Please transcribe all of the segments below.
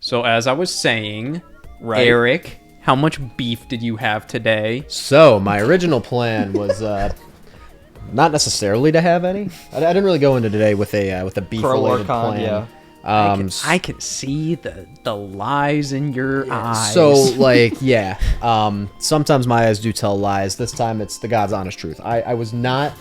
So as I was saying, Right. Eric, how much beef did you have today? So my original plan was not necessarily to have any. I didn't really go into today with a beef Pro or related con, plan. yeah. I can see the lies in your eyes. So like yeah, sometimes my eyes do tell lies. This time it's the God's honest truth. I was not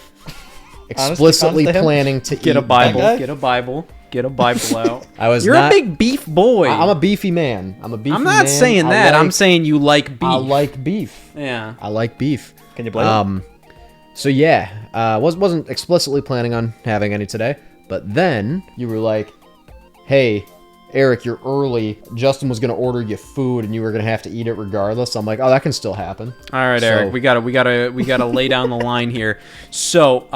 explicitly honest to him? planning to get eat a Bible, guy? get a Bible, get a Bible out. I was You're not- a big beef boy. I'm a beefy man. I'm I'm not saying that. I'm saying you like beef. I like beef. Yeah. I like beef. Can you blame him? So yeah, wasn't explicitly planning on having any today, but then you were like, "Hey, Eric, you're early. Justin was gonna order you food, and you were gonna have to eat it regardless." I'm like, "Oh, that can still happen." All right, So- Eric, we gotta lay down the line here. So,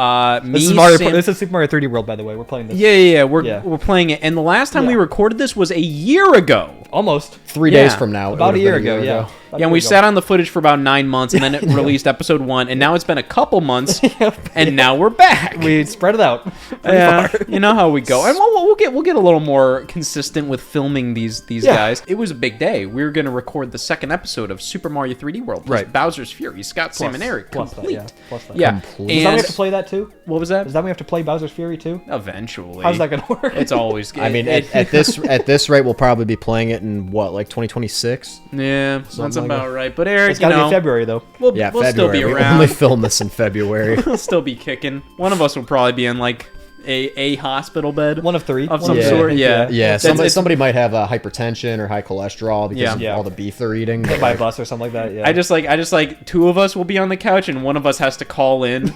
This is this is Super Mario 3D World, by the way. We're playing this. Yeah. We're playing it, and the last time we recorded this was a year ago. Almost. 3 Yeah. days from now, it About would've a year been ago, yeah. Yeah, and we sat on the footage for about 9 months, and then it released episode 1, and now it's been a couple months, and now we're back. We spread it out. Yeah, you know how we go, and we'll get a little more consistent with filming these guys. It was a big day. We were going to record the second episode of Super Mario 3D World, plus Right. Bowser's Fury, Scott, Sam, and Eric, Plus complete. that, yeah. Plus that. Yeah, Complete. Does that mean we and have to play that too? what was that? Does that mean we have to play Bowser's Fury too? Eventually, How's that gonna work? It's always. I mean, at this rate, we'll probably be playing it in what, like 2026? yeah, that's like about that. right. But Eric, It's you gotta be know, February though. we'll Yeah, still February. be We around. only film this in February. We'll still be kicking. One of us will probably be in like a hospital bed. One of three. Of One some three, I sort, think, yeah. Yeah, It's- somebody might have hypertension or high cholesterol because of Yeah. all the beef they're eating. Hit by a bus or something like that. Yeah. I just like two of us will be on the couch and one of us has to call in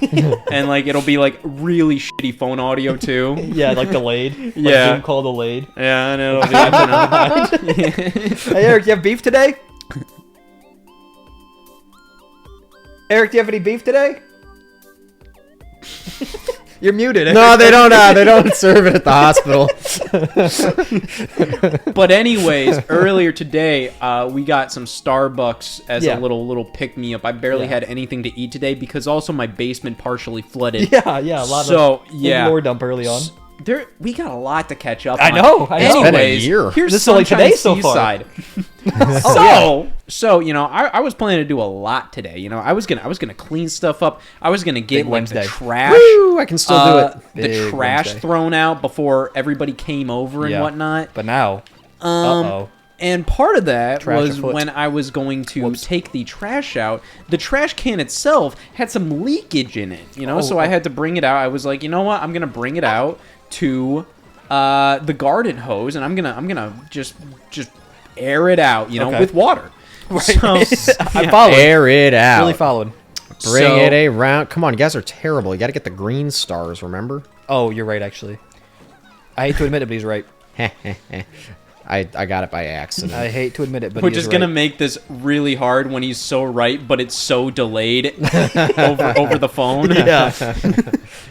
and like it'll be like really shitty phone audio too. yeah, like delayed. Like Yeah. Zoom call delayed. Yeah, and it'll be Hey Eric, you have beef today? Eric, do you have any beef today? You're muted. No, they don't. They don't serve it at the hospital. But anyways, earlier today, we got some Starbucks as Yeah. a little pick me up. I barely Yeah. had anything to eat today because also my basement partially flooded. Yeah, a lot of lore dump early on. We got a lot to catch up I on. know, I know. It's been a Anyways, year. here's This is only Sunshine today so far. Seaside. So you know, I was planning to do a lot today. You know, I was gonna clean stuff up. I was gonna get Big like Wednesday. the trash. Woo, I can still do it. The Big trash Wednesday. thrown out before everybody came over and Yeah. whatnot. But now, And part of that Trash was afoot. when I was going to take the trash out. The trash can itself had some leakage in it, you know, so I had to bring it out. I was like, you know what? I'm gonna bring it out to the garden hose, and I'm gonna just air it out, you know, Okay. with water. Right. So, I'm yeah. following. Air it out. Really following. Bring So- it around. Come on, you guys are terrible. You got to get the green stars. Remember? Oh, you're right. Actually, I hate to admit it, but he's right. I got it by accident. I hate to admit it, but We're he just is gonna right. make this really hard when he's so right, but it's so delayed over the phone. Yeah,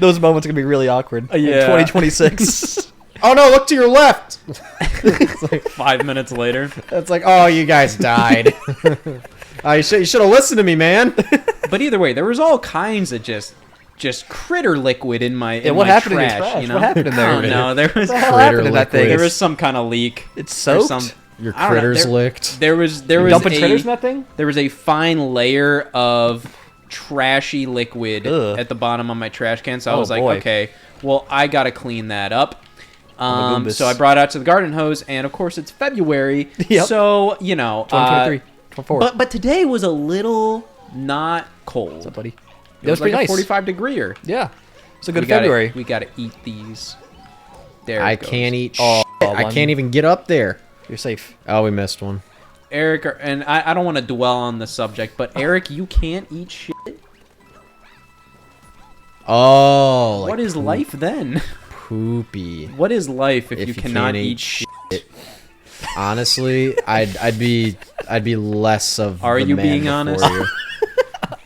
those moments are gonna be really awkward. in Yeah. 2026. Oh no! Look to your left. 5 minutes later. It's like, oh, you guys died. You should have listened to me, man. But either way, there was all kinds of just critter liquid in my what my happened in your trash, trash? you know? What happened in there? I don't know. There was What the hell happened to that liquid. thing? there was some kind of leak. It's Or soaked. some- Your I don't know, critters there- licked. There was You dumping a critters in that thing? there was a fine layer of trashy liquid Ugh. at the bottom of my trash can. So I Oh, was like, boy. okay, well, I gotta clean that up. Goombas. So I brought it out to the garden hose, and of course it's February. Yep. So you know, 2023, 24. but today was a little not cold. What's up, buddy? It That was like pretty a nice. 45 degreeer. Yeah, it's a good February. We gotta eat these. There I it goes. can't eat Oh, shit. I one. can't even get up there. You're safe. Oh, we missed one. Eric, and I don't want to dwell on the subject, but Eric, you can't eat shit. Oh, like What is life then? poopy. What is life if, If you you cannot can't eat eat shit? Honestly, I'd be less of. Are the you man being before honest? you.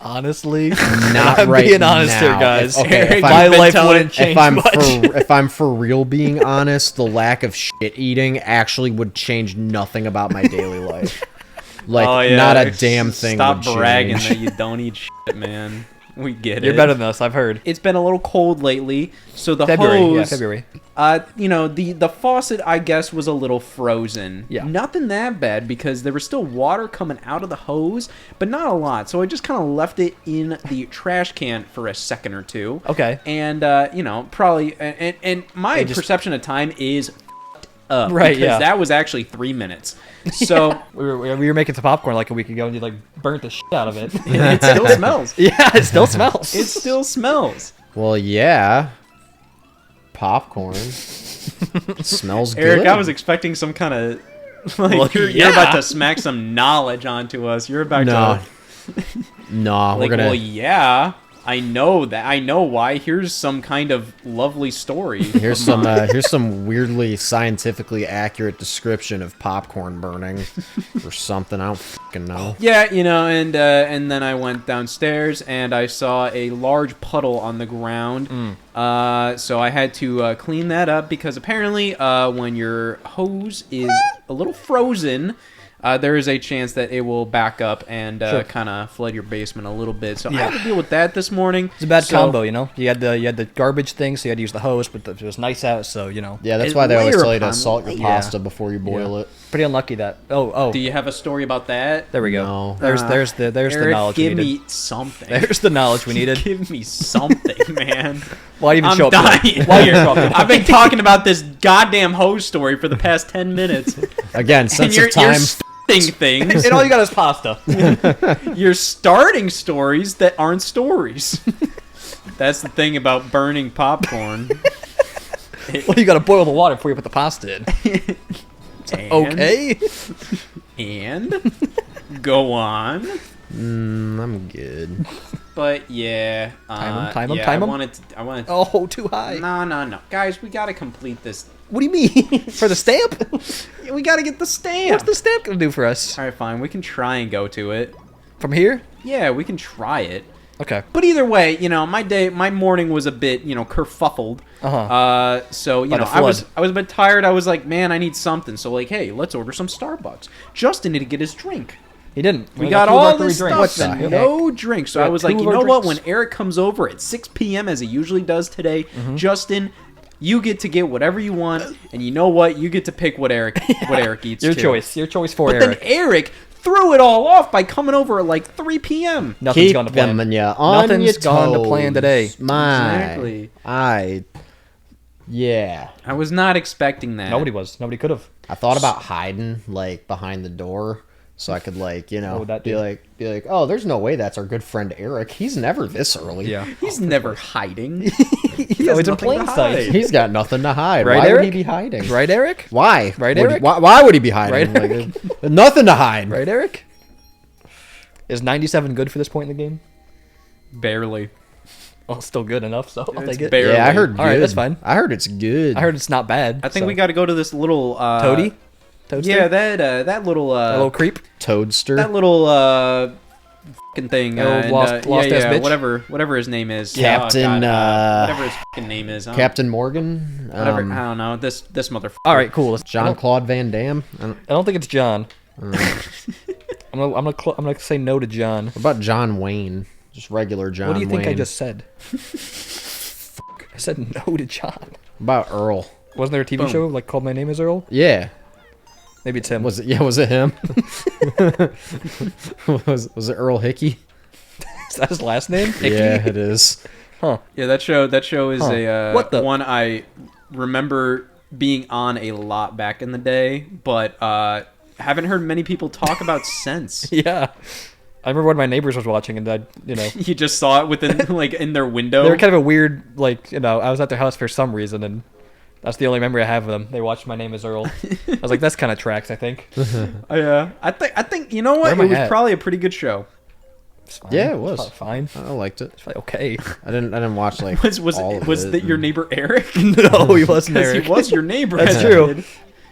Honestly, Not I'm right being honest now. here, guys. Okay, Eric, if My I'm, been life telling- wouldn't change much. if I'm for real being honest, the lack of shit eating actually would change nothing about my daily life. Like, Oh, yeah, not a Eric, damn thing Stop would bragging change. that you don't eat shit, man. We get it. You're better than us, I've heard. It's been a little cold lately, so the February, hose... yeah, February. The faucet, I guess, was a little frozen. Yeah. Nothing that bad because there was still water coming out of the hose, but not a lot. So I just kind of left it in the trash can for a second or two. Okay. And, probably... And my perception of time is... up. Right, because yeah. that was actually 3 minutes. So... We were making some popcorn like a week ago, and you, like, burnt the shit out of it. it still smells. Yeah, it still smells. It still smells. Well, yeah. Popcorn. Smells good. Eric, I was expecting some kind of... Like, you're about to smack some knowledge onto us. You're about to... No, Like, we're gonna... well, yeah, I know that. I know why. Here's some kind of lovely story. Here's some weirdly scientifically accurate description of popcorn burning or something. I don't fucking know. Yeah, and then I went downstairs and I saw a large puddle on the ground. So I had to clean that up because apparently when your hose is a little frozen, there is a chance that it will back up and kind of flood your basement a little bit. So I had to deal with that this morning. It's a bad combo, you know. You had the garbage thing, so you had to use the hose, but it was nice out, so you know. Yeah, that's It's why they always layer tell you to upon salt your layer. pasta before you boil it. Pretty unlucky that. Oh. Do you have a story about that? There we go. No. There's the Eric, knowledge we give needed. me something. There's the knowledge we needed. Give me something, man. Why even I'm show up? dying. Why you show up? I've been talking about this goddamn hose story for the past 10 minutes. Again, And sense you're of time. starting things. And all you got is pasta. You're starting stories that aren't stories. That's the thing about burning popcorn. Well, you got to boil the water before you put the pasta in. And, Okay. And go on. I'm good. But yeah, Time 'em. I wanted to. Oh, too high. No, guys, we gotta complete this. What do you mean? For the stamp? We gotta get the stamp. What's the stamp gonna do for us? All right, fine. We can try and go to it. From here? Yeah, we can try it. Okay. But either way, my morning was a bit, kerfuffled. So By the I was flood. a bit tired. I was like, man, I need something. So like, hey, let's order some Starbucks. Justin needed to get his drink. He didn't. We got all this stuff What the and heck? no drink. So We I got was two like, of you our know what? drinks. When Eric comes over at 6 p.m. as he usually does today, Justin, you get to get whatever you want, and you know what? You get to pick what Eric eats. Your too. choice. Your choice for But Eric. then Eric threw it all off by coming over at like 3 p.m. Nothing's Keep gone to plan. them on Nothing's your gone to toes. plan today. Exactly. Yeah. I was not expecting that. Nobody was. Nobody could have. I thought about hiding like behind the door so I could like, What would that be do? like, oh, there's no way that's our good friend Eric. He's never this early. Yeah. He's never hiding. He's always in plain sight. He's got nothing to hide. Right, Why would Eric? he be hiding? Right, Eric? Why? Right, Would he- Eric? why would he be hiding? Right, Like, there's nothing to hide. Right, Eric? Is 97 good for this point in the game? Barely. Well, it's still good enough, so I'll It's take it. barely. Yeah, I heard good. All right, that's fine. I heard it's good. I heard it's not bad. I think so. we got to go to this little Toady? Toadster? Yeah, that little A little creep? Toadster. that little fucking thing. That little and, lost ass bitch? whatever his name is. Captain, whatever his fucking name is. Captain Morgan. Whatever. I don't know. This motherfucker. All right, cool. Jean Claude Van Damme. I don't think it's John. I'm gonna say no to John. What about John Wayne? Just regular John What do you think I Wayne. just said? I said no to John. What about Earl? Wasn't there a TV Boom. show like called My Name Is Earl? Yeah. Maybe it's him. Was it? Yeah. Was it him? was it Earl Hickey? Is that his last name? Yeah, it is. Huh. Yeah, that show is Huh. a What the- one I remember being on a lot back in the day, but haven't heard many people talk about since. Yeah. I remember when my neighbors was watching and You just saw it within like in their window. they were kind of a weird, I was at their house for some reason and that's the only memory I have of them. They watched My Name Is Earl. I was like, that's kind of tracks, I think. Yeah, I think you know what? Where am I It was at? probably a pretty good show. It's fine. Yeah, it was. It's fine. I liked it. It's like, okay. I didn't watch like Was all of was it. that your neighbor Eric? No, he wasn't Because Eric. he was your neighbor. That's as a true. kid.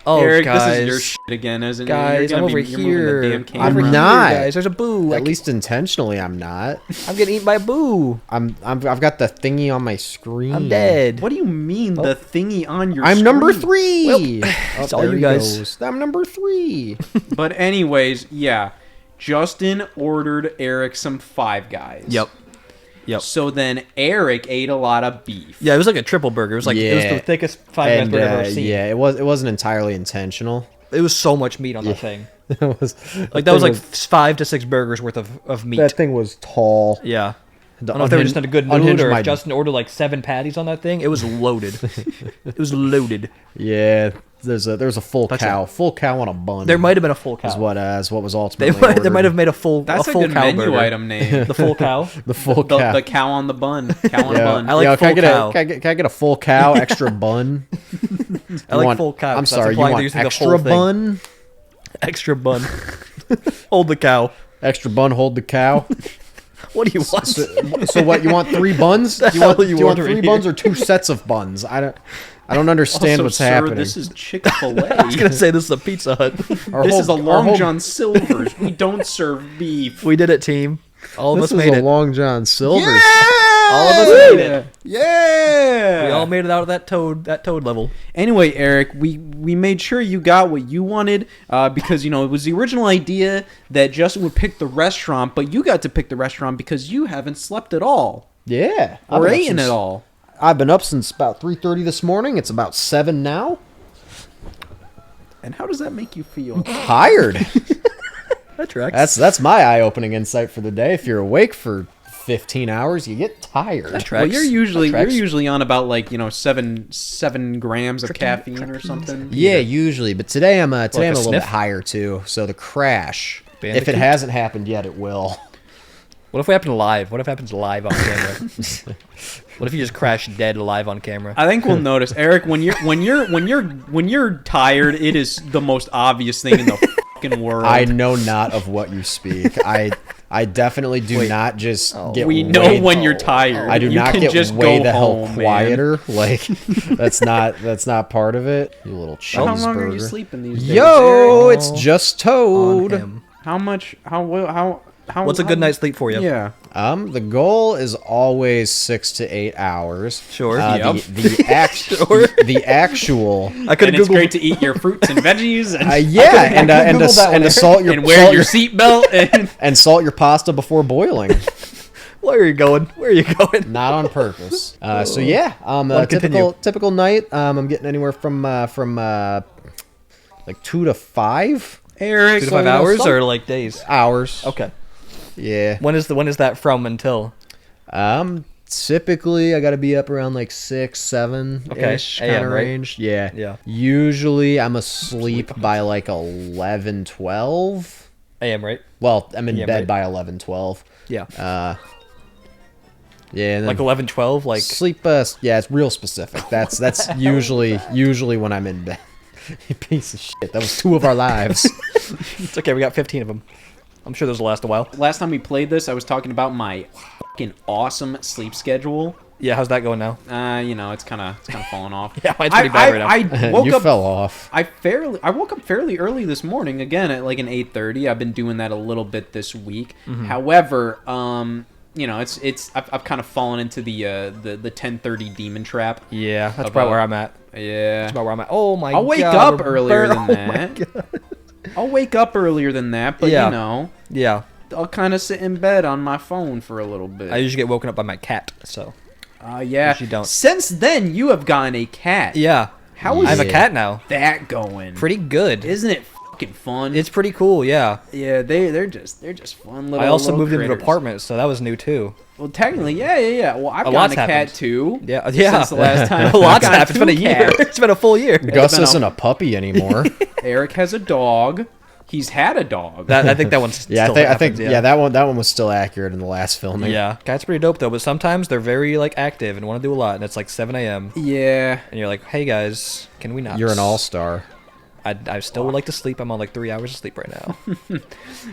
Oh, Eric, guys. this is your shit again, isn't it? Guys, You're I'm gonna over you're moving here. the damn I'm camera. not. Guys, there's a boo. At least intentionally, I'm not. I'm getting eaten by a boo. I've got the thingy on my screen. I'm dead. What do you mean the thingy on your I'm screen? number 3. it's all you guys. I'm number 3. But anyways, yeah. Justin ordered Eric some Five Guys. Yep. Yep. So then Eric ate a lot of beef. Yeah, it was like a triple burger. It was like it was the thickest Five Guys burger I've ever seen. Yeah, it wasn't entirely intentional. It was so much meat on that thing. It was Like that was like 5 to 6 burgers worth of meat. that thing was tall. Yeah. I don't know if they were just in a good mood or if Justin ordered like 7 patties on that thing. It was loaded. It was loaded. Yeah, there's a full cow, full cow on a bun. There might have been a full cow. Is what was ultimately they might have made a full. That's a a full good cow menu burger. item name. The full cow. the full cow. The cow on the bun. Cow on a bun. I like full cow. Can I get a full cow, extra bun? I like full cow. I'm sorry, you want extra bun? Extra bun. Hold the cow. Extra bun, hold the cow. What do you want? So what? You want 3 buns? Do you want 3 buns or 2 sets of buns? I don't understand Also, what's sir, happening. This is Chick-fil-A. I was gonna say this is a Pizza Hut. This is a Long John Silver's. We don't serve beef. We did it, team. All of This us is made a it. Long John Silver's. All of us made it. Yeah. We all made it out of that toad level. Anyway, Eric, we made sure you got what you wanted because, it was the original idea that Justin would pick the restaurant, but you got to pick the restaurant because you haven't slept at all. Yeah. Or eaten at all. I've been up since about 3:30 this morning. It's about 7 now. And how does that make you feel? Tired. That tracks. That's my eye-opening insight for the day. If you're awake for 15 hours, you get tired. That tracks. Well, you're That usually on about like 7 grams of caffeine or something. Yeah, usually, but today I'm a little sniff? bit higher too. So the crash, if Bandicoot? it hasn't happened yet, it will. What if it happened live? What if it happens live on camera? What if you just crash dead live on camera? I think we'll notice, Eric, when you're tired, it is the most obvious thing in the fucking world. I know not of what you speak. I definitely do not just get. We know when you're tired. I do You not can get just way go the hell home, quieter. Like that's not part of it. You little cheeseburger. How long are you sleeping these days? Yo, Eric? it's just On Toad. him. How much? How? What's a good night's sleep for you? Yeah. The goal is always 6 to 8 hours. Sure. Yep. The actual. I could And have it's googled. great to eat your fruits and veggies and, and to salt your and wear your seatbelt. and salt your pasta before boiling. Where are you going? Where are you going? Not on purpose. So yeah, continue. typical night. I'm getting anywhere from like 2 to 5 Eric, 2 to 5 hours or like days? hours. Okay. Yeah. When is that from until? Typically I got to be up around like 6, 7 ish AM, kind of right? range. Yeah. Yeah. Usually I'm asleep by like 11, 12. AM, right? Well, I'm in Yeah, bed right. by 11, 12. Yeah. Yeah, and then Like 11, 12, like sleep. Yeah, it's real specific. That's usually when I'm in bed. You piece of shit. That was 2 of our lives. it's okay. We got 15 of them. I'm sure those will last a while. last time we played this, I was talking about my fucking awesome sleep schedule. Yeah, how's that going now? It's kind of falling off. Yeah, mine's pretty bad right now. I woke You up. fell off. I woke up fairly early this morning. Again at like an 8:30. I've been doing that a little bit this week. Mm-hmm. However, I've kind of fallen into the 10:30 demon trap. Yeah, that's About- about where I'm at. Yeah. That's about where I'm at. Oh my god. I'll wake up we're earlier than oh my that. God. I'll wake up earlier than that, but Yeah. Yeah. I'll kind of sit in bed on my phone for a little bit. I usually get woken up by my cat, so. Yeah. Usually don't. Since then, you have gotten a cat. Yeah. How is I have a cat now. that going? Pretty good. Isn't it fucking fun? It's pretty cool, yeah. Yeah, they're just fun little. I also little moved into an critters. apartment, so that was new too. Well, technically, yeah. Well, I've A gotten lot's a cat happened. too. Yeah. Since the last time. a lot's I've gotten happened. It's been a 2 year. cats. It's been a full year. Gus been a- isn't a puppy anymore. Eric has a dog. He's had a dog. I think that one's Yeah, still I think happens, yeah, that one was still accurate in the last filming. Yeah, cats pretty dope though, but sometimes they're very like active and want to do a lot, and it's like 7 a.m. Yeah. and you're like, hey guys, can we not? You're an all-star. I still would like to sleep. I'm on like 3 hours of sleep right now.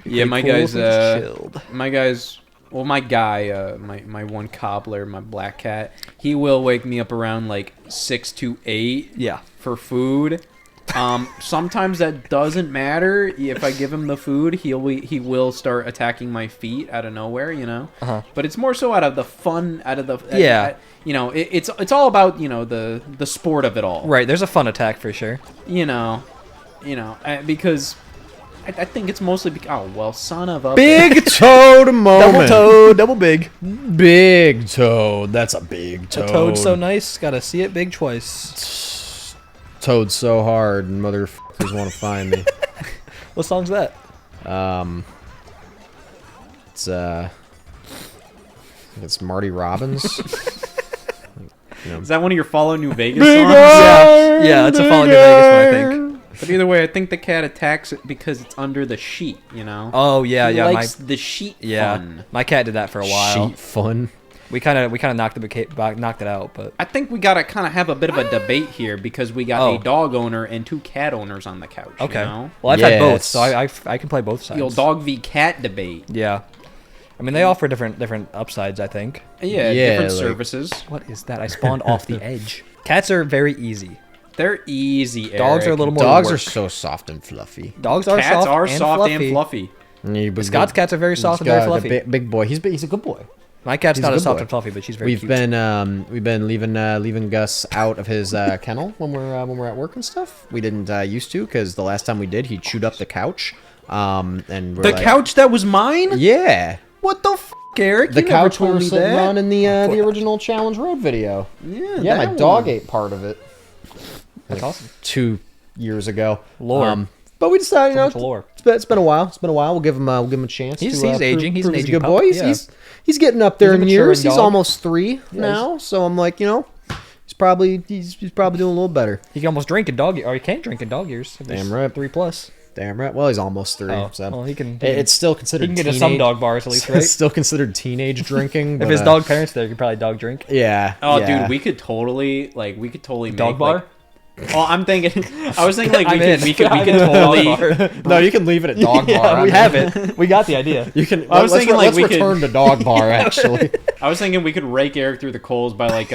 Yeah, my Pretty cool guys. if we just chilled. My guys. Well, my guy, my one cobbler, my black cat, he will wake me up around like 6 to 8. Yeah. For food. Sometimes that doesn't matter. If I give him the food, he will start attacking my feet out of nowhere, Uh-huh. But it's more so out of the fun, out of the Yeah. It's all about the sport of it all. Right, there's a fun attack for sure. Because I think it's mostly oh well, son of a Big toad moment. Double toad, double big. Big toad. That's a big toad. A toad so nice, gotta see it big twice. Toad so hard, motherfuckers want to find me. What song's that? It's Marty Robbins. Is that one of your Follow New Vegas Big songs? Yeah, it's a Falling New Vegas one, I think. But either way, I think the cat attacks it because it's under the sheet, you know? Oh yeah, He yeah. likes the sheet fun. My cat did that for a while. Sheet fun. We kind of knocked it out, but I think we gotta kind of have a bit of a debate here because we got a dog owner and 2 cat owners on the couch. okay. You know? Well, I've had both, Yes. so I can play both sides. The old dog v cat debate. Yeah. I mean, they offer different upsides, I think. Yeah, Yeah, different like- services. What is that? I spawned off the edge. Cats are very easy. They're easy. Dogs Eric. are a little more Dogs work. are so soft and fluffy. Dogs are Cats soft are and soft fluffy. and fluffy. Scott's cats are very soft and very fluffy. Big boy. He's a good boy. My cat's He's not a as good soft boy. and fluffy, but she's very We've cute. been leaving Gus out of his kennel when we're at work and stuff. We didn't used to because the last time we did, he chewed up the couch. And we're The like, couch that was mine? Yeah. What the f***, Eric? The You never couch we told were me sitting that. on in the original Challenge Road video. Yeah, my that dog one. ate part of it That's awesome. 2 years ago. Lore. But we decided, So much lore. it's been a while. It's been a while. We'll give him a chance. He's to, aging. He's an prove aging a good pup. boy. Yeah. He's getting up there He's a in years. maturing He's dog. almost 3 now. So I'm like, he's probably doing a little better. He can almost drink in dog, or he can't drink in dog years. if he's Damn right. 3+. Damn right. Well, he's almost 3. Oh, So well, he can. it's still considered. He can get to teenage, some dog bars at least, right? It's still considered teenage drinking. If but, his dog parents there, he could probably dog drink. Yeah. Oh, yeah. dude, we could totally Dog make, bar? Like, oh, I was thinking like I'm in. we could I'm in a totally. dog bar. No, you can leave it at dog bar. Yeah, I we mean, have it. We got the idea. You can. I was thinking, like, let's we could- return to dog bar. Actually, I was thinking we could rake Eric through the coals by like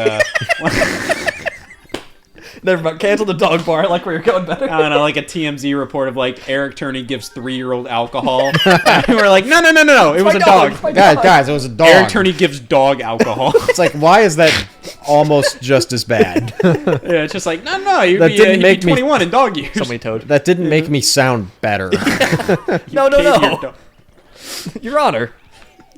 Never mind. Cancel the dog bar. Like where you're going better. I don't know, like a TMZ report of like Eric Turney gives 3-year-old alcohol. And we're like, no, it was a dog. guys, it was a dog. Eric Turney gives dog alcohol. It's like, why is that almost just as bad? Yeah, it's just like, no, you'd That be, didn't you'd make be me- 21 in dog years. So many toad. That didn't make me sound better. No. Gave your dog- Your Honor.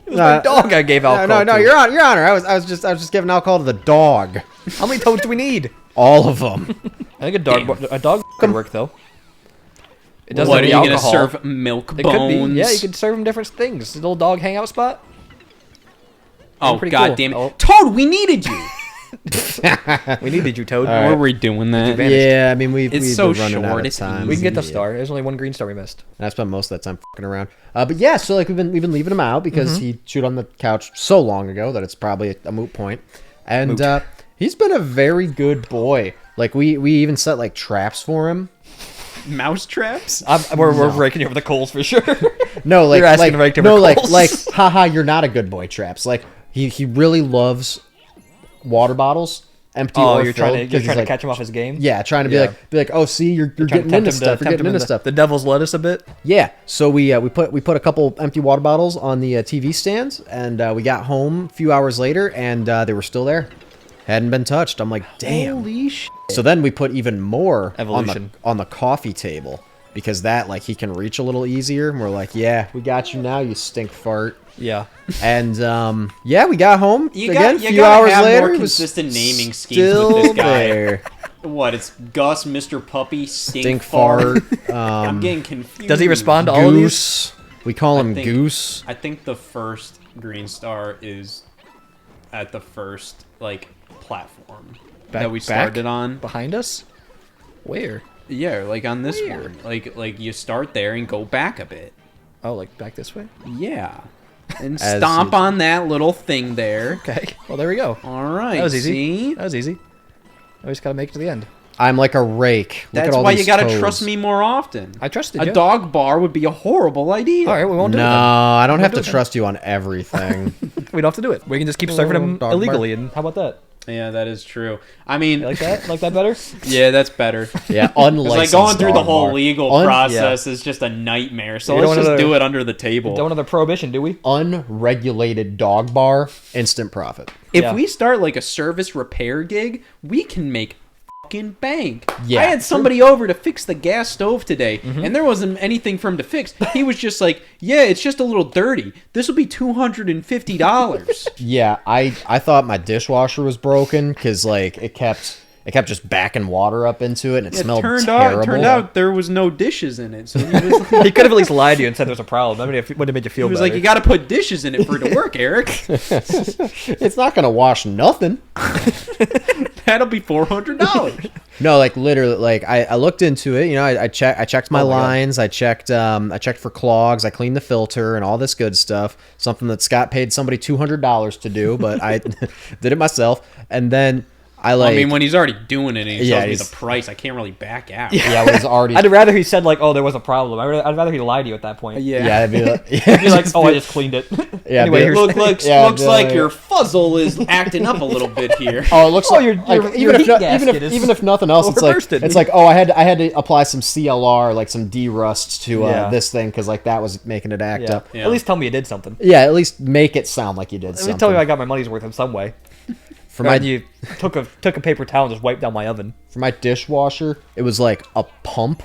It was my dog I gave alcohol No, to. Your Honor. I was just giving alcohol to the dog. How many toads do we need? All of them. I think a dog could work though. It doesn't What, are have you the going to alcohol. serve milk It bones? could be. Yeah, you could serve him different things. The little dog hangout spot. Oh, pretty god cool. damn it. Oh. Toad, we needed you! We needed you, Toad. All Were right. we doing that? Vanished. Yeah, I mean we've so been running out short, of it's time. We can get the Yeah. star. There's only one green star we missed. And I spent most of that time fucking around. But yeah, so like we've been leaving him out because he chewed on the couch so long ago that it's probably a moot point. And he's been a very good boy. Like we even set like traps for him. Mouse traps? We're raking you over the coals for sure. No, like You're asking to rake him no, over like coals. like haha, you're not a good boy traps. Like he really loves water bottles, empty Oh, or you're filled, trying 'cause he's to like, catch him off his game. Yeah, trying to Yeah. be like, oh, see, you're Trying to getting tempt into him stuff. You're getting into stuff. The devil's lettuce a bit. Yeah, so we put a couple empty water bottles on the TV stands, and we got home a few hours later, and they were still there, hadn't been touched. I'm like, damn. Holy shit. So then we put even more Evolution. on the coffee table because that like he can reach a little easier. And we're like, yeah, we got you now, you stink fart. Yeah. And yeah, we got home You again. got- A you few gotta hours have later, more it was consistent naming schemes still with this guy. there. What, it's Gus, Mr. Puppy, Stink, Stink Fart. fart. I'm getting confused. Does he respond to all of these? Goose. We call him think- Goose. I think the first green star is at the first, like, platform that we started on. Behind us? Where? Yeah, like on this Where? one. Like you start there and go back a bit. Oh, like back this way? Yeah. And As stomp usual. on that little thing there. Okay. Well, there we go. All right. That was easy. See? That was easy. Now we just gotta make it to the end. I'm like a rake. Look That's at all why these you gotta toads. trust me more often. I trusted A you. dog bar would be a horrible idea. All right, we won't do No, it. I don't have do to it then. trust you on everything. We don't have to do it. We can just keep serving them dog illegally, and how about that? Yeah, that is true. I mean, You like that? Like that better? yeah, that's better. Yeah, It's unlicensed like going through the dog whole bar. legal process is just a nightmare. So You let's don't just wanna- do it under the table. Don't another prohibition, do we? Unregulated dog bar, instant profit. If Yeah. we start like a service repair gig, we can make fucking bank. Yeah, I had somebody over to fix the gas stove today, and there wasn't anything for him to fix. He was just like, yeah, it's just a little dirty. This will be $250. Yeah, I thought my dishwasher was broken because like it kept just backing water up into it and it smelled terrible. It turned out there was no dishes in it. So he was He could have at least lied to you and said there was a problem. I mean, it would have made you feel He was better. like, you got to put dishes in it for it to work, Eric. It's not gonna wash nothing. That'll be $400. No, like literally, like I looked into it. You know, I checked my lines. I checked for clogs. I cleaned the filter and all this good stuff. Something that Scott paid somebody $200 to do, but I did it myself. And then I mean, when he's already doing it and he tells me he's- the price, I can't really back out. yeah, when it's already I'd rather he said like, "Oh, there was a problem." I'd rather he lied to you at that point. Yeah. it'd be like, He'd be like, "Oh, I just cleaned it." Yeah, anyway, be- here's Looks Yeah, like yeah. your fuzzle is acting up a little bit here. Oh, it looks Oh, like, your like heat gasket is even if nothing else, overbursted. it's like oh, I had to apply some CLR, like some D-rust to Yeah. this thing because like that was making it act yeah. up. Yeah. At least tell me you did something. Yeah, at least make it sound like you did At something. least tell me I got my money's worth in some way. For Rather my than you took a paper towel and just wiped down my oven. for my dishwasher, it was like a pump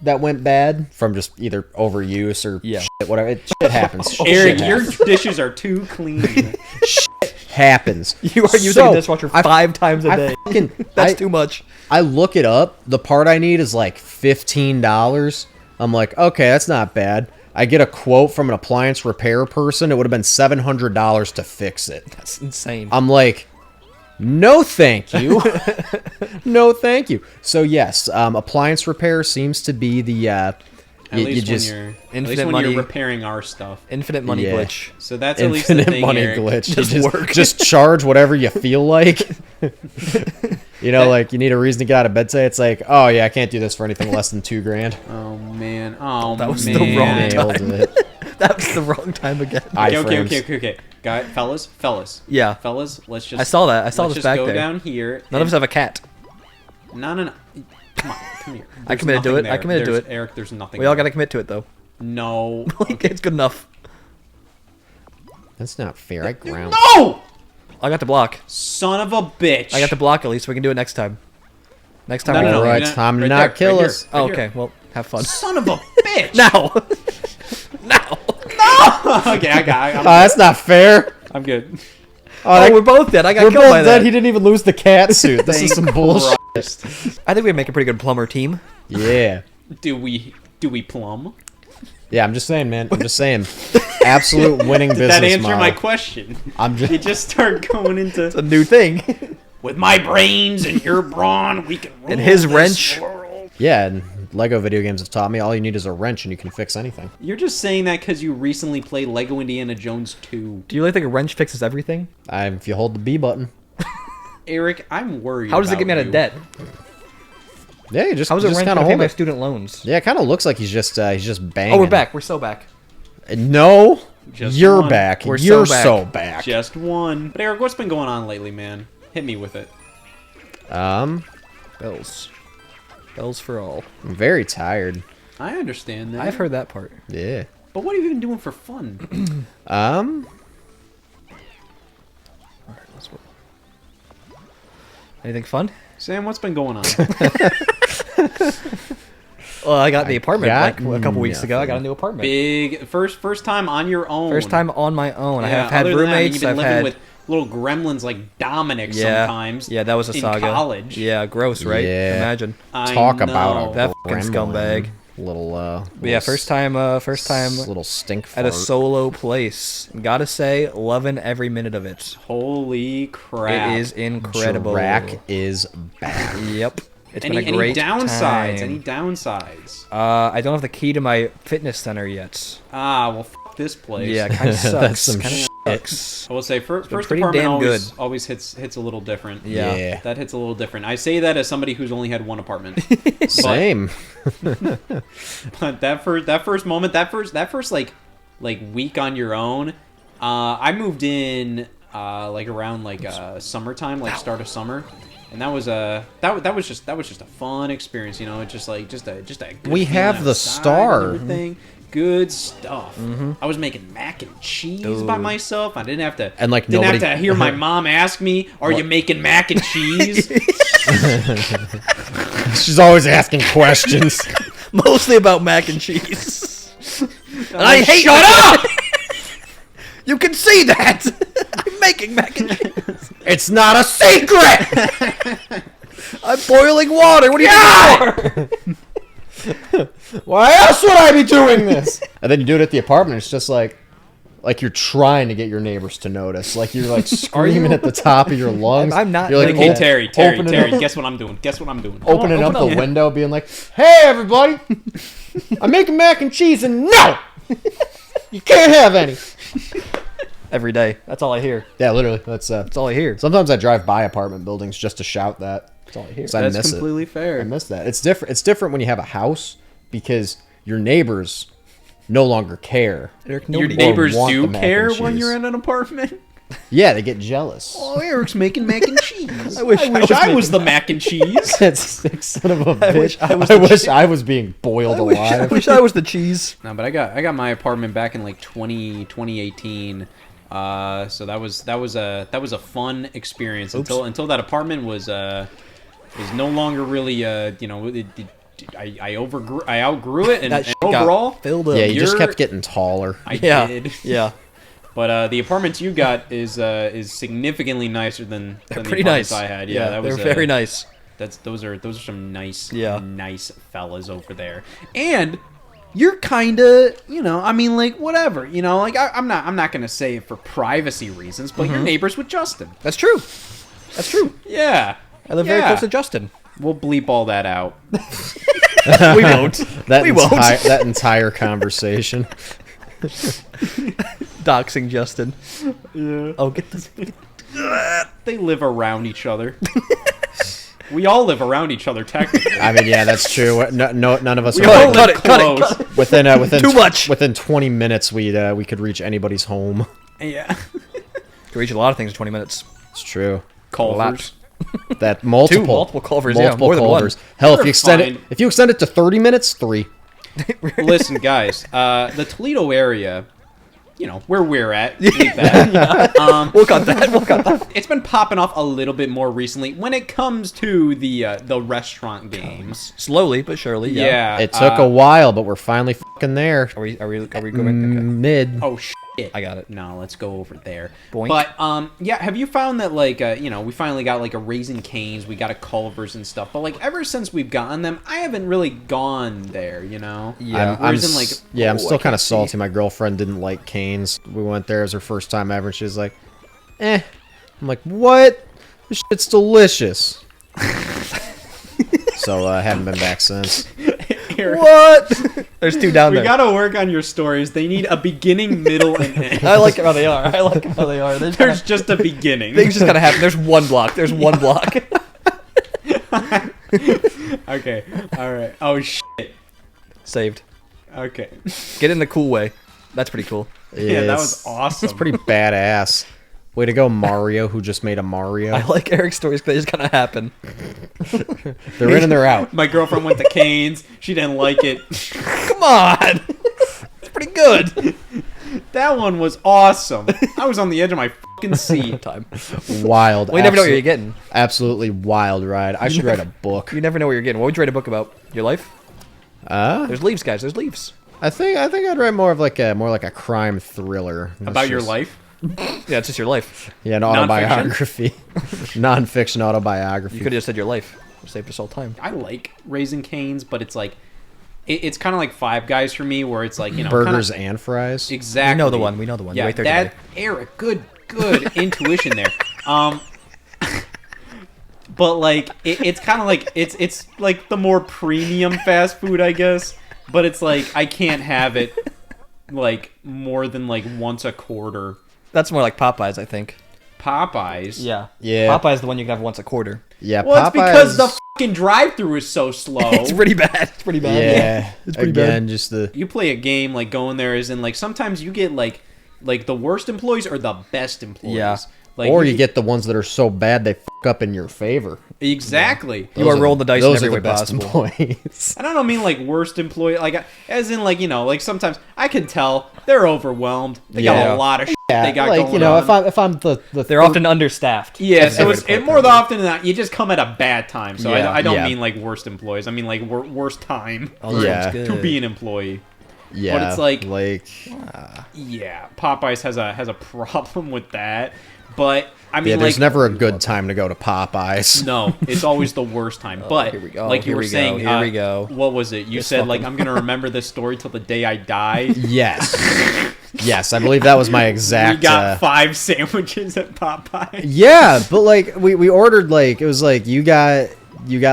that went bad from just either overuse or Yeah. shit, whatever. Shit happens. Eric, Shit your happens. dishes are too clean. happens. You are using So, a dishwasher I- 5 times a I day. fucking- That's I- too much. I look it up. The part I need is like $15. I'm like, okay, that's not bad. I get a quote from an appliance repair person. It would have been $700 to fix it. That's insane. I'm like, no, thank you. No, thank you. So yes, appliance repair seems to be the At you least just when you're infinite money- repairing our stuff. Infinite money Yeah. glitch. So that's at least the infinite thing, money Eric. glitch. Just You work. just charge whatever you feel like. You know, like you need a reason to get out of bed today. It's like, oh yeah, I can't do this for anything less than $2,000. Oh man. Oh That was the man. wrong Nailed time. it. That was the wrong time again. Okay. Guy, fellas. Yeah. Fellas, let's just I saw that. I saw let's this just back go there. down here. None of us have a cat. No. Come here. I committed to nothing it. I there. committed to There's- it. Eric, there's nothing. We all there. gotta commit to it though. No. Like, it's good enough. That's not fair. I ground. No! I got the block. Son of a bitch. I got the block at least. We can do it next time. Next time. No, we no, can- no. Alright, you're not- time to right not there, kill right us. here, Oh, right here. okay. Well, have fun. Son of a bitch. Now. Now. Okay, That's not fair. I'm good. Oh, we're both dead. I got We're killed both by dead. that. He didn't even lose the cat suit. This is some bullshit. I think we make a pretty good plumber team. Yeah. Do we plumb? Yeah, I'm just saying, man. I'm just saying. Absolute winning Did business that answer model. my question? I'm You just. just start going into It's a new thing. with my brains and your brawn, we can rule And his this wrench. world. Yeah, and Lego video games have taught me all you need is a wrench and you can fix anything. You're just saying that because you recently played Lego Indiana Jones 2. Do you really think a wrench fixes everything? If you hold the B button. Eric, I'm worried. How does it get me out about of debt? Yeah, you just. How is a just wrench kind gonna of pay hold my it. student loans? Yeah, it kind of looks like he's just banging. Oh, we're back. We're so back. No, Just you're one. back. We're You're so back. so back. Just one. But Eric, what's been going on lately, man? Hit me with it. Bells. Bells for all. I'm very tired. I understand that. I've heard that part. Yeah. But what have you been doing for fun? Anything fun? Sam, what's been going on? Well, I got the apartment got like a couple weeks ago. I nothing. got a new apartment. Big first time on your own. First time on my own. I Yeah, have had other than that, roommates. you've been I've living had with little gremlins like Dominic yeah, sometimes. yeah. That was a in saga. college. Yeah, gross, right? Yeah. Imagine. I Talk know. about a That fucking gremlin. scumbag. Little But yeah, first time little stink at a fart. solo place. Gotta say, loving every minute of it. Holy crap! It is incredible. Drac is back. Yep. It's Any been a great downsides? time. Any downsides? I don't have the key to my fitness center yet. Well, f this place. Yeah, kind of sucks. That's some Kinda shit. sucks. I will say first pretty apartment damn always hits a little different. Yeah. Yeah. That hits a little different. I say that as somebody who's only had one apartment. Same. But that first moment, that first like week on your own, I moved in like around like summertime, like start of summer, and that was that was just a fun experience, you know. It's just a good We have feeling the outside and star. everything. Good stuff. I was making mac and cheese by myself. I didn't have to And, like, didn't nobody- have to hear my mom ask me, "Are you making mac and cheese?" She's always asking questions. Mostly about mac and cheese. And I hate Shut up! You can see that. I'm making mac and cheese. It's not a secret. I'm boiling water. What are you doing? Why else would I be doing this? And then you do it at the apartment. It's just like you're trying to get your neighbors to notice. Like you're like screaming at the top of your lungs. I'm not You're like, doing Hey, that. Terry, guess what I'm doing? Guess what I'm doing? opening up open the up. window, being like, "Hey, everybody, I'm making mac and cheese, and no, you can't have any." Every day. That's all I hear. Yeah, literally. That's all I hear. Sometimes I drive by apartment buildings just to shout that. That's all I hear. 'Cause I That's miss completely it. fair. I miss that. It's different. It's different when you have a house because your neighbors no longer care. Eric, Your nobody- neighbors want the do mac care and when cheese. you're in an apartment? Yeah, they get jealous. Oh, Eric's making mac and cheese. I wish I was the mac and cheese. That sick son of a bitch. wish I was I the wish I was being boiled I wish alive. I was the cheese. No, but I got my apartment back in like 2018. So that was a fun experience until that apartment was no longer really I outgrew it and, That and shit got overall filled up. Yeah, you just You're- kept getting taller. I Yeah. did. Yeah. But the apartments you got is significantly nicer than the Pretty apartments nice. I had. Yeah, that was they're very nice. Those are some nice Yeah. nice fellas over there. And you're kind of, I mean, like, whatever, like I'm not gonna say it for privacy reasons, but you're neighbors with Justin. That's true. That's true. Yeah, I live very close to Justin. We'll bleep all that out. We won't. That we won't. that entire conversation. Doxing Justin. Yeah. Oh, get this. They live around each other. We all live around each other, technically. I mean, yeah, that's true. No, none of us. We are all like- live close. Cut it. within Too much. Within 20 minutes, we could reach anybody's home. Yeah. Can reach a lot of things in 20 minutes. It's true. Culvers. That multiple Multiple Culvers, yeah, multiple more than one. Culvers. Hell, if You're you extend fine. it to 30 minutes, 3. Listen, guys, the Toledo area, where we're at, leave that. We'll cut that. We'll cut that. It's been popping off a little bit more recently when it comes to the restaurant games. Slowly but surely. Yeah. Yeah. It took a while, but we're finally fucking there. Are we going? Okay. Mid. Oh shit. I got it. No, let's go over there. Boink. But yeah, have you found that like we finally got like a Raising Cane's, we got a Culver's and stuff, but like ever since we've gotten them, I haven't really gone there. Yeah. I'm Whereas in, like, still I kind can't of see. salty. My girlfriend didn't like Cane's. We went there as her first time ever, and she was like, "Eh." I'm like, "What? This shit's delicious." So I haven't been back since. What? There's 2 down We there. gotta work on your stories. They need a beginning, middle, and end. I like how they are. There's just a beginning. Things just gotta happen. There's one block. There's one block. Okay. All right. Oh shit. Saved. Okay. Get in the cool way. That's pretty cool. Yeah, that It's- was awesome. It's pretty badass. Way to go, Mario, who just made a Mario. I like Eric's stories because they just kind of happen. They're in and they're out. My girlfriend went to Cane's. She didn't like it. Come on. It's pretty good. That one was awesome. I was on the edge of my fucking seat. Time. Wild. Well, you never know what you're absolute- getting. Absolutely wild ride. I should write a book. You never know what you're getting. What would you write a book about? Your life? There's leaves, guys. There's leaves. I think I'd write more like a crime thriller. That's About your just- life? Yeah, it's just your life. Yeah, an Nonfiction? autobiography. Nonfiction autobiography. You could have just said your life. It saved us all time. I like Raising Cane's, but it's like it's kind of like Five Guys for me, where it's like Burgers kinda, and fries. exactly. We know the one. We know the one. Yeah, Right there that today. Eric, good intuition there. But like it's kind of like it's like the more premium fast food, I guess. But it's like I can't have it like more than like once a quarter. That's more like Popeyes, I think. Popeyes. Yeah. Yeah. Popeyes is the one you can have once a quarter. Yeah, Well, it's because the Popeyes- fucking drive-through is so slow. It's pretty bad. It's pretty bad. Yeah, It's pretty again, just the You play a game like going there is in like sometimes you get like the worst employees or the best employees. Yeah. Like or you get the ones that are so bad they up in your favor. Exactly. You are rolling the dice in Those every are way the best possible. employees. I don't mean like worst employee, like as in like, you know, like sometimes I can tell they're overwhelmed. They got Yeah. a lot of shit Yeah, they got like, going you know, on. if I'm the They're often understaffed. Yeah, so every it's department. more often than not, you just come at a bad time. So Yeah. I don't Yeah. mean like worst employees. I mean like worst time Oh, Yeah. sounds to good. be an employee. yeah, But it's like yeah, Popeyes has a problem with that. But I mean, there's like, never a good time to go to Popeyes. no, it's always the worst time. But here we go, like you here were we go, saying, here we go. What was it? You This said like fucking- I'm gonna remember this story till the day I die. Yes, yes, I believe that was my exact. We got 5 sandwiches at Popeyes. Yeah, but like we ordered like it was like you got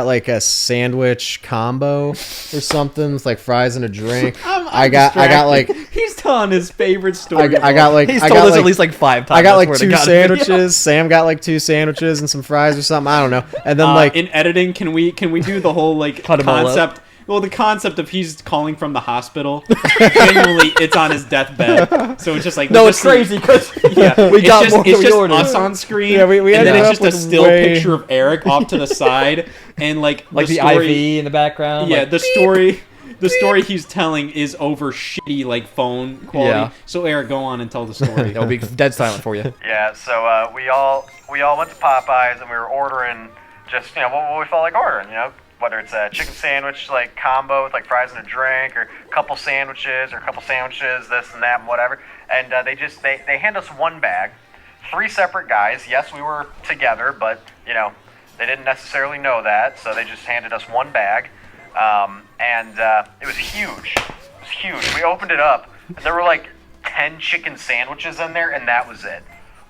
like a sandwich combo or something with like fries and a drink. I got like he's telling his favorite story. I got like He's I told got us like, at least like 5 times. I got I like swear to 2 God. sandwiches. Sam got like 2 sandwiches and some fries or something. I don't know. And then like in editing, can we do the whole like Cut 'em all up. concept? Well, the concept of he's calling from the hospital. Genuinely, it's on his deathbed. So it's just like No, we it's just see- crazy because Yeah, we it's got just, more it's than we just ordered. us on screen. Yeah, we and then ended it's up just a with still way- picture of Eric off to the side, and like the story, IV in the background. Yeah, like, the story. The story he's telling is over shitty like phone quality. Yeah. So Eric, go on and tell the story. It'll be dead silent for you. Yeah, so we all went to Popeyes and we were ordering just what we felt like ordering, whether it's a chicken sandwich like combo with like fries and a drink, or a couple sandwiches, this and that and whatever. And they hand us one bag, 3 separate guys. Yes, we were together, but they didn't necessarily know that, so they just handed us one bag, and it was huge. It was huge. We opened it up, and there were like 10 chicken sandwiches in there, and that was it.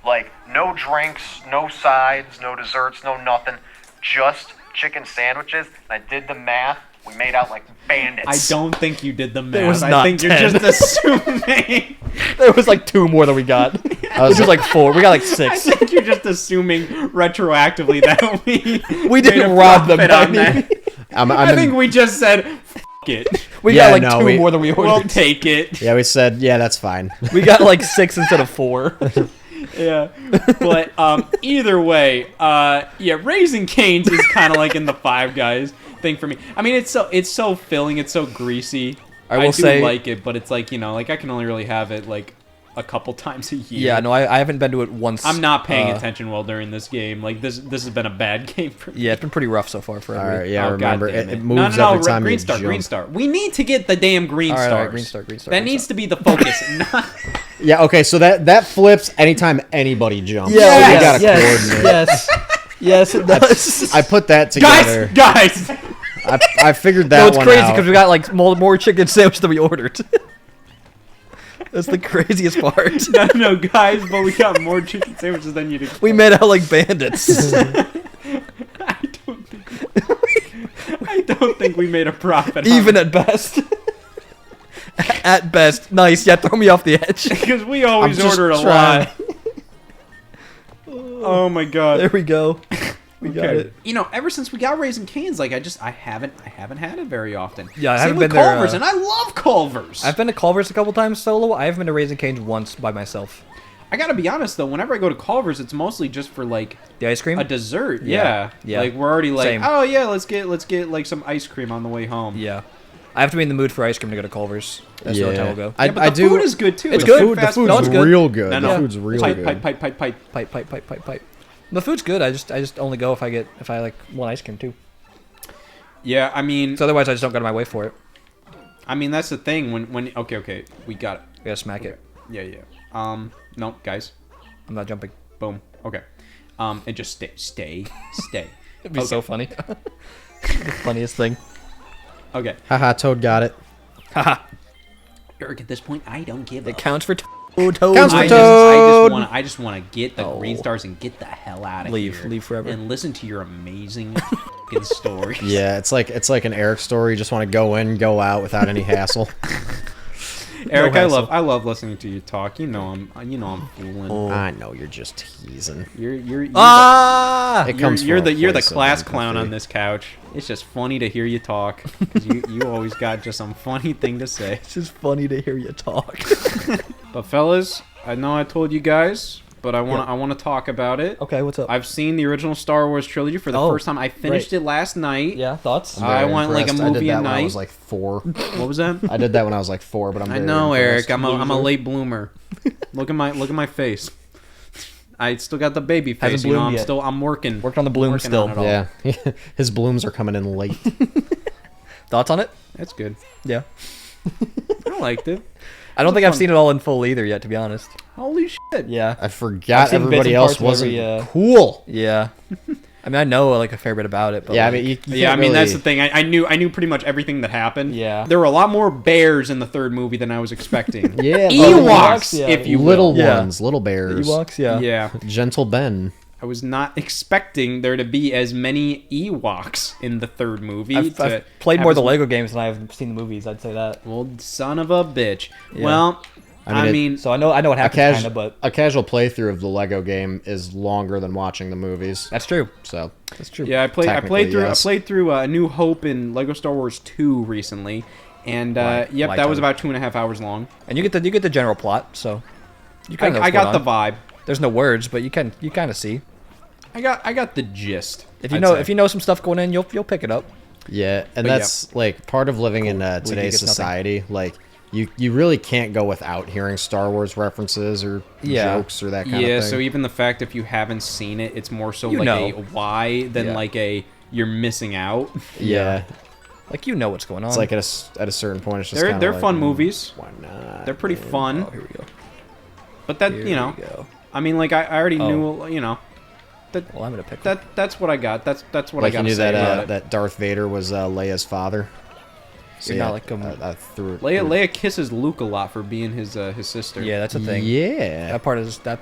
Like, no drinks, no sides, no desserts, no nothing. Just chicken sandwiches. And I did the math. We made out like bandits. I don't think you did the math. was I not think 10. you're just assuming. There was like 2 more than we got. I was Which was like 4. We got like I 6. think you're just assuming retroactively that we We didn't made a rob them, profit on Mandy. that. I'm I in- think we just said F it. We Yeah, got like no, 2 we- more than we We'll ordered. take it. yeah, we said yeah, that's fine. We got like 6 instead of 4. Yeah, but either way, Raising Cane's is kind of like in the Five Guys thing for me. I mean, it's so filling, it's so greasy. I will do say- like it, but it's like like I can only really have it like a couple times a year. Yeah, no, I haven't been to it once. I'm not paying attention well during this game. Like this has been a bad game for me. Yeah, it's been pretty rough so far for All everybody. right, yeah, Oh, remember God damn it moves no, every time green you star, jump. green star. We need to get the damn green All right, stars. green star, green star, That green needs star. to be the focus. Not... Yeah, okay, so that flips anytime anybody jumps. Yeah, So you Yes, gotta yes, coordinate. yes, yes, it does. I put that together. guys. I figured that No, it's one crazy out. because we got like more chicken sandwiches than we ordered. That's the craziest part. No, guys, but we got more chicken sandwiches than you'd expect. We made out like bandits. I don't think we made a profit. Even at best. At best. Nice. Yeah, throw me off the edge. because we always I'm just ordered a trying. lot. Oh my god. There we go. We got it. Ever since we got Raising Cane's, like I haven't had it very often. Yeah, I Same haven't with been there, Culver's, and I love Culver's. I've been to Culver's a couple times solo. I haven't been to Raising Cane's once by myself. I gotta be honest though, whenever I go to Culver's, it's mostly just for like The ice cream? a dessert. Yeah. Yeah. Yeah. Like we're already like, Same. oh yeah, let's get like some ice cream on the way home. Yeah. I have to be in the mood for ice cream to go to Culver's. That's the only time we'll go. Yeah, but I the do. food is good too. It's the good. Food, the Fast food's No, it's good. real good. No, no. The food's real pipe, good. pipe. Pipe. The food's good. I just only go if I like want ice cream too. Yeah, I mean, So otherwise I just don't go to my way for it. that's the thing. When okay, we got it. We gotta smack it. Yeah. No, guys, I'm not jumping. boom. Okay. And just stay. It'd be Okay. so funny. The funniest thing. Okay. Haha, Toad got it. Haha. Eric, at this point, I don't give It a counts for Toad. Counts for I Toad. just want to get the green stars and get the hell out of here. Leave forever. And listen to your amazing fucking stories. Yeah, it's like an Eric story. You just want to go in, go out without any hassle. Eric, No I hassle. love listening to you talk. I'm fooling. I know you're just teasing. You're Ah! It comes you're from a the place of class clown empathy. on this couch. It's just funny to hear you talk. 'Cause you always got just some funny thing to say. It's just funny to hear you talk. But fellas, I know I told you guys but I want to talk about it. Okay, what's up? I've seen the original Star Wars trilogy for the first time. I finished it last night. Yeah, thoughts? I went like a Impressed. movie I did that a when I night. was like 4. What was that? I did that when I was like 4, but I'm I very know, impressed. Eric. I'm a late bloomer. Look at my face. I still got the baby face. Hasn't bloomed yet. I'm working. Working on the bloom working still. on it all. Yeah, his blooms are coming in late. Thoughts on it? That's good. Yeah. I liked it. I don't think I've seen it all in full either yet, to be honest. Holy shit. Yeah. I forgot I've seen bits everybody and else parts of every, wasn't cool. Yeah. I mean, I know like a fair bit about it, but Yeah, I like, mean, Yeah, I mean that's the thing. I knew pretty much everything that happened. Yeah. There were a lot more bears in the third movie than I was expecting. Yeah, Ewoks, yeah. if you will. little Yeah. ones, little bears. Ewoks, yeah. Yeah. Gentle Ben. I was not expecting there to be as many Ewoks in the third movie. I've played more of the Lego games than I've seen the movies. I'd say that. Well, son of a bitch. Yeah. Well, I mean, So I know what happens, kind of, but a casual playthrough of the Lego game is longer than watching the movies. that's true. So That's true. yeah, I played Technically, through yes. I played through A New Hope in Lego Star Wars 2 recently, and Light that was time. about 2.5 hours long. And you get the general plot, so you kind of I got the vibe. There's no words, but you kind of see. I got the gist. If you I'd know say. if you know some stuff going in, you'll pick it up. yeah, and But that's like part of living in today's gets nothing. society. Like you really can't go without hearing Star Wars references or Yeah. jokes or that kind Yeah, of thing. so even the fact if you haven't seen it, it's more so You like know. a why than Yeah. like a you're missing out. yeah, Like you know what's going on. it's like at a certain point, it's just They're kinda like, fun movies. Why not? They're pretty fun. oh, here we go. But that Here you know, we go. I mean, like I already Oh. knew, you know, Well, I'm gonna pick that. that's what I got. That's what Like I you got to knew say that about it. that Darth Vader was Leia's father. You're not like I threw it. Leia kisses Luke a lot for being his sister. Yeah, that's a thing. Yeah. That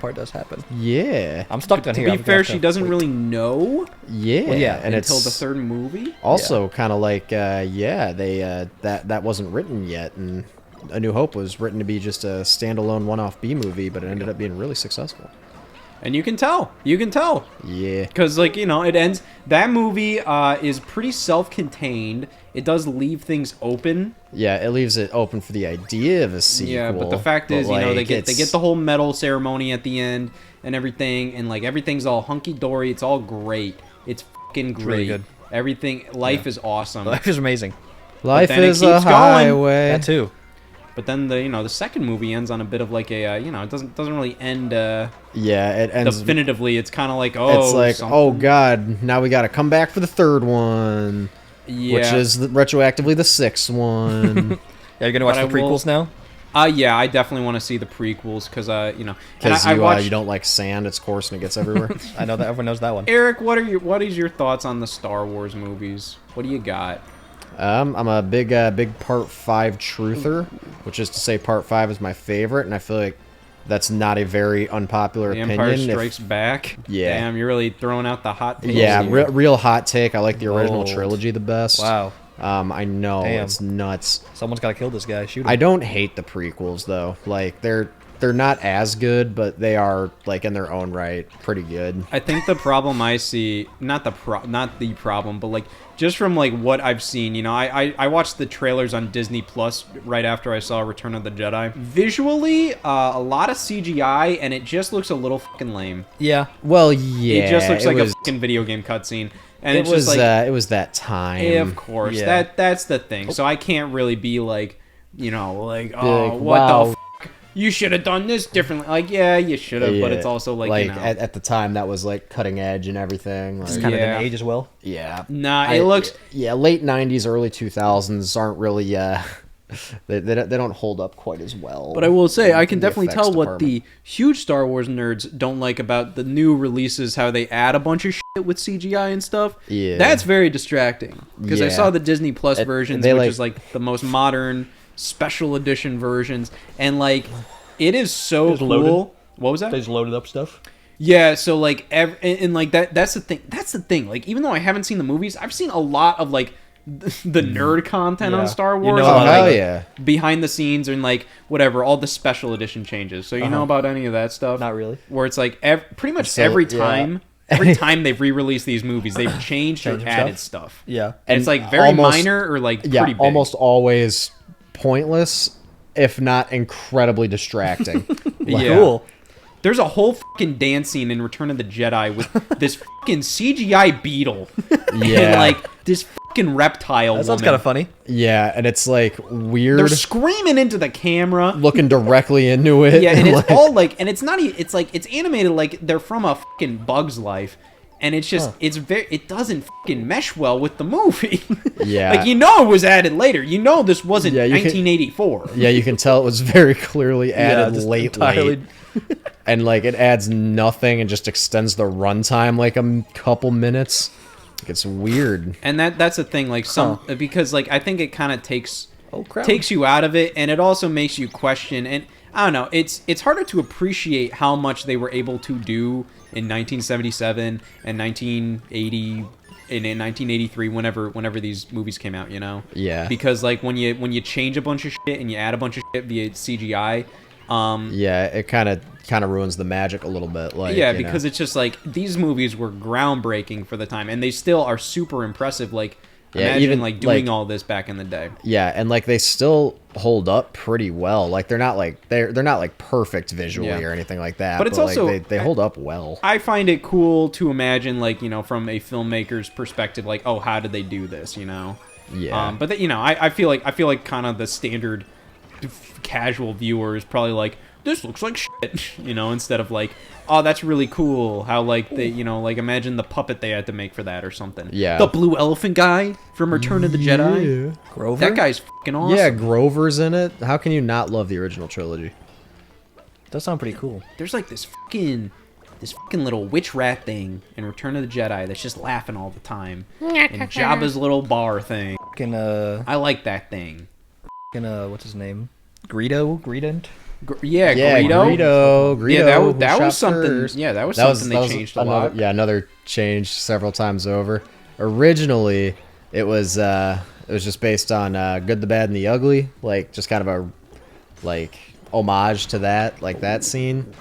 part does happen. Yeah. I'm stuck down To here. be fair, she doesn't really know Yeah. Well, yeah, and until it's the third movie. also kind of like they that wasn't written yet, and A New Hope was written to be just a standalone one-off B movie, but it ended up being really successful. And you can tell. Yeah. Because, like, you know, it ends... That movie is pretty self-contained. It does leave things open. Yeah, it leaves it open for the idea of a sequel. Yeah, but the fact is, you know, they like, get the whole medal ceremony at the end and everything, and, like, everything's all hunky-dory. It's all great. It's fucking great. really good. Everything... Life is awesome. Life is amazing. life then it is a keeps going. highway. That too. But then the second movie ends on a bit of like a it doesn't really end Yeah, it ends. definitively. It's kind of like It's like, something. oh god, now we got to come back for the third one, yeah. which is retroactively the sixth one. Yeah, you're gonna watch But the I will- prequels now. Yeah, I definitely want to see the prequels because you know, and Because I watched you don't like sand, it's coarse and it gets everywhere. I know that everyone knows that one. Eric. What is your thoughts on the Star Wars movies? What do you got? I'm a big Part 5 truther, which is to say Part 5 is my favorite, and I feel like that's not a very unpopular The opinion. Empire If- Strikes Back. Yeah. Damn, you're really throwing out the hot takes yeah, here. real hot take. I like the original Bold. trilogy the best. Wow. I know, Damn. it's nuts. Someone's gotta kill this guy. Shoot him. I don't hate the prequels though. Like they're not as good, but they are like in their own right pretty good. I think the problem I see, not the problem, but like just from like what I've seen, you know, I watched the trailers on Disney Plus right after I saw Return of the Jedi. Visually, a lot of CGI, and it just looks a little fucking lame. Yeah. Well, yeah, It just looks like was, a fucking video game cutscene, and it it's was just like, it was that time. yeah, of course, Yeah. that's the thing. So I can't really be like, you know, like, oh, like, what wow. the fuck? You should have done this differently. Like, yeah, you should have, but Yeah, it's also like, you know, at the time that was like cutting edge and everything. Like, It's kind of Yeah. an age as well. yeah, nah, it looks. yeah, late '90s, early 2000s aren't really they don't hold up quite as well. But I will say, I can in the definitely effects tell what department. the huge Star Wars nerds don't like about the new releases, how they add a bunch of shit with CGI and stuff. Yeah. That's very distracting. Because I Yeah. saw the Disney Plus versions, they which like- is like the most modern special edition versions. And like, it is so It's cool. loaded. What was that? They just loaded up stuff. Yeah, so like, and like that's the thing. That's the thing. Like, even though I haven't seen the movies, I've seen a lot of like the nerd content Yeah. on Star You Wars. know Oh, a lot hell of, yeah. Behind the scenes and like whatever, all the special edition changes. So you know about any of that stuff? Not really. Where it's like pretty much So, every yeah. time, every time they've re-released these movies, they've changed or Changed some added stuff. Yeah. And it's like very almost- minor or like Yeah, pretty big. almost always pointless, if not incredibly distracting. Yeah. Cool. There's a whole fucking dance scene in Return of the Jedi with this fucking CGI beetle. Yeah. And, like, this fucking reptile That sounds woman. kind of funny. Yeah, and it's like weird. They're screaming into the camera. Looking directly into it. Yeah, and it's all like, and it's not even, it's like, it's animated like they're from a fucking Bug's Life. And it's just, it doesn't fucking mesh well with the movie. Yeah. Like, you know it was added later. You know this wasn't Yeah, you can- 1984. Yeah, you can tell it was very clearly added just late. And like it adds nothing and just extends the runtime like a couple minutes. It's weird. And that's the thing, like, because, like, I think it kind of takes crap. you out of it, and it also makes you question, and I don't know, it's harder to appreciate how much they were able to do in 1977 and 1980 and in 1983 whenever these movies came out, you know? Yeah. Because, like, when you change a bunch of shit and you add a bunch of shit via CGI, Yeah, it kind of ruins the magic a little bit. Like, yeah, you because know. it's just like these movies were groundbreaking for the time, and they still are super impressive. Like, Yeah, imagine even, like doing like- all this back in the day. Yeah, and like they still hold up pretty well. Like they're not like perfect visually Yeah. or anything like that. But it's like, also- they hold up well. I find it cool to imagine, like, you know, from a filmmaker's perspective, like, oh, how did they do this, you know? Yeah. But that, you know, I feel like kind of the standard casual viewer is probably like, this looks like shit, you know, instead of like, oh, that's really cool. How, like, they, you know, like, imagine the puppet they had to make for that or something. Yeah. The blue elephant guy from Return of the Jedi. Grover? That guy's fucking awesome. Yeah, Grover's in it. How can you not love the original trilogy? Does sound pretty cool. There's like this fucking little witch rat thing in Return of the Jedi that's just laughing all the time. And Jabba's little bar thing. Fucking, I like that thing. what's his name? Greedo? Yeah, Yeah, Greedo. Greedo. Yeah, that who was shot something. first. Yeah, that was something they changed a another, lot. Yeah, another change several times over. Originally, it was just based on Good, the Bad, and the Ugly, like just kind of a like homage to that, like that scene.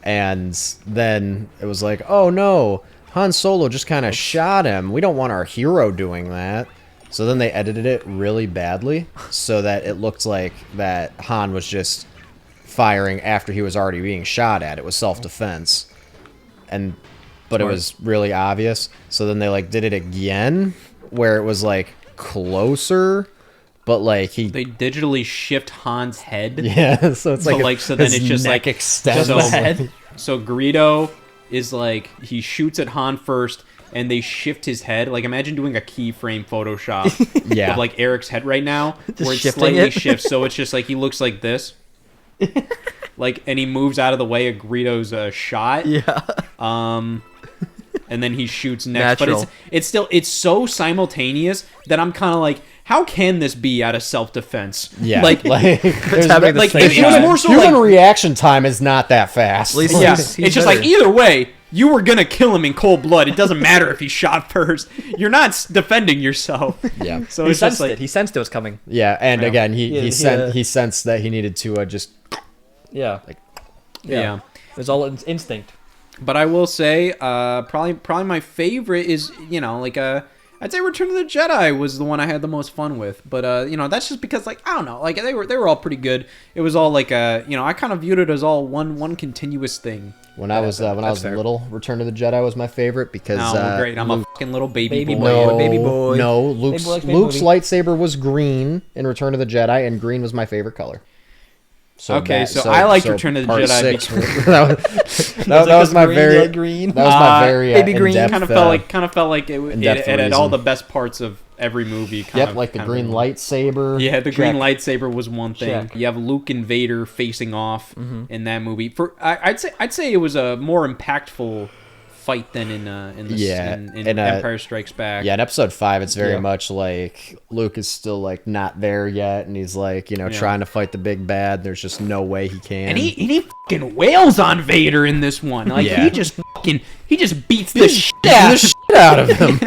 And then it was like, oh no, Han Solo just kind of shot him. We don't want our hero doing that. So then they edited it really badly so that it looked like that Han was just firing after he was already being shot at. It was self-defense. But it was really obvious. So then they like did it again where it was like closer, but like They digitally shift Han's head. yeah, so it's like so then his it's just neck like extends. So Greedo is like, he shoots at Han first, and they shift his head. Like, imagine doing a keyframe Photoshop Yeah. of like Eric's head right now, where it shifting slightly it. shifts. So it's just like he looks like this, like, and he moves out of the way of Greedo's shot. Yeah. And then he shoots next. Natural. But it's so simultaneous that I'm kind of like, how can this be out of self-defense? Yeah, like there's happening the like same it was time. more so human like, reaction time is not that fast. At least yeah, he's it's just better. like, either way, you were gonna kill him in cold blood. It doesn't matter if he shot first. You're not defending yourself. Yeah. So He it's sensed just like, it. He sensed it was coming. Yeah, and Yeah. again, he Yeah. sensed that he needed to just Yeah. yeah. It's all instinct. But I will say, probably my favorite is, you know, like I'd say Return of the Jedi was the one I had the most fun with. But you know, that's just because, like, I don't know, like they were all pretty good. It was all like you know, I kind of viewed it as all one continuous thing. when I was fair. little, Return of the Jedi was my favorite because Oh, great! I'm a fucking little baby boy. no, Baby boy. no, Luke's Baby boy likes baby Luke's movie. lightsaber was green in Return of the Jedi, and green was my favorite color. So Okay, so I liked Return of the part Jedi 6 because- that was my very green. that was my very baby green. in-depth, Kind of felt like it in-depth had all reason. the best parts of every movie. Yep, like the green lightsaber. Yeah, the green Check. lightsaber was one thing. Check. You have Luke and Vader facing off in that movie. I'd say it was a more impactful fight than in Empire Strikes Back. Yeah, in episode 5, it's very Yeah. much like Luke is still like not there yet, and he's like, you know, Yeah. trying to fight the big bad. There's just no way he can. And he fucking wails on Vader in this one. Like Yeah. he just beats the shit out of out of him.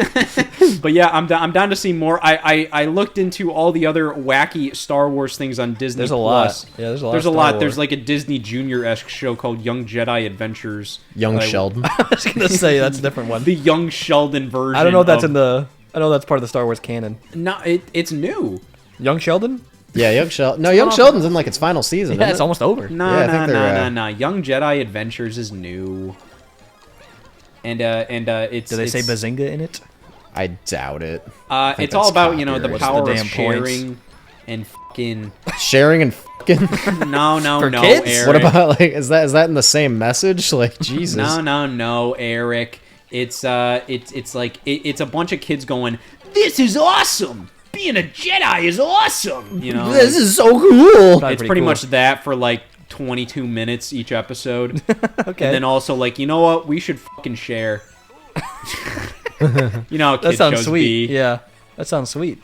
But yeah, I'm down to see more. I looked into all the other wacky Star Wars things on Disney There's a Plus. lot. Yeah, there's a lot. There's of a Star lot. Wars. There's like a Disney Junior-esque show called Young Jedi Adventures. Young Like, Sheldon. I was gonna say that's a different one. The Young Sheldon version. I don't know if that's of- in the. I know that's part of the Star Wars canon. No, it's new. Young Sheldon. Yeah, Young Sheldon. No, Young Sheldon's in like its final season. Yeah, isn't it's it? almost over. No, Yeah, I no, think no, they're, no, no. Young Jedi Adventures is new. And it's... Do they say it's- Bazinga in it? I doubt it. it's all that's about, you know, the copyright. power What's the of damn sharing and fucking... Sharing and fucking. No, no, For no, kids? Eric. What about like is that in the same message? Like Jesus. No, no, no, Eric. It's like it's a bunch of kids going, "This is awesome! Being a Jedi is awesome!" You know, This is so cool. it's pretty much that for like 22 minutes each episode. Okay. And then also like, you know what? We should fucking share. You know how That kids sounds shows sweet. be. Yeah, that sounds sweet.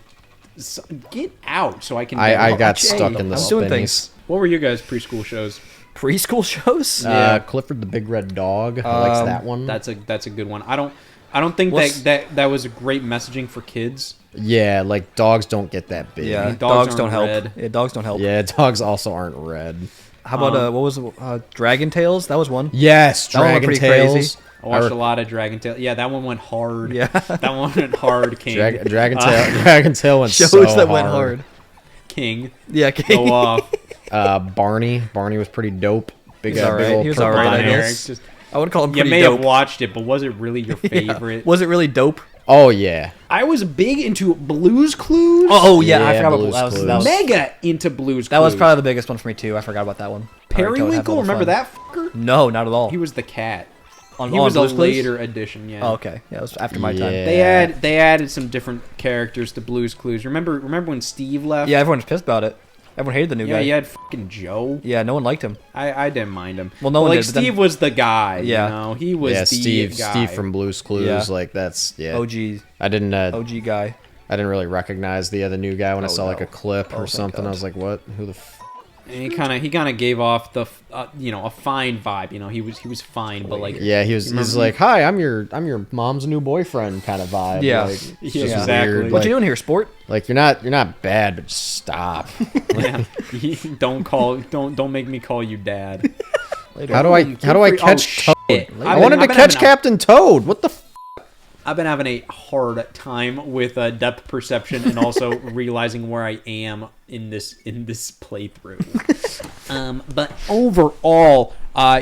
So, get out so I can. I got Hey, stuck in the I'm doing spinnies. things. What were you guys preschool shows? Preschool shows? Clifford the Big Red Dog. I likes that one. That's a good one. I don't think What's- that was a great messaging for kids. Yeah, like dogs don't get that big. Yeah, dogs dogs don't aren't help. red. Yeah, dogs don't help. Yeah, dogs also aren't red. How about what was Dragon Tales? That was one. Yes, That one went Dragon pretty Tales. crazy. I watched a lot of Dragon Tail. Yeah, that one went hard. Yeah. That one went hard, King. Dragon Tail. Dragon Tail went Shows so that went hard. King. Yeah, Go off. Barney. Barney was pretty dope. Big, He was big alright. old He was purple alright, I dinosaur. guess. Just, I would call him you pretty may dope. have watched it, but was it really your Yeah. favorite? Was it really dope? Oh yeah. I was big into Blue's Clues. Oh yeah, I Yeah, forgot about Blue's that. Was, Clues. that was Mega into Blue's that Clues. was probably the biggest one for me too. I forgot about that one. Periwinkle. Remember that fucker? No, not at all. He was the cat. on, He on was a Blue's Clues? later addition. Yeah. Oh, okay. Yeah, it was after my time. Yeah. They added some different characters to Blue's Clues. Remember when Steve left? Yeah, everyone was pissed about it. Everyone hated the new Yeah, guy. you had fucking Joe. Yeah, no one liked him. I didn't mind him. Well, no one like did, but then- Steve was the guy. Yeah. You know? He was Yeah, the Steve. guy. Steve from Blue's Clues. Yeah. Like that's yeah. OG, I didn't. OG guy. I didn't really recognize the other new guy when I Oh, saw like no. a clip Oh, or thank something. God. I was like, what? Who the? And he kind of gave off the a fine vibe. You know, he was fine, but like Yeah, he's Remember- like, hi, I'm your mom's new boyfriend kind of vibe. Yeah. Like, it's Yeah, just exactly. weird. What Like, you doing here, sport? like you're not bad, but just stop. yeah, don't make me call you dad. How do I Oh, catch Toad? shit. I wanted to catch Captain Toad. What the? I've been having a hard time with depth perception and also realizing where I am in this playthrough. But overall,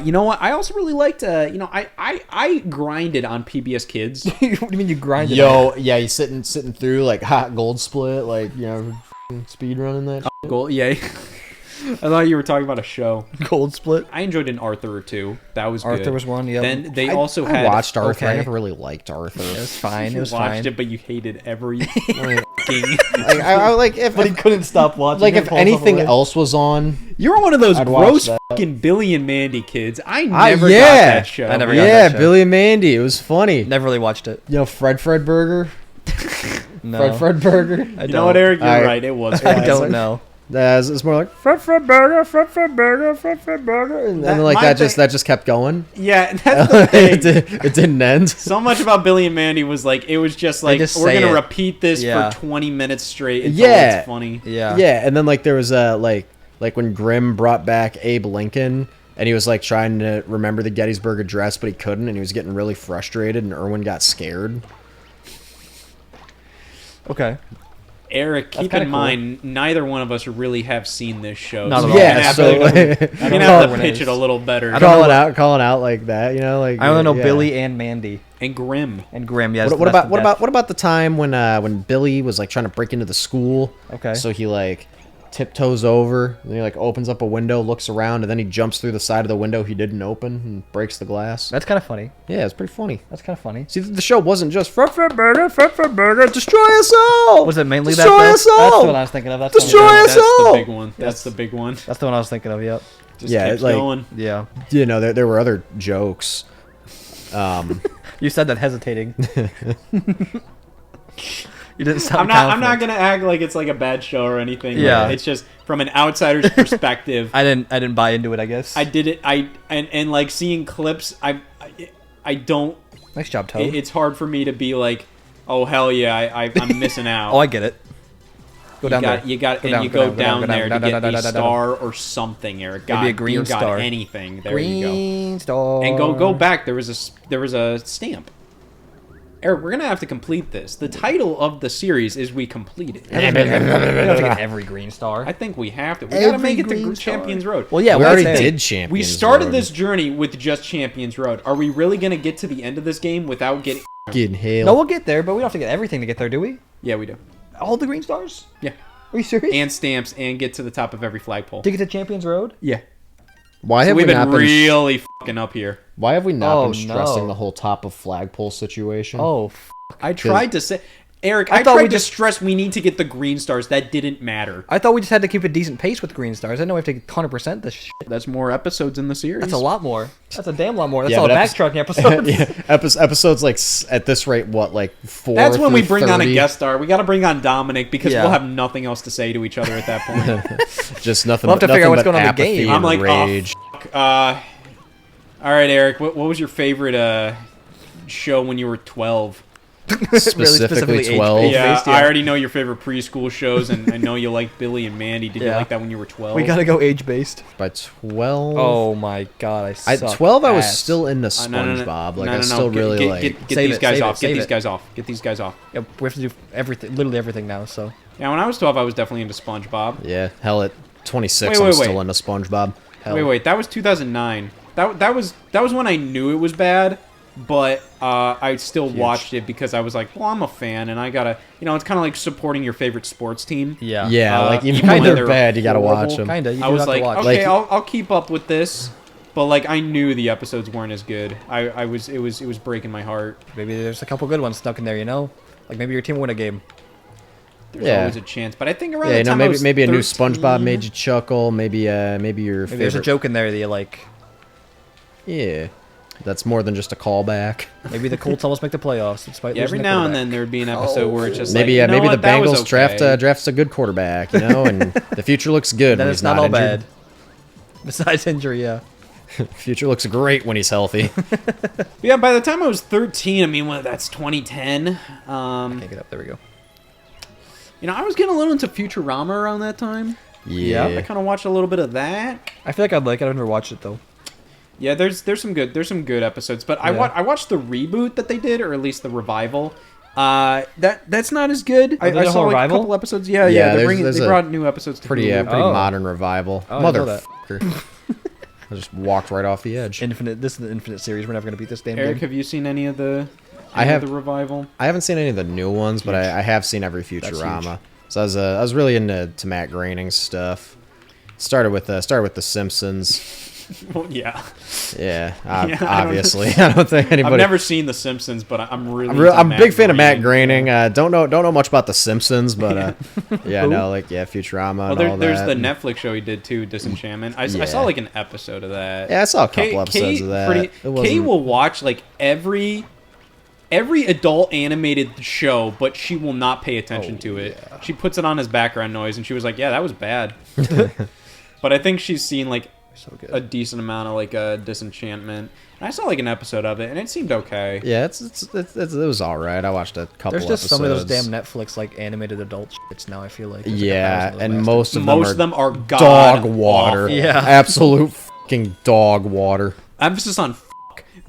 you know what? I also really liked. I grinded on PBS Kids. What do you mean you grinded? Yo, yeah, you sitting through like hot gold split, like speed running that. Goal, yeah. I thought you were talking about a show. Gold split. I enjoyed an Arthur or two. That was Arthur good. was one. Yeah. Then they I also I had watched Arthur. I okay. never really liked Arthur. It was fine. You It was watched fine. it, but you hated every Like, fucking. I like if But he couldn't stop watching. like it, if pull himself anything away. else was on. You're one of those I'd watch gross that. fucking Billy and Mandy kids. I never got yeah. that show. I never got Yeah, that show. Billy and Mandy. It was funny. Never really watched it. You know, Fred Burger. No. Fred Burger. I You know what, don't. Eric? You're I- right. It was. I it's don't like- know. It's more like Fred Burger, Fred Burger, Fred Burger, and then like my that just kept going. Yeah, that's the thing. it didn't end. So much about Billy and Mandy was like it was just like just we're say gonna it. repeat this Yeah. for 20 minutes straight until Yeah. it's funny. Yeah. Yeah, and then like there was like when Grimm brought back Abe Lincoln, and he was like trying to remember the Gettysburg Address, but he couldn't, and he was getting really frustrated, and Irwin got scared. Okay. Eric, keep kinda in mind, neither one of us really have seen this show. Not so at you're all. gonna Yeah, have so to, like, you're gonna know have what to it pitch is. it a little better. I don't know calling out like that, you know, like I only know yeah. Billy and Mandy And Grimm. and Grimm. Yes. What about the time when Billy was like trying to break into the school? Okay. So he like tiptoes over, and he like opens up a window, looks around, and then he jumps through the side of the window he didn't open and breaks the glass. That's kind of funny. Yeah, it's pretty funny. That's kind of funny. See, the show wasn't just Fred Burger, destroy us all. Was it mainly destroy that? us That's all. the one I was thinking of. That's Destroy the one, us That's the all. big one. That's the big one. That's the one I was thinking of. Yep. Just Yeah, keeps like- going. Yeah. You know, there were other jokes. You said that hesitating. You didn't sound. I'm not confident. gonna act like it's like a bad show or anything. Yeah. It's just from an outsider's perspective. I didn't buy into it. I guess. I did it. And like seeing clips. I don't. Nice job, Toad. It's hard for me to be like, oh hell yeah, I'm missing out. Oh, I get it. Go down there. You got, Go and down, you go go down, down go down, there down, to down, get down, a down, down. star or something, Eric. Maybe a green you got star. anything. There you go. Green star. And go back. There was a stamp. Eric, we're gonna have to complete this. The title of the series is "We Completed." We don't have to get every green star. I think we have to. We gotta make it to green star. Champions Road. Well, yeah, we well, already that's- did Champions We started Road. this journey with just Champions Road. Are we really gonna get to the end of this game without getting? Fucking hail. No, we'll get there, but we don't have to get everything to get there, do we? Yeah, we do. All the green stars? Yeah, Are you serious? and stamps, and get to the top of every flagpole. to get to Champions Road? Yeah. Why So have we've we been not been? really fucking up here. Why have we not Oh, been stressing no. the whole top of flagpole situation? Oh, I tried to say, Eric. I I thought tried we to just- stress we need to get the green stars. That didn't matter. I thought we just had to keep a decent pace with green stars. I didn't know we have to 100% this shit. That's more episodes in the series. That's a lot more. That's a damn lot more. That's Yeah, all but backtracking episodes. yeah, episodes like at this rate, what, like 4? That's when we bring on a 30? guest star. We got to bring on Dominic because Yeah. we'll have nothing else to say to each other at that point. Just nothing. We'll have to but, figure out what's nothing going on in but the apathy game. and I'm like, rage. oh, fuck. All right, Eric. What was your favorite show when you were 12? Specifically age- 12. age-based, I already know your favorite preschool shows, and I know you like Billy and Mandy. Did you Yeah. like that when you were 12? We gotta go age based. By 12. Oh my god, I At suck 12, I was ass. still into No, no, no. SpongeBob. Like No, I no, no. still really get, like. Get Save these it, guys save off. it, Get save these it. guys off. Get these guys off. Yeah, we have to do everything, literally everything now. So Yeah, when I was 12, I was definitely into SpongeBob. Yeah, hell, at 26, Wait, I'm wait, still wait. into SpongeBob. Hell. Wait. That was 2009. That was when I knew it was bad, but I still watched it because I was like, well, I'm a fan, and I gotta, it's kind of like supporting your favorite sports team. yeah, Yeah, like even even when when they're they're bad, you gotta watch horrible, them. kind of. I was like, watch. okay, Like- I'll keep up with this, but like I knew the episodes weren't as good. It was breaking my heart. Maybe there's a couple good ones stuck in there. Like maybe your team will win a game. There's Yeah. always a chance, but I think around Yeah, the time I maybe was maybe a new 13 SpongeBob made you chuckle. Maybe your Maybe there's a favorite. joke in there that you like. Yeah, that's more than just a callback. Maybe the Colts almost make the playoffs despite Yeah, every losing their now and quarterback. then there would be an episode where it's just Maybe like, maybe the that was Bengals okay. drafts a good quarterback, and the future looks good Then when it's he's not all injured. bad. Besides injury, yeah. Future looks great when he's healthy. But yeah, by the time I was 13, I mean, that's 2010. Can't get up. There we go. I was getting a little into Futurama around that time. Yeah. I kind of watched a little bit of that. I feel like I'd like it. I've never watched it though. Yeah, there's some good episodes, but I watched the reboot that they did, or at least the revival. That's not as good. Oh, I there's a saw like a revival? couple episodes. Yeah, Yeah, they there's a brought new episodes to Pretty Hulu. pretty Oh. modern revival. Oh, I know that. Motherfucker. I just walked right off the edge. Infinite. This is the Infinite series. We're never gonna beat this damn Eric, game. have you seen any of the? I have- the revival. I haven't seen any of the new ones, but I have seen every Futurama. So I was really into Matt Groening's stuff. Started with The Simpsons. Well, yeah. Yeah, I don't- obviously. I don't think anybody. I've never seen The Simpsons, but I'm really. I'm into a big fan of Matt Groening. Groening. Don't know much about The Simpsons, but yeah, no, Futurama Well, and all there's that. the Netflix show he did too, Disenchantment. I Yeah. saw like an episode of that. Yeah, I saw a couple episodes of that. It Kay wasn't- will watch like every adult animated show, but she will not pay attention to it. yeah. She puts it on as background noise, and she was like, "Yeah, that was bad." But I think she's seen like So good. a decent amount of like Disenchantment. And I saw like an episode of it, and it seemed okay. Yeah, it was all right. I watched a couple. There's just episodes. some of those damn Netflix like animated adult shits now. I feel like. There's like Yeah, 1,000 of those and bastards. most of them are are god dog water. awful. Yeah. Absolute fucking dog water. Emphasis on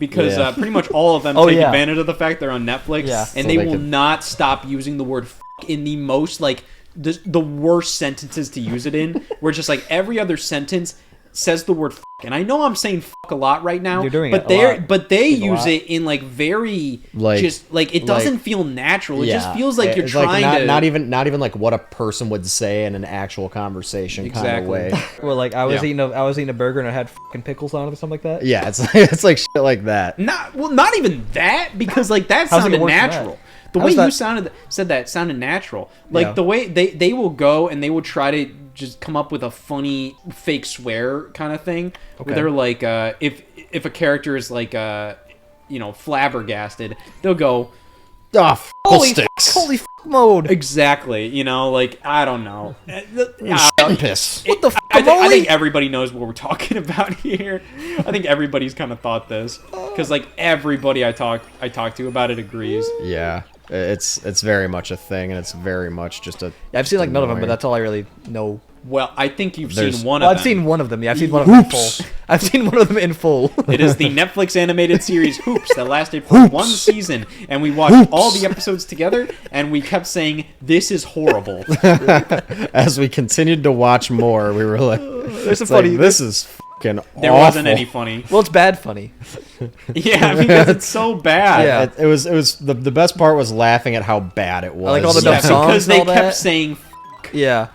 because Yeah. pretty much all of them Oh, take yeah. advantage of the fact they're on Netflix, Yeah. and So they they will can- not stop using the word in the most like the worst sentences to use it in. Where just like every other sentence says the word and I know I'm saying a lot right now, You're doing but it a they lot. but they It's a use lot. it in like very Like- just like it doesn't feel natural. It just feels like you're It's trying to not even like what a person would say in an actual conversation kind of Exactly. way. Well, like I was Yeah. eating a burger and I had fucking pickles on it or something like that. Yeah, it's like shit like that. not even that because like that How's it sounded worse than natural. that? The How's way you that- said that sounded natural. Like Yeah. the way they will go and they will try to just come up with a funny fake swear kind of thing. Okay. Where they're like if a character is like flabbergasted, they'll go Oh, Holy sticks. Holy f mode. exactly. Like I don't know. Shit piss. What the f? I think everybody knows what we're talking about here. I think everybody's kind of thought this because like everybody I talk to about it agrees. Yeah, it's very much a thing, and it's very much just a. Yeah, I've seen like none of them, but annoying. that's all I really know Well, I think you've There's- seen one Well, of I've them. seen one of them. Yeah, I've seen one of them in full. I've seen one of them in full. It is the Netflix animated series Hoops that lasted for one season, and we watched all the episodes together, and we kept saying, "This is horrible." As we continued to watch more, we were like, There's some it's like, funny. this is fucking There awful. wasn't any funny. Well, it's bad funny. Yeah, because it's so bad. Yeah. It was the best part was laughing at how bad it was. like all the Yeah, dumb songs because and they all kept that. saying Yeah.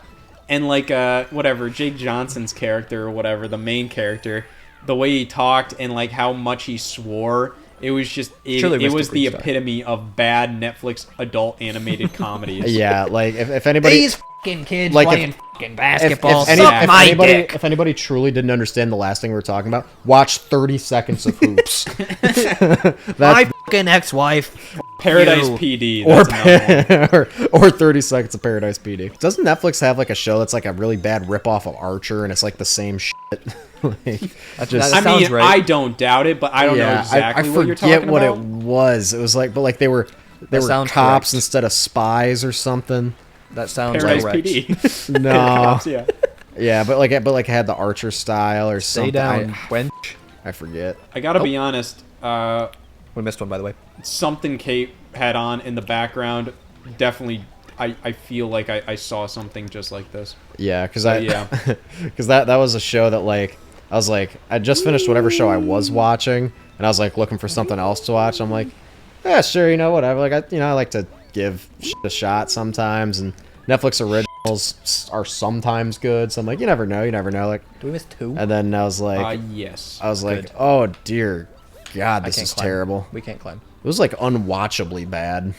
and like whatever Jake Johnson's character or whatever, the main character, the way he talked and like how much he swore, it was just it was the epitome of bad Netflix adult animated comedies. Yeah, like if anybody These fucking kids Like, if- playing fucking basketball. if, suck my dick. if anybody truly didn't understand the last thing we were talking about, watch 30 seconds of Hoops. My fucking ex-wife. Paradise You. PD. or, That's another one. or 30 seconds of Paradise PD. Doesn't Netflix have like a show that's like a really bad ripoff of Archer and it's like the same shit? Like, just, I sounds mean, right. I don't doubt it, but I don't know exactly I what you're forget talking what about. it was. It was like, but like they were sounds cops correct. instead of spies or something. That sounds Paradise correct. PD. No, Cops, yeah. yeah, but like it had the Archer style or Stay something. down, wench. I forget. I gotta be honest. We missed one, by the way. Something Kate had on in the background definitely. I feel like I saw something just like this. Yeah, because yeah. because that was a show that like I was like I just finished whatever show I was watching and I was like looking for something else to watch. I'm like, yeah, sure, whatever. Like I like to give shit a shot sometimes, and Netflix originals are sometimes good. So I'm like, you never know. Like, Do we miss two? and then I was like, Yes. I was like, good. oh dear God, I this can't is climb. terrible. We can't climb. It was like unwatchably bad.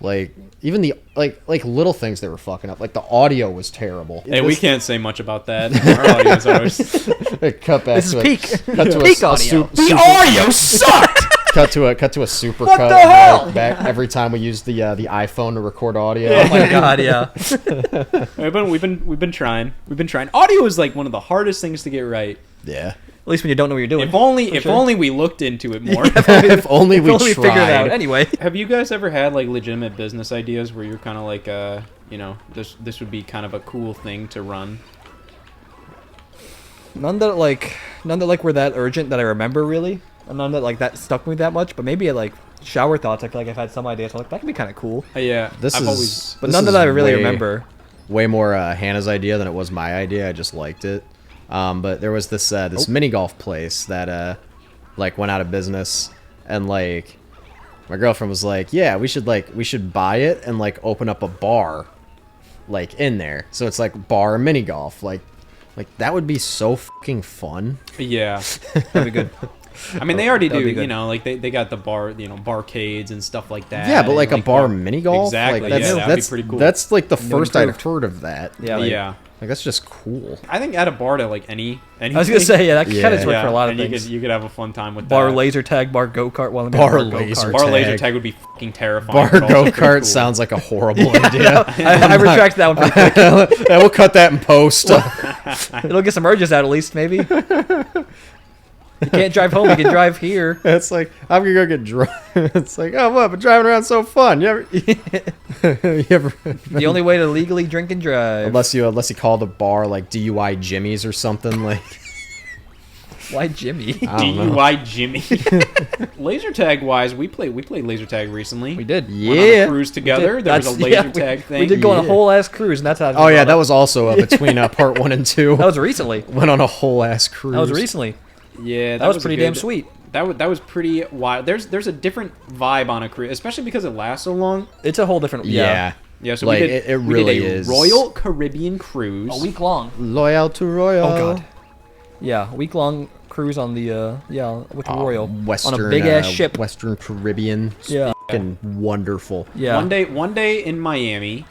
Like even the like little things they were fucking up. Like the audio was terrible. Hey, we can't say much about that. Our audience always. Cut back This is to peak. cut to Peak a audio. audio sucked. cut to a super What cut the hell? back every time we use the iPhone to record audio. Oh my god, yeah. We've been trying. Audio is like one of the hardest things to get right. Yeah. At least when you don't know what you're doing. If only sure. only we looked into it more. If only we Figure it out. tried. Anyway. Have you guys ever had like legitimate business ideas where you're kind of like this would be kind of a cool thing to run? None that were that urgent that I remember really. And none that like that stuck with me that much. But maybe like shower thoughts. I feel like I've had some ideas. I'm like that could be kind of cool. Yeah. This I've is always But this none is that I really way- remember. Way more Hannah's idea than it was my idea. I just liked it. But there was this mini golf place that like went out of business, and like my girlfriend was like, yeah, we should buy it and like open up a bar like in there. So it's like bar mini golf. Like that would be so fucking fun. yeah. That'd be good. I mean, they already That'd do. be good. Like they got the bar, barcades and stuff like that. Yeah, but like and, a bar yeah. mini golf. Exactly. Like, that's, yeah, that'd that's be pretty cool. That's like the first I'd improved. heard of that. Yeah. Like, yeah. Like that's just cool. I think add a bar to like any. I was gonna say that kind Yeah. of work for a lot of and things. You could have a fun time with Bar that. laser tag, bar go kart. Well, Bar go-kart. laser Bar laser tag. tag would be fucking terrifying. Bar but also go pretty kart cool. sounds like a horrible idea. I retract that one pretty quick. Yeah, we'll cut that in post. It'll get some urges out at least, maybe. You can't drive home. You can drive here. It's like I'm gonna go get drunk. It's like, oh, what? But driving around's so fun. You ever? The only way to legally drink and drive. unless you call the bar like DUI Jimmy's or something like. Why Jimmy? I don't know. DUI Jimmy. Laser tag wise, we played laser tag recently. We did. Went on a Yeah. cruise together. There was a laser tag thing. We did go on a Yeah. whole ass cruise, and that's how. Oh yeah, that was also between part 1 and 2. That was recently. Went on a whole ass cruise. That was recently. Yeah, That was a pretty good- damn sweet. That was pretty wild. There's a different vibe on a cruise, especially because it lasts so long. It's a whole different. Yeah. Yeah, so Like, we did. it really we did a is. Royal Caribbean cruise. A week long. Loyal to Royal. Oh god. Yeah, week long cruise on the with the Royal Western, on a big ass ship. Western Caribbean. It's Yeah. fucking wonderful. Yeah. One day in Miami,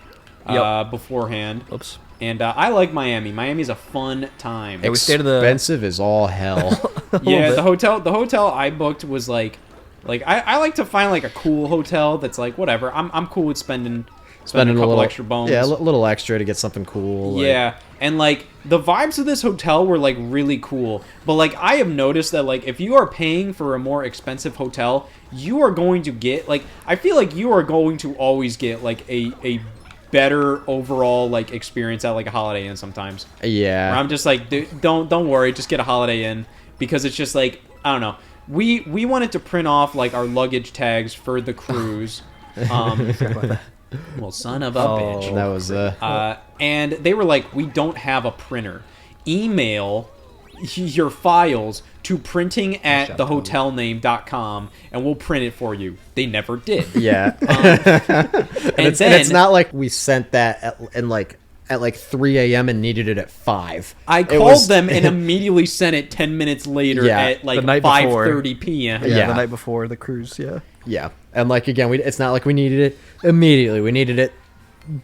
Yep. beforehand, Oops. and I like Miami. Miami's a fun time. Yeah, we stayed at the. Expensive as all hell. Yeah, bit. the hotel I booked was like I like to find like a cool hotel that's like whatever. I'm cool with spending a couple little extra bones. Yeah, a little extra to get something cool. like- Yeah, and like the vibes of this hotel were like really cool. But like I have noticed that like if you are paying for a more expensive hotel, you are going to get like I feel like you are going to always get like a better overall like experience at like a Holiday Inn sometimes. Yeah. Where I'm just like, dude, don't worry, just get a Holiday Inn, because it's just like, I don't know. We wanted to print off like our luggage tags for the cruise. Well, son of a bitch. That was And they were like, we don't have a printer. Email your files to printing@thehotelname.com and we'll print it for you. They never did. yeah. And And it's not like we sent that at like 3 a.m. and needed it at 5. I called them and immediately sent it 10 minutes later Yeah, at like the night before. 5:30 p.m. Yeah. The night before the cruise. Yeah. Yeah. And like again, it's not like we needed it immediately. We needed it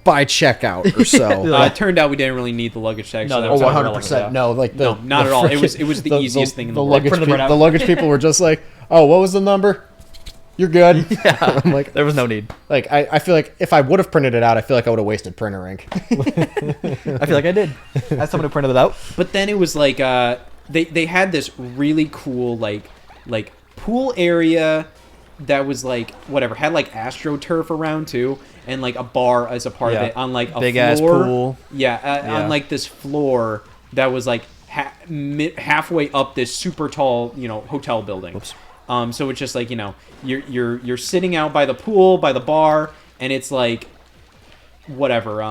by checkout or so. It turned out we didn't really need the luggage tag. No, so that that was was 100%. No, like No, not at all. It was the easiest thing in the world. luggage Printed them right the out. luggage people were just like, "Oh, what was the number? You're good." Yeah. I'm like, There was no need. like I feel like if I would have printed it out, I feel like I would have wasted printer ink. I feel like I did. I had someone who printed it out. But then it was like they had this really cool like pool area that was like whatever, had like AstroTurf around too, and like a bar as a part of Yeah. it on like a Big floor. ass pool. Yeah, on like this floor that was like halfway up this super tall, hotel building. Oops. So it's just like, you're sitting out by the pool, by the bar, and it's like whatever.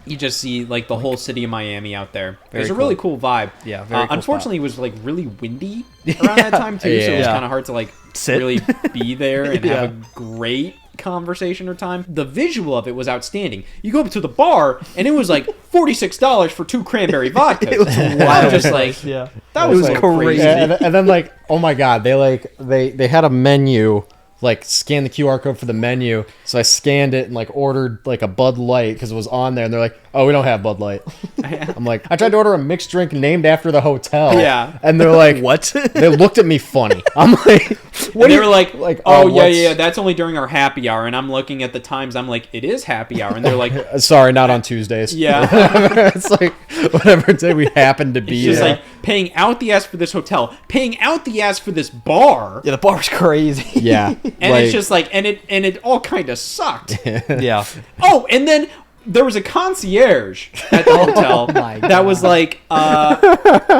You just see like the whole city of Miami out there. There's a really cool vibe. Yeah, very cool unfortunately, it was like really windy around that time too, so it was Yeah. kind of hard to like Sit. really be there and Yeah. have a great conversation or time. The visual of it was outstanding. You go up to the bar and it was like $46 for 2 cranberry vodkas. It was I'm just like, Yeah. that It was was like crazy. crazy. Yeah, and then like, oh my god, they had a menu. Like scan the QR code for the menu, so I scanned it and like ordered like a Bud Light because it was on there, and they're like, "Oh, we don't have Bud Light." I'm like, I tried to order a mixed drink named after the hotel, Yeah. and they're like, What? They looked at me funny. I'm like, What they were like, oh, yeah, what's- yeah, that's only during our happy hour. And I'm looking at the times. I'm like, it is happy hour. And they're like, Sorry, not on Tuesdays. yeah. It's like whatever day we happen to be. It's just there. like paying out the ass for this hotel, paying out the ass for this bar. Yeah, the bar's crazy. yeah, And it's just like, and it all kind of sucked. Yeah. Oh, and then there was a concierge at the hotel my that was like,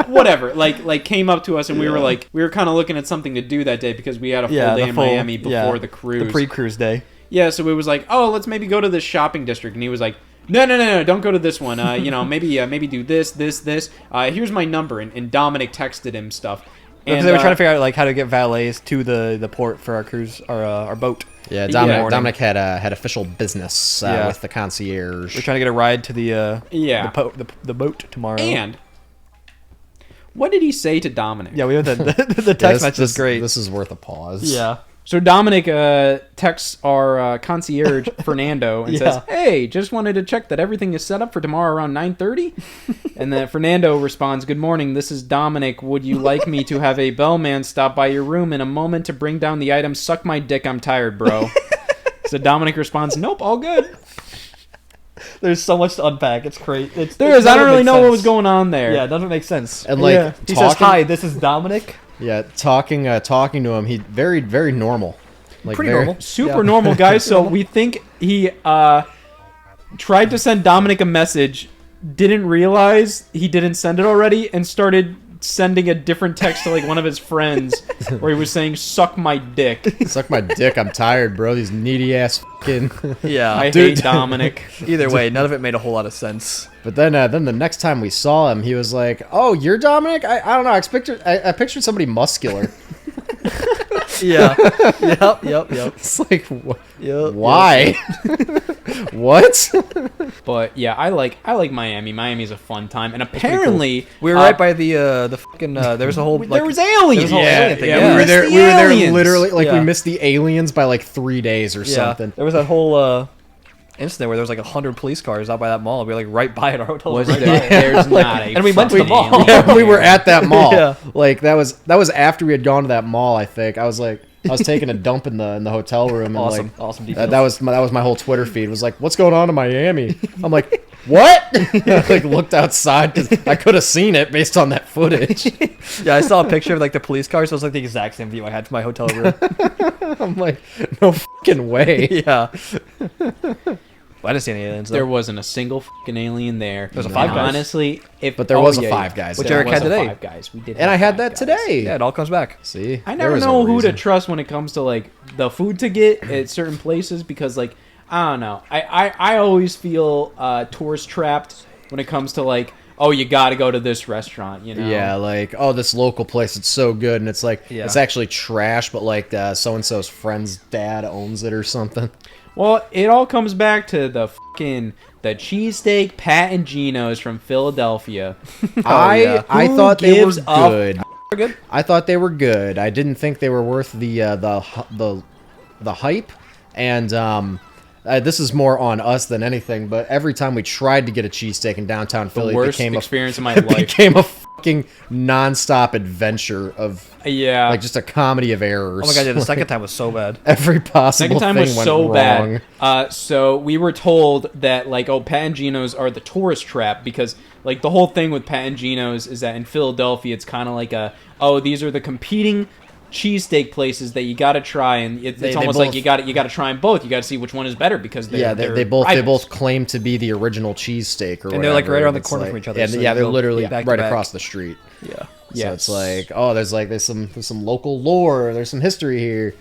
whatever, like came up to us and we were kind of looking at something to do that day because we had a full day in Miami before the cruise. The pre-cruise day. Yeah, so it was like, oh, let's maybe go to this shopping district, and he was like, no, don't go to this one. Maybe do this. Here's my number, and Dominic texted him stuff. Because And they were trying to figure out like how to get valets to the port for our cruise, our boat. yeah. Yeah. Dominic had official business Yeah. with the concierge. We're trying to get a ride to the Yeah. the boat tomorrow. And what did he say to Dominic? yeah, we have the Yeah, text message is great. This is worth a pause. Yeah. So Dominic texts our concierge Fernando and says, Yeah. "Hey, just wanted to check that everything is set up for tomorrow around 9:30." And then Fernando responds, "Good morning. This is Dominic. Would you like me to have a bellman stop by your room in a moment to bring down the item? Suck my dick. I'm tired, bro." So Dominic responds, "Nope, all good." There's so much to unpack. It's great. I I don't really know what was going on there. Yeah, it doesn't make sense. And like Yeah. He says, "Hi, this is Dominic." Yeah, talking to him, he very normal. Like Pretty very- normal. Super Yeah. normal guy. So we think he tried to send Dominic a message, didn't realize he didn't send it already, and started sending a different text to like one of his friends where he was saying, "Suck my dick." Suck my dick. I'm tired, bro. These needy ass fucking. Yeah. I Dude. hate Dominic. Either way, none of it made a whole lot of sense. But then the next time we saw him, he was like, "Oh, you're Dominic? I don't know. I pictured somebody muscular." Yeah. Yep. It's like, Yep. why? What? But yeah, I like Miami. Miami's a fun time, and apparently We were right by the fucking. There was a whole. Like, there was aliens. there was a whole alien thing, yeah, yeah. we were missed there. the We were there aliens. literally. Like Yeah. we missed the aliens by like 3 days or Yeah. something. There was that whole incident where there was like 100 police cars out by that mall. We were like right by it. Our hotel was Was right there? by it. There's not a. And we went to the fucking mall. alien Yeah, we were here. at that mall. Yeah. Like that was after we had gone to that mall. I think I was taking a dump in the hotel room. And Awesome, like, awesome details. that was my whole Twitter feed. Was like, what's going on in Miami? I'm like, what? I like looked outside because I could have seen it based on that footage. Yeah, I saw a picture of like the police cars. It was like the exact same view I had from my hotel room. I'm like, no fucking way. Yeah. I didn't see any aliens. Though. There wasn't a single fucking alien there. There's a Five Guys. Honestly, But there was a Five Guys. Which there Eric had was a today. Five Guys. We did. And have I had Five that Guys. today. Yeah, it all comes back. See, I there never was a know who to reason. trust when it comes to like the food to get at certain places because like I don't know. I always feel tourist trapped when it comes to like, oh, you got to go to this restaurant, you know? Yeah, like, oh, this local place, it's so good, and it's like, it's actually trash, but like so-and-so's friend's dad owns it or something. Well, it all comes back to the cheesesteak Pat and Gino's from Philadelphia. I Who thought they were gives a good. Good. I thought they were good. I didn't think they were worth the hype, and this is more on us than anything. But every time we tried to get a cheesesteak in downtown Philly, The it worst became experience of my it life. became a fucking nonstop adventure of Yeah. like just a comedy of errors. Oh my god, yeah, the second time was so bad. Every possible Second time thing was went so wrong. bad. So we were told that like, oh, Pat and Gino's are the tourist trap because like the whole thing with Pat and Gino's is that in Philadelphia it's kind of like these are the competing cheesesteak places that you got to try, and it's They almost both- like you got to try them both. You got to see which one is better because they're They both rivals. claim to be the original cheesesteak, or And they're, like, whatever, right around the it's corner like- from each other, Yeah, so yeah, you they're go literally back to right back. across the street. Yeah. So Yes. it's like, oh, there's some local lore, there's some history here,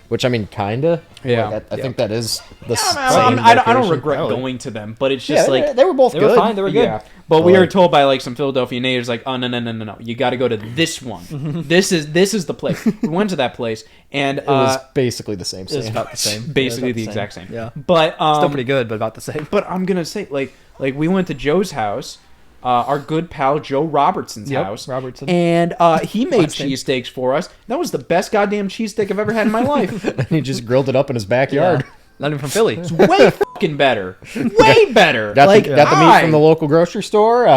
which I mean, kinda. Yeah. Like, I think that is the I, same. mean, I don't location. regret Probably. going to them, but it's Yeah, just like they were both They good. were fine. They were good. Yeah, but we Like- were told by like some Philadelphia natives, like, oh no, you got to go to this one. this is the place. We went to that place, and It was basically the same. It's about the same. basically Yeah, the about exact same. Yeah. But Still pretty good, but about the same. But I'm gonna say like we went to Joe's house, our good pal Joe Robertson's Yep, house, Robertson. and he made Last name. cheesesteaks for us. That was the best goddamn cheesesteak I've ever had in my life. And he just grilled it up in his backyard. Not even from Philly. Way fucking better. Way better. Got, like the, got the meat from the local grocery store.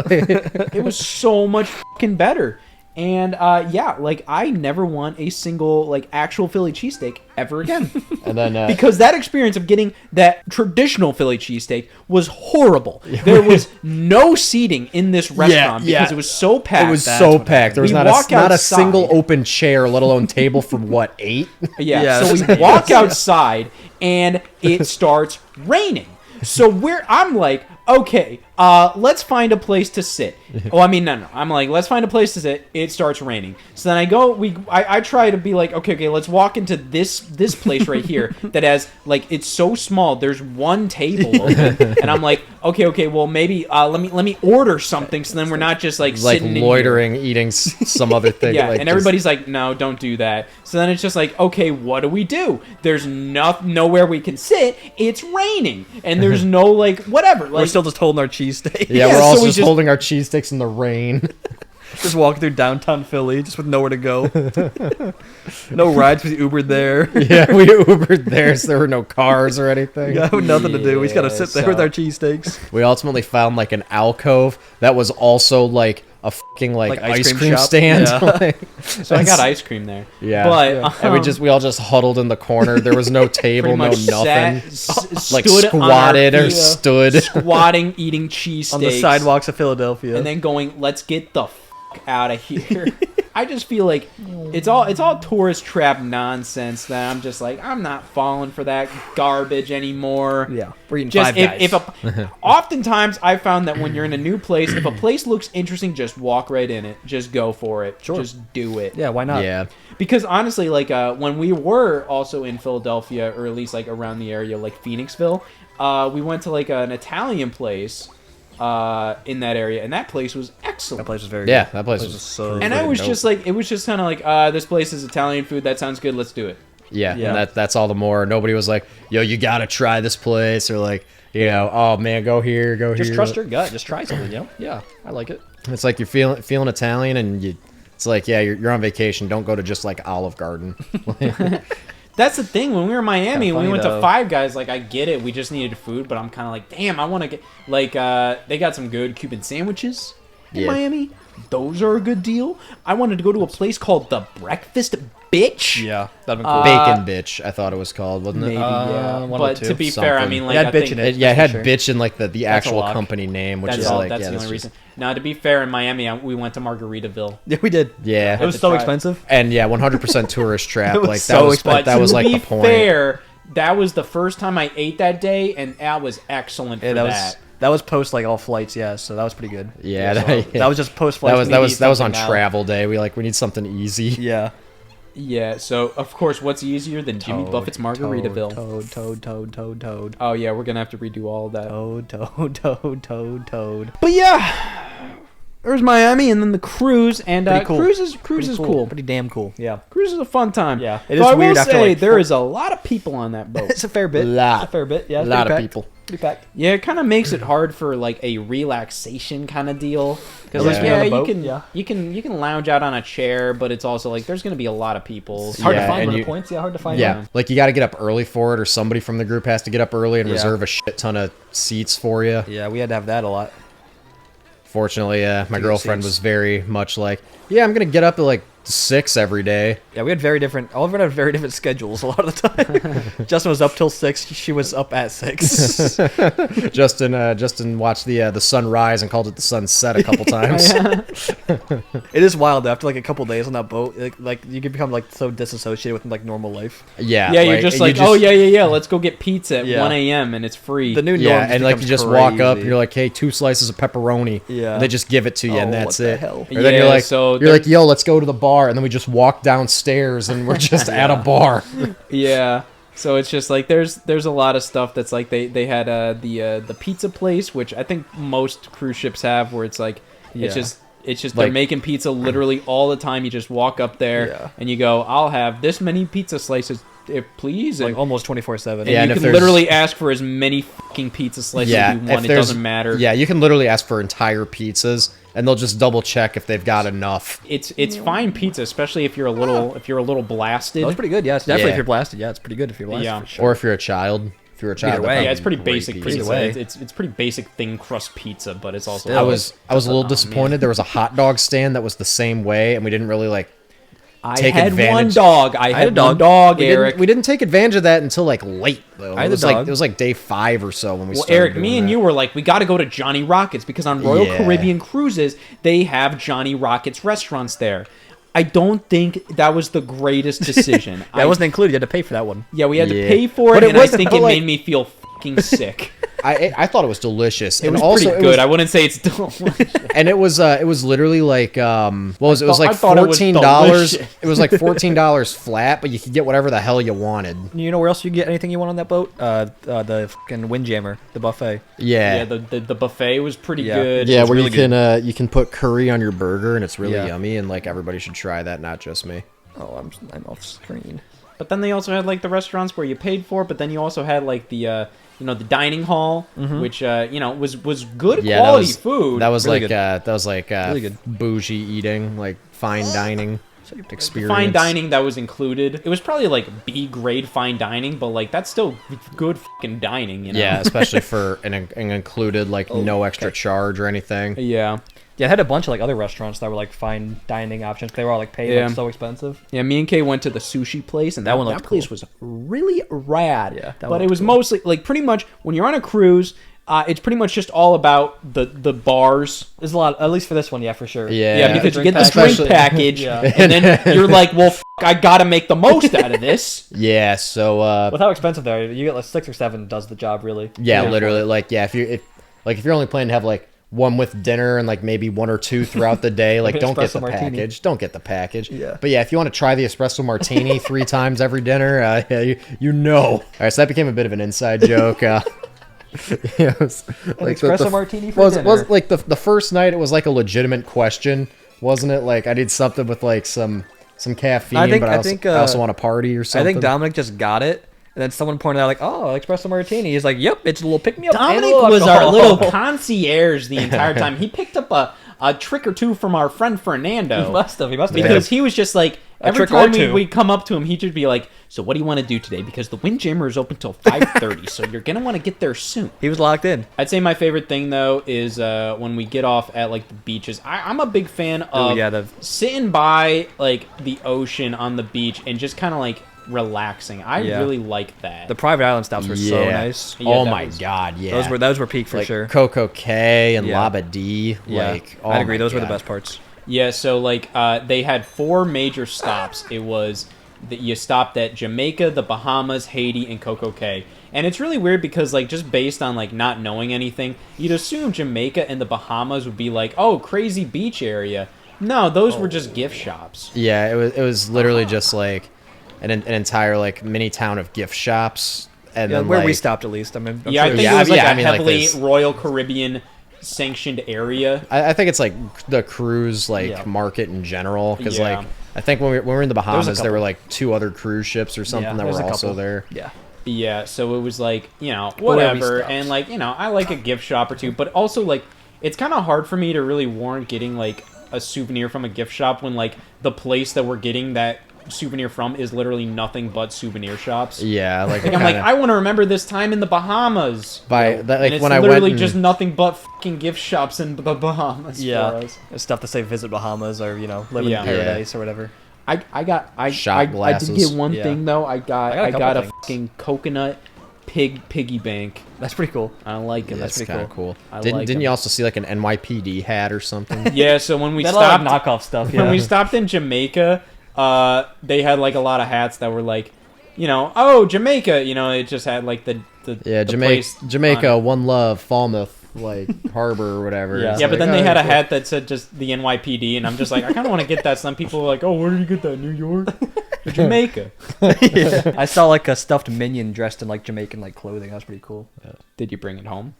It was so much fucking better. And yeah, like I never want a single like actual Philly cheesesteak ever again. And then Because that experience of getting that traditional Philly cheesesteak was horrible. There was no seating in this restaurant yeah. because it was so packed. it was That's so what packed. There was We not walk a outside. single open chair, let alone table for what, 8? Yeah, Yeah, so we that's- walk outside and it starts raining. So I'm like, okay, let's find a place to sit. Oh, I mean, no. I'm like, let's find a place to sit. It starts raining. So then I try to be like, okay, let's walk into this place right here that has like, it's so small. There's one table open, and I'm like, okay, well maybe let me order something so then we're not just like Like sitting loitering, eating some other thing. yeah, like and just- everybody's like, no, don't do that. So then it's just like, okay, what do we do? There's nowhere we can sit. It's raining, and there's no like whatever. Like, We're still just holding our cheesesteak. Yeah, Yeah, we're all so we just just- holding our cheesesteaks in the rain. Just walking through downtown Philly, just with nowhere to go. No rides, we Ubered there. Yeah, we Ubered there, so there were no cars or anything. Yeah, nothing to do. We just gotta Yeah, sit there so- with our cheesesteaks. We ultimately found like an alcove that was also like a fucking like, Like ice ice cream cream shop? stand. Yeah. Like, so I got ice cream there. Yeah. but and we all just huddled in the corner. There was no table, pretty no much nothing. Like stood on our squatted or feet, stood. squatting, eating cheesesteaks On the sidewalks of Philadelphia. and then going, let's get the out of here. I just feel like it's all tourist trap nonsense that I'm just like, I'm not falling for that garbage anymore. yeah, we're eating Just Five Guys. oftentimes I found that when you're in a new place, if a place looks interesting, just walk right in it. Just go for it. Sure. Just do it. yeah, why not? Yeah. Because honestly, like when we were also in Philadelphia, or at least like around the area, like Phoenixville, we went to like an Italian place in that area, and that place was excellent. That place was very Yeah, good. that place was so And I Freaking was dope. just like, it was just kind of like, this place is Italian food. That sounds good. Let's do it. Yeah, Yeah. and that's all the more. Nobody was like, yo, you gotta try this place, or like, you know, oh man, go here, go Just here. trust your gut. Just try something, you know? Yeah, I like it. It's like you're feeling Italian, and it's like, yeah, you're on vacation. Don't go to just like Olive Garden. That's the thing. When we were in Miami, Kinda when we funny, went to though. Five Guys, like I get it. We just needed food, but I'm kind of like, damn, I want to get like they got some good Cuban sandwiches in Yeah. Miami. Those are a good deal. I wanted to go to a place called the Breakfast Bitch. Yeah, that'd be cool. Bacon bitch, I thought it was called, wasn't Maybe, it? yeah. one But of the to two. be fair, I Something. mean, like, It had I bitch think in it. Yeah, it had Sure. bitch in like the actual lock. company name, which that's is all. like, That's yeah, the it's only just- reason. Now, to be fair, in Miami, we went to Margaritaville. Yeah, we did. Yeah, It was to so try it. expensive. And yeah, 100% tourist trap. It was like so that was expensive. that was to like be the point. fair, that was the first time I ate that day, and that was excellent for that. That was post like all flights, yeah. So that was pretty good. Yeah, that was just post flights. That was on travel day. We need something easy. Yeah. Yeah, so, of course, what's easier than Jimmy Buffett's Margaritaville? Toad. Oh, yeah, we're going to have to redo all of that. Toad. But, yeah, there's Miami, and then the cruise, and cool. cruise is cool. Pretty damn cool, yeah. Cruise is a fun time. Yeah, it is weird after, like, there is a lot of people on that boat. It's a fair bit. Yeah. A lot of people. Pretty packed. Yeah, it kind of makes it hard for, like, a relaxation kind of deal. Because, Yeah. like, Yeah. you can lounge out on a chair, but it's also, like, there's going to be a lot of people. It's hard Yeah, to find and one you- of the points. Yeah, hard to find. Yeah, one. like you got to get up early for it, or somebody from the group has to get up early and Yeah. reserve a shit ton of seats for you. Yeah, we had to have that a lot. Fortunately, my Dude, girlfriend seats. was very much like, yeah, I'm gonna get up at like 6 every day. Yeah, we had all of them had very different schedules a lot of the time. Justin was up till 6. She was up at 6. Justin watched the sunrise and called it the sunset a couple times. It is wild though. After like a couple days on that boat, like you can become like so disassociated with like normal life. Yeah, Yeah, you're just like, oh, yeah, let's go get pizza at Yeah. 1 a.m. and it's free. The new norm. Yeah, and like you just walk up, and crazy. you're like, hey, 2 slices of pepperoni. Yeah. And they just give it to you, and Oh, that's what the it. hell? Or then Yeah, you're like, so you're like, yo, let's go to the bar, and then we just walk downstairs, and we're just at a bar. Yeah. So it's just like there's a lot of stuff that's like they had the pizza place, which I think most cruise ships have, where it's like it's Yeah. just Like- they're making pizza literally all the time. You just walk up there Yeah. and you go, I'll have this many pizza slices, if please. And, Like almost 24/7. Yeah, and you if can there's- literally ask for as many fucking pizza slices Yeah, as you if want. It there's- doesn't matter. Yeah, you can literally ask for entire pizzas, and they'll just double check if they've got enough. It's fine pizza, especially if you're a little blasted. That was pretty good. Yeah, it's definitely Yeah. if you're blasted. Yeah, it's pretty good if you're blasted. Yeah. For sure. Or if you're a child. If you're a child, Either way. that'd Yeah, it's pretty probably be basic great pizza. way. It's pretty basic thin crust pizza, but it's also. Still. I was a little man. disappointed. There was a hot dog stand that was the same way, and we didn't really like I take had advantage. one dog. I had a one dog. dog, We Eric. we didn't take advantage of that until like late though. I had It was a like dog. it was like day 5 or so when we Well, started. Eric, doing me and that. you were like, we got to go to Johnny Rockets because on Royal Yeah. Caribbean cruises they have Johnny Rockets restaurants there. I don't think that was the greatest decision. That wasn't included. You had to pay for that one. Yeah, we had to Yeah. pay for But it, it and I wasn't- think but, it like- made me feel fucking sick. I thought it was delicious. It and was also pretty it good. was- I wouldn't say it's delicious. and it was literally like what was it? It was I like thought it was $14. delicious. It was like $14 flat, but you could get whatever the hell you wanted. You know where else you can get anything you want on that boat? The fucking Windjammer, the buffet. Yeah. Yeah, the buffet was pretty Yeah. good. Yeah, It's where really you can put curry on your burger and it's really Yeah. yummy, and like everybody should try that, not just me. Oh, I'm off screen. But then they also had like the restaurants where you paid for it, but then you also had like the the dining hall, which was good Yeah, quality food. That was Really like good. really good. bougie eating, like fine dining experience. Fine dining that was included. It was probably like B grade fine dining, but like that's still good fucking dining, you know? Yeah, especially for an included like no extra charge or anything. Yeah. Yeah, I had a bunch of like other restaurants that were like fine dining options. They were all like paid Yeah. like so expensive. Yeah, me and Kay went to the sushi place, and that one looked place cool. was really rad. Yeah, that but one it looked was cool. mostly like pretty much when you're on a cruise, it's pretty much just all about the bars. There's a lot, at least for this one, yeah, for sure. Yeah. Yeah, because you Drink get the package. drink package, Yeah. and then you're like, well, I gotta make the most out of this. Yeah, so With how expensive they are, you get like 6 or 7 does the job really. yeah, literally like if you're only planning to have like one with dinner and like maybe 1 or 2 throughout the day, like don't get the Espresso martini. package. Don't get the package. Yeah. But yeah, if you want to try the espresso martini 3 times every dinner, yeah, you know. All right, so that became a bit of an inside joke. It was like espresso martini for was dinner. like the first night it was like a legitimate question, wasn't it? Like I need something with like some caffeine, I think- but I think, I also want a party or I something. think Dominic just got it, and then someone pointed out like, "Oh, espresso martini." He's like, "Yep, it's a little pick me up." Dominic was our little concierge the entire time. He picked up a trick or two from our friend Fernando. He must have. Because he was just like, every trick or time two. we come up to him, he'd just be like, so what do you want to do today? Because the Windjammer is open till 5:30, so you're going to want to get there soon. He was locked in. I'd say my favorite thing, though, is when we get off at, like, the beaches. I'm a big fan of sitting by, like, the ocean on the beach and just kind of, like, relaxing. I really like that. The private island stops were so Yeah. nice. Yeah, oh that my was- god, yeah. Those were peak for like sure. Coco K and Yeah. Laba D. Yeah, Like, oh I'd agree. my Those were the God. best parts. Yeah, so, like, they had 4 major stops. It was that you stopped at Jamaica, the Bahamas, Haiti, and Coco Cay. And it's really weird because, like, just based on, like, not knowing anything, you'd assume Jamaica and the Bahamas would be like, oh, crazy beach area. No, those were just gift shops. Yeah, it was literally just like an entire like mini town of gift shops. And then, where like, we stopped at least. I mean, Yeah, I sure think Yeah, it was like I a mean, like, heavily this- Royal Caribbean sanctioned area. I think it's like the cruise like Yeah. market in general because Yeah. like I think when we were in the Bahamas there couple. were like 2 other cruise ships or something that there's were a also couple. there. Yeah. Yeah, so it was like, you know, where we whatever. stopped. And like, you know, I like a gift shop or two, but also like it's kind of hard for me to really warrant getting like a souvenir from a gift shop when like the place that we're getting that souvenir from is literally nothing but souvenir shops. Yeah, like, Like, I'm like, I want to remember this time in the Bahamas. by that, like and it's when I literally went just nothing but fucking gift shops in the Bahamas. Yeah. for us. There's stuff to say visit Bahamas or, you know, live in Yeah. paradise or whatever. I got Shot I did glasses. get one Yeah. thing though. I got I got a a couple fucking coconut piggy bank. That's pretty cool. I like it. yeah, That's that's pretty kind of cool. I Didn't like didn't you them. also see like an NYPD hat or something? Yeah, so when we They had a lot stopped of knockoff stuff, yeah. when we stopped in Jamaica, they had like a lot of hats that were like, you know, oh, Jamaica, you know, it just had like the Yeah, the Jamaica, place Jamaica, on- One Love, Falmouth, like harbor or whatever. Yeah. It's Yeah, but like, then they oh, had a cool. hat that said just the NYPD, and I'm just like, I kind of want to get that. Some people were like, oh, where did you get that? New York? Or Jamaica? I saw like a stuffed minion dressed in like Jamaican like clothing. That was pretty cool. Did you bring it home?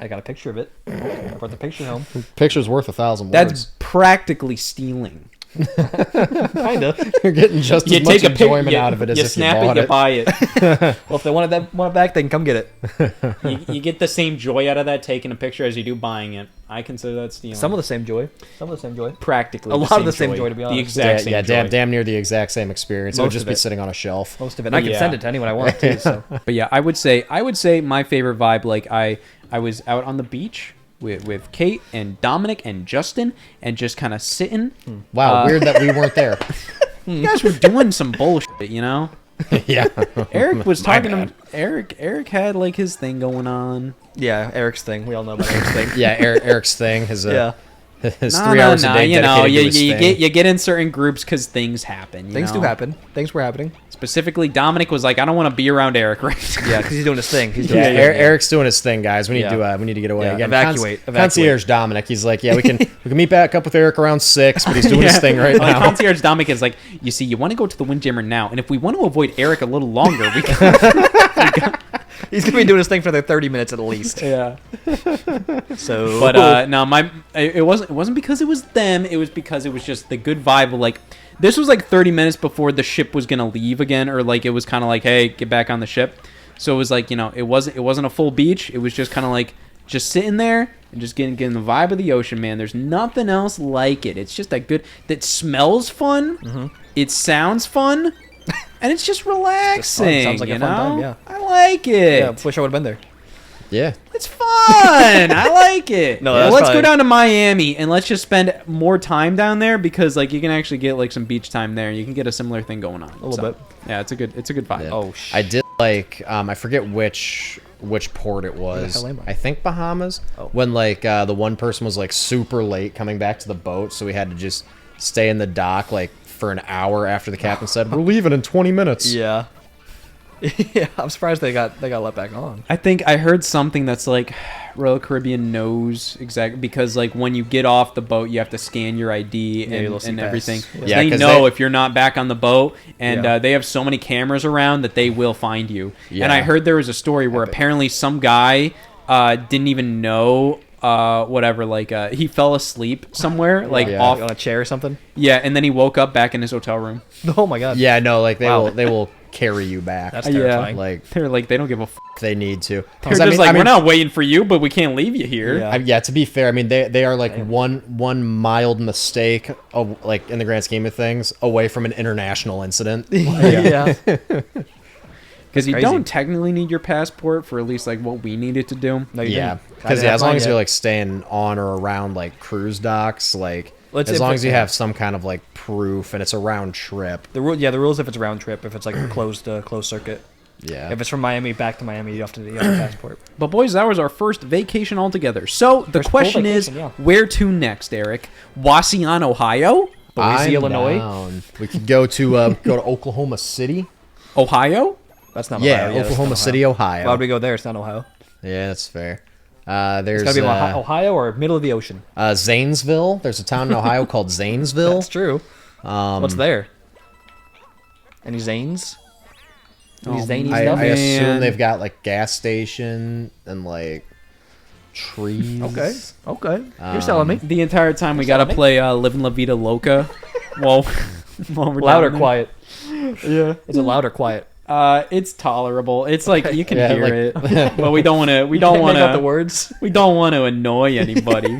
I got a picture of it. I brought the picture home. Picture's worth 1,000 That's words. practically stealing. Kind of. You're getting just as much enjoyment out of it as you if snap you bought you it. buy it. Well, if they want it back, they can come get it. You get the same joy out of that taking a picture as you do buying it. I consider that stealing. Some of the same joy. Some of the same joy. Practically A lot of the same joy, to be The honest. exact same yeah, joy. damn near the exact same experience. It would Most just of be it. sitting on a shelf. Most of it. And I can Yeah. send it to anyone I want too. So But yeah, I would say my favorite vibe. Like I was out on the beach with Kate and Dominic and Justin and just kind of sitting. Wow, weird that we weren't there. You guys were doing some bullshit, you know. yeah. Eric was My talking bad. to Eric had like his thing going on. yeah, Eric's thing. We all know about Eric's thing. Yeah, Eric's thing, his Yeah. his No, 3 hours a day you know, dedicated to his you thing. get in certain groups because things happen. Things do happen. Things were happening. Specifically, Dominic was like, I don't want to be around Eric right now. Yeah, because he's doing his thing. He's doing Yeah, his thing. Eric's doing his thing, guys. We need Yeah. to get away Yeah, again. evacuate. Concierge Dominic. He's like, yeah, we can meet back up with Eric around 6, but he's doing his thing right Like, now. Concierge Dominic is like, you see, you want to go to the Windjammer now, and if we want to avoid Eric a little longer, we can. He's gonna be doing his thing for the 30 minutes at least. Yeah. So, But no, it wasn't because it was them. It was because it was just the good vibe. Of, like, this was like 30 minutes before the ship was gonna leave again, or like it was kind of like, hey, get back on the ship. So it was like, you know, it wasn't a full beach. It was just kind of like just sitting there and just getting the vibe of the ocean, man. There's nothing else like it. It's just that good. That smells fun. Mm-hmm. It sounds fun. And it's just relaxing. Sounds like a you fun know? time, yeah. I like it. yeah, wish I would have been there. Yeah. It's fun. I like it. No, Well, that's let's go probably- down to Miami and let's just spend more time down there because like you can actually get like some beach time there. You can get a similar thing going on. A little bit. Yeah, it's a good vibe. Yeah. Oh, I did like I forget which port it was. hell am I? I think Bahamas. Oh. When like the one person was like super late coming back to the boat, so we had to just stay in the dock like for an hour after the captain said, "We're leaving in 20 minutes." Yeah. Yeah, I'm surprised they got let back on. I think I heard something that's like Royal Caribbean knows exactly because like when you get off the boat you have to scan your ID your little and seat pass. everything. Yeah. So Yeah, they 'cause know they- if you're not back on the boat and Yeah. they have so many cameras around that they will find you. Yeah. And I heard there was a story where apparently some guy didn't even know whatever like he fell asleep somewhere like Yeah. off On a chair or something. yeah and then he woke up back in his hotel room. Oh my god. Yeah, no, like Wow. they will carry you back. That's Yeah. terrifying. like They're like they don't give a they need to. they're 'Cause, just like we're not waiting for you but we can't leave you here. Yeah. Yeah, to be fair, I mean they are like one mild mistake of, like in the grand scheme of things away from an international incident. yeah. Because you crazy. don't technically need your passport for at least like what we needed to do. No, you Yeah, didn't. I because didn't as have long mine as yet. you're like staying on or around like cruise docks, like Let's as say long if as you it's- have some kind of like proof and it's a round trip. The rules if it's round trip, if it's like a closed circuit. Yeah, If it's from Miami back to Miami, you have a passport. But boys, that was our first vacation altogether. So the First full question is, vacation, yeah. where to next, Eric? Wasion, Ohio? Boise, Illinois. Down. We could go to Oklahoma City. Ohio? That's not Yeah, Ohio. that's Oklahoma not City, Ohio. Why would we go there? It's not Ohio. Yeah, that's fair. There's It's gotta be Ohio or middle of the ocean. Zanesville. There's a town in Ohio called Zanesville. That's true. What's there? Any Zanes? Any zany I stuff? assume they've got like gas station and like trees. Okay. You're selling me. The entire time we gotta play Livin' La Vida Loca while we're Loud or down there. quiet? Yeah. Is it loud or quiet? It's tolerable. It's like you can Yeah, hear like- it, but we don't want to. We Can't don't want make out the to. words. We don't want to annoy anybody.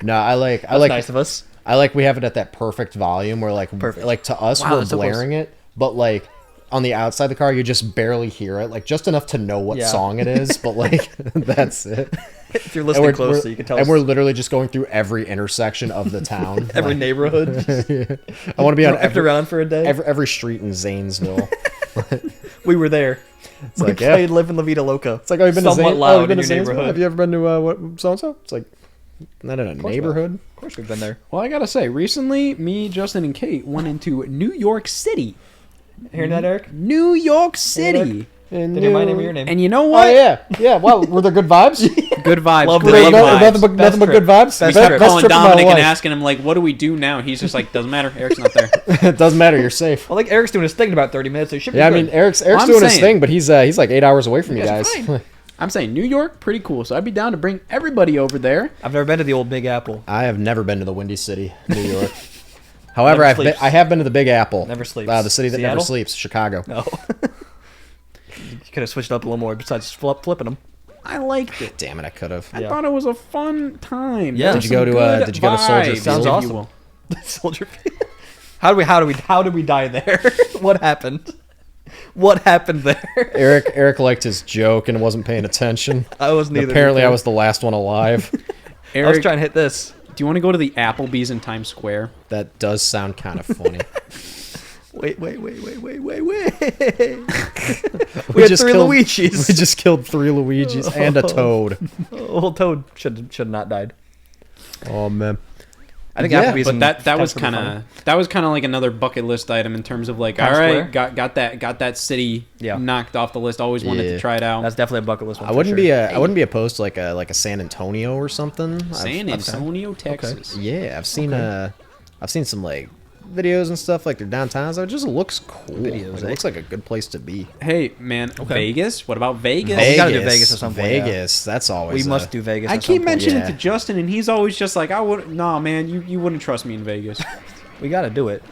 No, I like That's nice of us. I like we have it at that perfect volume where like Perfect. like to us Wow, we're that's so close. blaring it, but like on the outside of the car you just barely hear it, like just enough to know what Yeah. song it is, but like that's it. If you're listening closely, you can tell. And we're literally just going through every intersection of the town. every Like, neighborhood. I want to be on After around for a day. every street in Zanesville. We were there. We like, yeah. played "Live in La Vida Loca." It's like, oh, you've been somewhat to loud been in to your Zanesville? neighborhood. Have you ever been to what so and so? It's like not in a neighborhood. Of course, we've been there. Well, I gotta say, recently, me, Justin, and Kate went into New York City. Hearing that, Eric? New York City. And Did my name or your name? And you know Oh what? yeah. Wow, were there good vibes? Good vibes. Loved Great it. vibes. Nothing but good vibes. Best I trip. kept calling trip of my Dominic and life. asking him, like, what do we do now? He's just like, doesn't matter. Eric's not there. It doesn't matter. You're safe. Well, like Eric's doing his thing in about 30 minutes, so he should be Yeah, I good. mean Eric's I'm doing his saying- thing, but he's like 8 hours away from you guys guys. are fine. I'm saying New York, pretty cool. So I'd be down to bring everybody over there. I've never been to the old Big Apple. I have never been to the Windy City, New York. However, Never sleeps. I have been to the Big Apple. Never sleeps. The city that never Seattle? sleeps, Chicago. No. You could have switched up a little more besides flipping them. I liked it. Damn it, I could have. I Yeah. thought it was a fun time. Yeah. There Did you was go some to, good did you go to Soldier vibes, Field? Sounds if you awesome. will. Soldier Field. How did we die there? What happened? What happened there? Eric liked his joke and wasn't paying attention. I wasn't either. Apparently, I was the last one alive. I was Eric, trying to hit this. do you want to go to the Applebee's in Times Square? That does sound kind of funny. Wait. we We had just three killed- Luigis. We just killed 3 Luigis and a toad. Old Toad should have not died. Oh man. I think Yeah, Applebee's But in that was Times Square kind of like another bucket list item in terms of like, Times all right, Square? got that city Yeah. knocked off the list. Always wanted Yeah. to try it out. That's definitely a bucket list one. I wouldn't be opposed to like a San Antonio or something. San Antonio, Texas. Yeah, I've seen some like videos and stuff like their downtowns. It just looks cool. Videos, Like, eh? it looks like a good place to be. Hey man, Vegas. What about Vegas? We gotta do Vegas at some point, yeah. Vegas, that's always. We must do Vegas. I at some keep point. mentioning yeah. it to Justin, and he's always just like, man, you wouldn't trust me in Vegas. We gotta do it.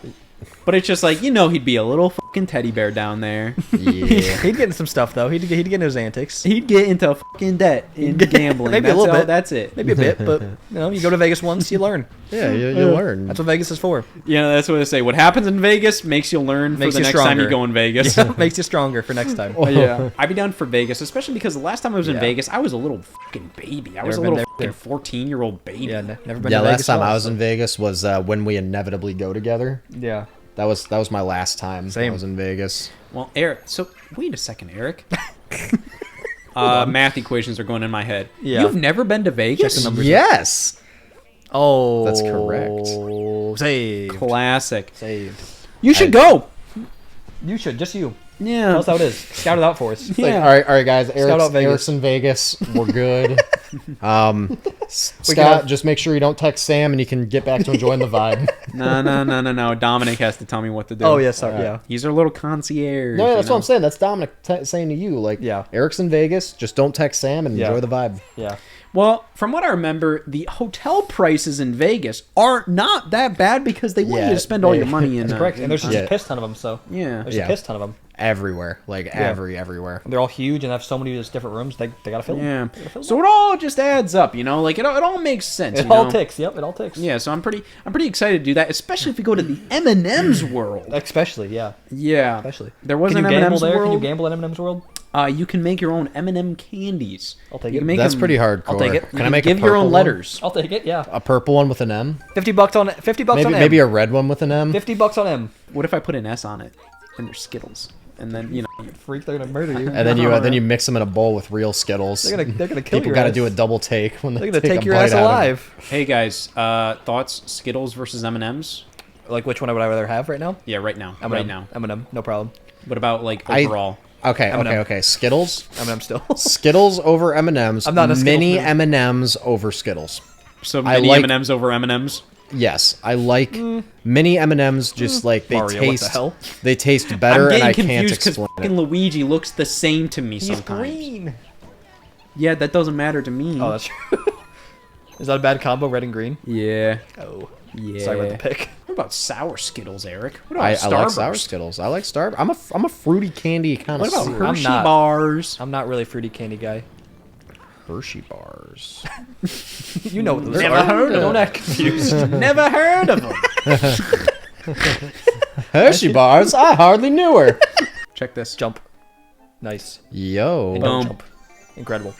But it's just like, he'd be a little fucking teddy bear down there. Yeah. He'd get into some stuff though. He'd get into his antics. He'd get into fucking debt in gambling. Maybe a That's little all- bit. That's it. Maybe a bit, but you go to Vegas once, you learn. Yeah, you learn. That's what Vegas is for. That's what they say. What happens in Vegas makes you learn Makes for the you next time you stronger. go in Vegas. Makes you stronger for next time. Yeah, I'd be down for Vegas, especially because the last time I was in Yeah. Vegas, I was a little fucking baby. I was a Never been little there. fucking 14-year-old baby. Yeah, never been Yeah, to last Vegas. time at all, I was so- in Vegas was when we inevitably go together. Yeah. That was my last time I Same. was in Vegas. Well, Eric, so wait a second, Eric. Math equations are going in my head. Yeah. You've never been to Vegas? Check the numbers. Yes. Oh, That's correct. Saved. Classic. Saved. You should go. You should, just you. Yeah. Tell us how it is. Scout it out for us. Yeah. All right, guys. out Vegas. Eric's in Vegas. We're good. Scott, have- just make sure you don't text Sam, and you can get back to enjoying the vibe. No. Dominic has to tell me what to do. Oh, yeah, sorry. Alright. Yeah. He's our little concierge. No, that's you what I'm saying. That's Dominic saying to you. Like, Yeah. Eric's in Vegas. Just don't text Sam and Yeah. enjoy the vibe. Yeah. Well, from what I remember, the hotel prices in Vegas are not that bad because they want Yeah, you to spend all they- your money in. That's correct. And there's just Yeah. a piss ton of them, so. Yeah. There's Yeah. a piss ton of them. Everywhere, like everywhere. They're all huge and have so many just different rooms. They gotta fill them. Yeah. So it all just adds up, Like it all makes sense. It you all know? ticks. Yep, it all ticks. Yeah. So I'm pretty excited to do that, especially if we go to the M&M's world. Especially, yeah. Yeah. Especially. There was Can an you gamble M&M's there? world. Can you gamble at M&M's World? You can make your own M&M candies. I'll take You it. can make That's them- pretty hardcore. I'll take it. Can I make give a your purple own one? letters? I'll take it. Yeah. A purple one with an M. $50 on Maybe M. maybe a red one with an M. $50 on M. What if I put an S on it and they're Skittles? And then Freak, they're gonna murder you. And then you mix them in a bowl with real Skittles. They're gonna kill People your got to ass. do a double take when they They're gonna take take a your bite ass out of it. alive. Hey guys, thoughts? Skittles versus M&M's? Like, which one would I rather have right now? Yeah, right now. M&M. Right now. M&M, no problem. What about like overall? Okay, M&M. okay. Skittles. M&M still. Skittles over M&Ms. I'm not a Skittles mini fan. M&Ms over Skittles. So I mini like- M&Ms over M&Ms. Yes, I like mini M&Ms. Just like they Mario, what the taste. hell? They taste better, I'm and I getting can't confused because explain fucking it. Luigi looks the same to me He's sometimes. green. Yeah, that doesn't matter to me. Oh, that's true. Is that a bad combo, red and green? Yeah. Oh. Yeah. Sorry about the pick. What about sour Skittles, Eric? What I about like sour Starburst? Skittles. I like Star. I'm a fruity candy kind What of. about I'm Hershey not. bars? I'm not really a fruity candy guy. Hershey bars? You know what those Never are. heard of Don't them. act confused. Never heard of them. Hershey bars? I hardly knew her. Check this. Jump. Nice. Yo, And Boom. don't jump. Incredible.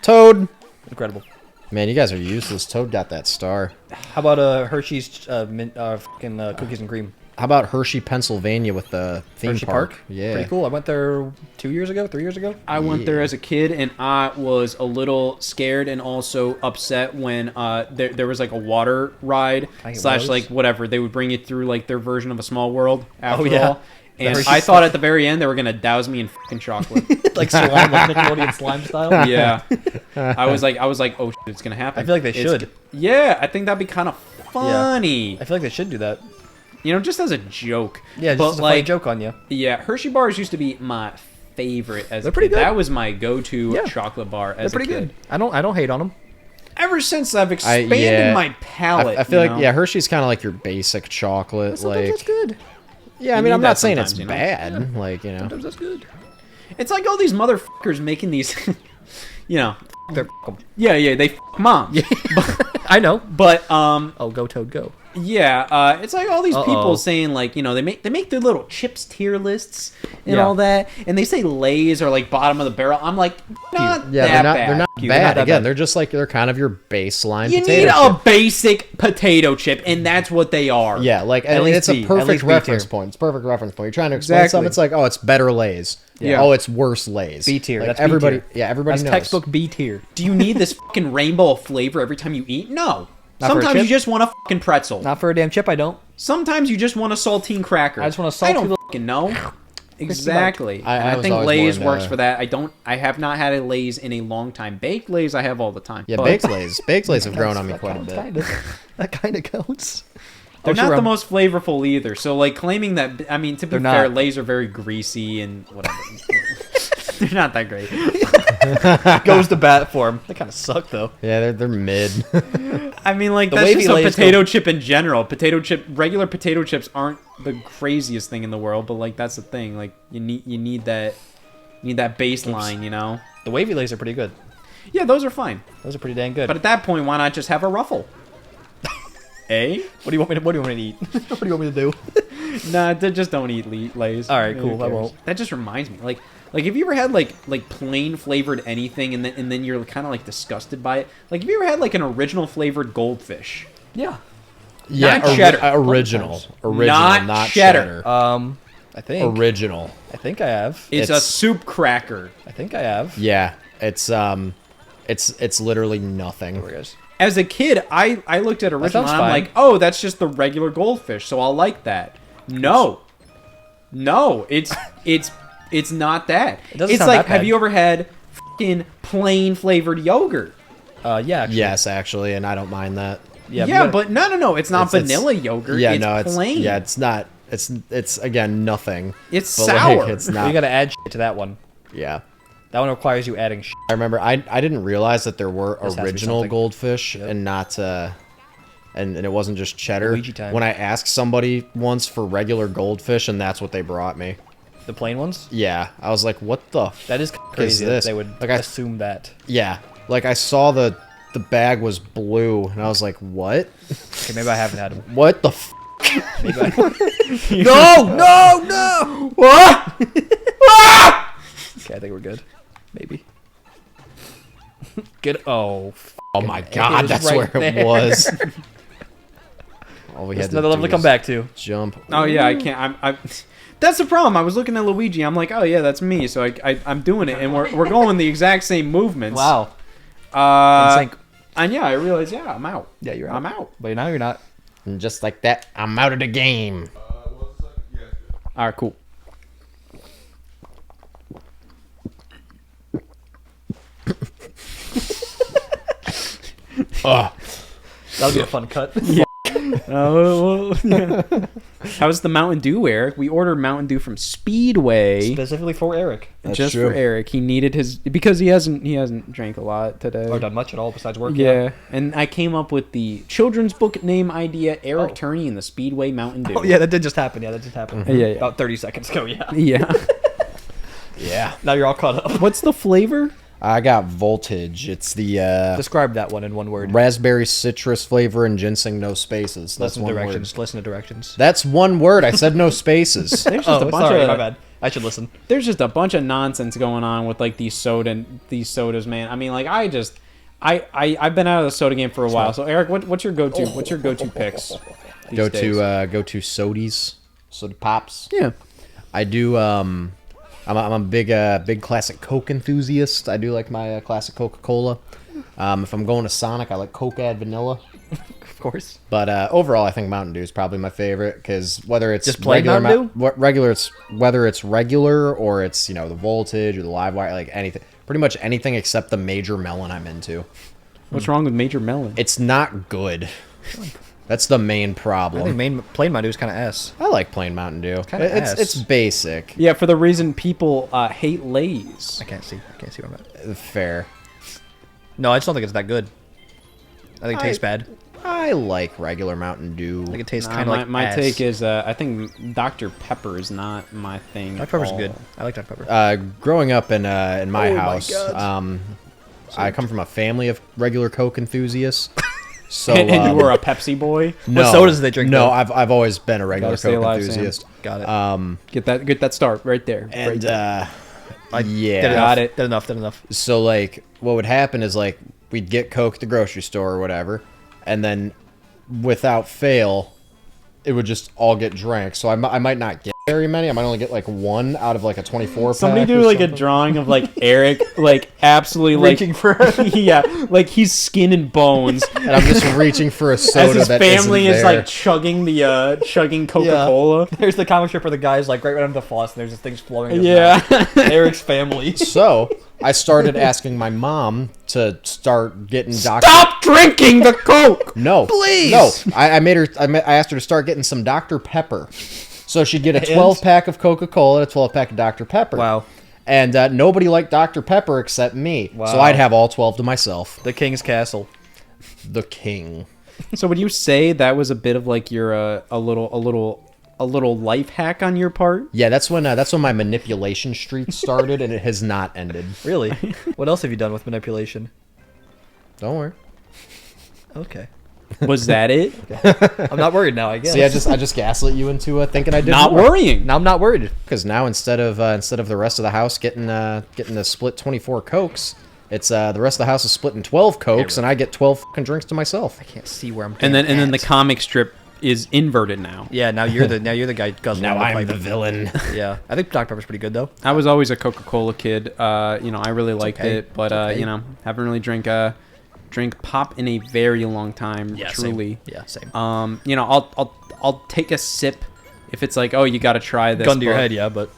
Toad. Incredible. Man, you guys are useless. Toad got that star. How about Hershey's fucking cookies and cream? How about Hershey, Pennsylvania, with the theme Hershey park? Park? Yeah. Pretty cool. I went there 2 years ago, 3 years ago. I went there as a kid, and I was a little scared and also upset when there was like a water ride I / was. like whatever. They would bring you through like their version of a small world after yeah. all. And Hershey I thought stuff. at the very end they were gonna douse me in fucking chocolate. Like slime, like Nickelodeon slime style. Yeah, I was like, oh shit, it's gonna happen. I feel like they It's- should. Yeah, I think that'd be kind of funny. I feel like they should do that. You know, just as a joke. Yeah, but just a funny like, joke on you. yeah, Hershey bars used to be my favorite as They're a pretty kid. good. That was my go-to Yeah. chocolate bar They're as a pretty kid. good. I don't hate on them. Ever since I've expanded yeah. my palate, I feel you like know? yeah, Hershey's kind of like your basic chocolate. Sometimes Like that's good. yeah, I You mean, need I'm that not saying it's sometimes, you know? bad. Like you know, Sometimes that's good. It's like all these motherfuckers making these, you know, They're yeah, they f mom. I know. But Oh, go Toad, go. yeah, it's like all these Uh-oh. people saying like, you know, they make their little chips tier lists and Yeah. all that, and they say Lay's are like bottom of the barrel. I'm like, not yeah, that they're bad. not They're bad. not that Again, bad. they're just like they're kind of your baseline. You potato need chip. a basic potato chip, and that's what they are. Yeah, like At and least it's a B. At perfect least B reference tier. point. It's a perfect reference point. You're trying to explain Exactly. something. It's like, oh, it's better Lay's. Yeah. Oh, it's worse Lay's. B tier. Like, That's B everybody. tier. Yeah, everybody That's knows. textbook B tier. Do you need this fucking rainbow of flavor every time you eat? No. Not for a Sometimes you chip? just want a fucking pretzel. Not for a damn chip, I don't. Sometimes you just want a saltine cracker. I just want a I salty don't little- fucking know. Exactly. I And I was think always Lay's more works into- for that. I have not had a Lay's in a long time. Baked Lay's I have all the time. Yeah, but baked Lay's. Baked Lay's have grown on me quite a bit. Kind of. That kind of counts. They're Oh, not sure, the most flavorful either. So like claiming that, I mean, to be They're fair, not. Lay's are very greasy and whatever. They're not that great. Goes to bat for him. They kind of suck though. Yeah, they're mid. I mean, like The that's wavy just a Lay's potato chip in general. Regular potato chips aren't the craziest thing in the world, but like that's the thing. Like you need that baseline, you know. The wavy Lays are pretty good. Yeah, those are fine. Those are pretty dang good. But at that point, why not just have a ruffle? Eh? what do you want me to eat? What do you want me to do? Nah, just don't eat Lay's. All right, Who cool, I cares? won't. That just reminds me, like have you ever had like plain flavored anything and then you're kind of like disgusted by it? Like, have you ever had like an original flavored goldfish? Yeah. Yeah, Not cheddar. Original, Not not cheddar. I think. Original. I think I have. It's a It's- soup cracker. I think I have. Yeah, it's literally nothing. There it is. As a kid, I looked at original sounds and I'm fine. like, oh, that's just the regular goldfish, so I'll like that. No, it's not that. It doesn't It's sound like, that have bad. you ever had fucking plain flavored yogurt? Yeah. Actually. Yes, actually, and I don't mind that. Yeah. Yeah, but but no, it's not It's- vanilla yogurt. Yeah, it's no, it's plain. yeah, it's not. It's again nothing. It's But, sour. Like, it's you not. gotta add shit to that one. Yeah, That one requires you adding shit. I remember. I didn't realize that there were This has to be original something. goldfish Yep. and not. And it wasn't just cheddar. Luigi time. When I asked somebody once for regular goldfish, and that's what they brought me. The plain ones. Yeah, I was like, "What the?" That is crazy that this? they would Like, I- assume that. Yeah, like I saw the bag was blue, and I was like, "What? Okay, maybe I haven't had them. What the?" Maybe I... No! What? Okay, I think we're good. Maybe. Good. Oh. Oh my It god, was that's right where it there. was. All we There's had to another level do to come was back to. Jump. Oh yeah, I can't. I'm. That's the problem. I was looking at Luigi. I'm like, oh yeah, that's me. So I'm doing it, and we're going the exact same movements. Wow. In Uh, sync. and yeah, I realized, yeah, I'm out. Yeah, you're out. I'm out. But now you're not. And just like that, I'm out of the game. All right, cool. Ugh. That'll be a fun cut. Oh, yeah. How's the Mountain Dew, Eric? We ordered Mountain Dew from Speedway Specifically for Eric. That's just true. for Eric. He needed his because he hasn't drank a lot today. Or done much at all besides work. Yeah, and I came up with the children's book name idea: Eric Oh. Turney and the Speedway Mountain Dew. Oh yeah, that did just happen. Yeah, that just happened. Yeah, yeah. About 30 seconds ago. Yeah. Yeah. Yeah. Now you're all caught up. What's the flavor? I got Voltage. It's the Describe that one in one word. raspberry citrus flavor and ginseng, no spaces. That's Listen to one directions. word. Listen to directions. That's one word. I said no spaces. There's just Oh, a bunch sorry, of my bad. I should listen. there's just a bunch of nonsense going on with like these sodas, man. I mean, like I've been out of the soda game for a while. So Eric, what's your go-to? What's your go-to picks? Go these days? to sodies, soda pops. Yeah. I do. I'm a big classic Coke enthusiast. I do like my classic Coca-Cola. If I'm going to Sonic, I like Coke Add Vanilla. Of course. But overall, I think Mountain Dew is probably my favorite because whether it's Just plain regular Mountain whether it's regular or it's the Voltage or the Live Wire, like anything, pretty much anything except the Major Melon I'm into. What's wrong with Major Melon? It's not good. That's the main I problem. think plain Mountain Dew is kind of ass. I like plain Mountain Dew. Kinda ass. It's basic. Yeah, for the reason people hate Lay's. I can't see where I'm at. Fair. No, I just don't think it's that good. I think it tastes bad. I like regular Mountain Dew. I think it tastes Nah, kind of like my ass. take is I think Dr. Pepper is not my thing. Dr. Pepper's at all. good. I like Dr. Pepper. Growing up in my Oh my house, God. I come from a family of regular Coke enthusiasts. So And you were a Pepsi boy. no, What sodas do they drink, No, though? I've always been a regular Gotta stay Coke alive, Sam. enthusiast. Got it. Get that start right there. right And there. yeah, Did Got enough. it. Did enough. so like what would happen is like we'd get Coke at the grocery store or whatever, and then without fail, it would just all get drank. So I might not get very many. I might only get like one out of like a 24 Somebody pack do or like a something. drawing of like Eric like absolutely like Reaching for yeah, like he's skin and bones And I'm just reaching for a soda as his that family isn't is there. like chugging Coca-Cola. There's the comic strip where the guy's like right under the faucet and there's just things flowing. in his Yeah. mouth. Eric's family. So I started asking my mom to start getting Stop drinking the Coke. No, Please! No, I made her. I asked her to start getting some Dr. Pepper, so she'd get a 12-pack of Coca-Cola, a 12-pack of Dr. Pepper. Wow. And nobody liked Dr. Pepper except me, Wow. so I'd have all 12 to myself. The King's Castle. The king. So would you say that was a bit of like your a little life hack on your part? Yeah, that's when my manipulation streak started, and it has not ended. Really? What else have you done with manipulation? Don't worry. Okay. Was that it? I'm not worried now, I guess. See, I just gaslit you into thinking I did Not more. worrying. Now I'm not worried. Because now instead of the rest of the house getting the split 24 Cokes, it's the rest of the house is splitting 12 Cokes, and I get 12 fucking drinks to myself. I can't see where I'm. And then the at. comic strip is inverted now. Yeah, now you're the guy guzzling. Now the I'm pipe. the villain. Yeah, I think Dr Pepper's pretty good though. I was always a Coca-Cola kid. I really liked okay. it, but It's okay. haven't really drank pop in a very long time. Truly. Same. Yeah, same. I'll take a sip if it's like, oh, you got to try this. Gun to your but- head, yeah, but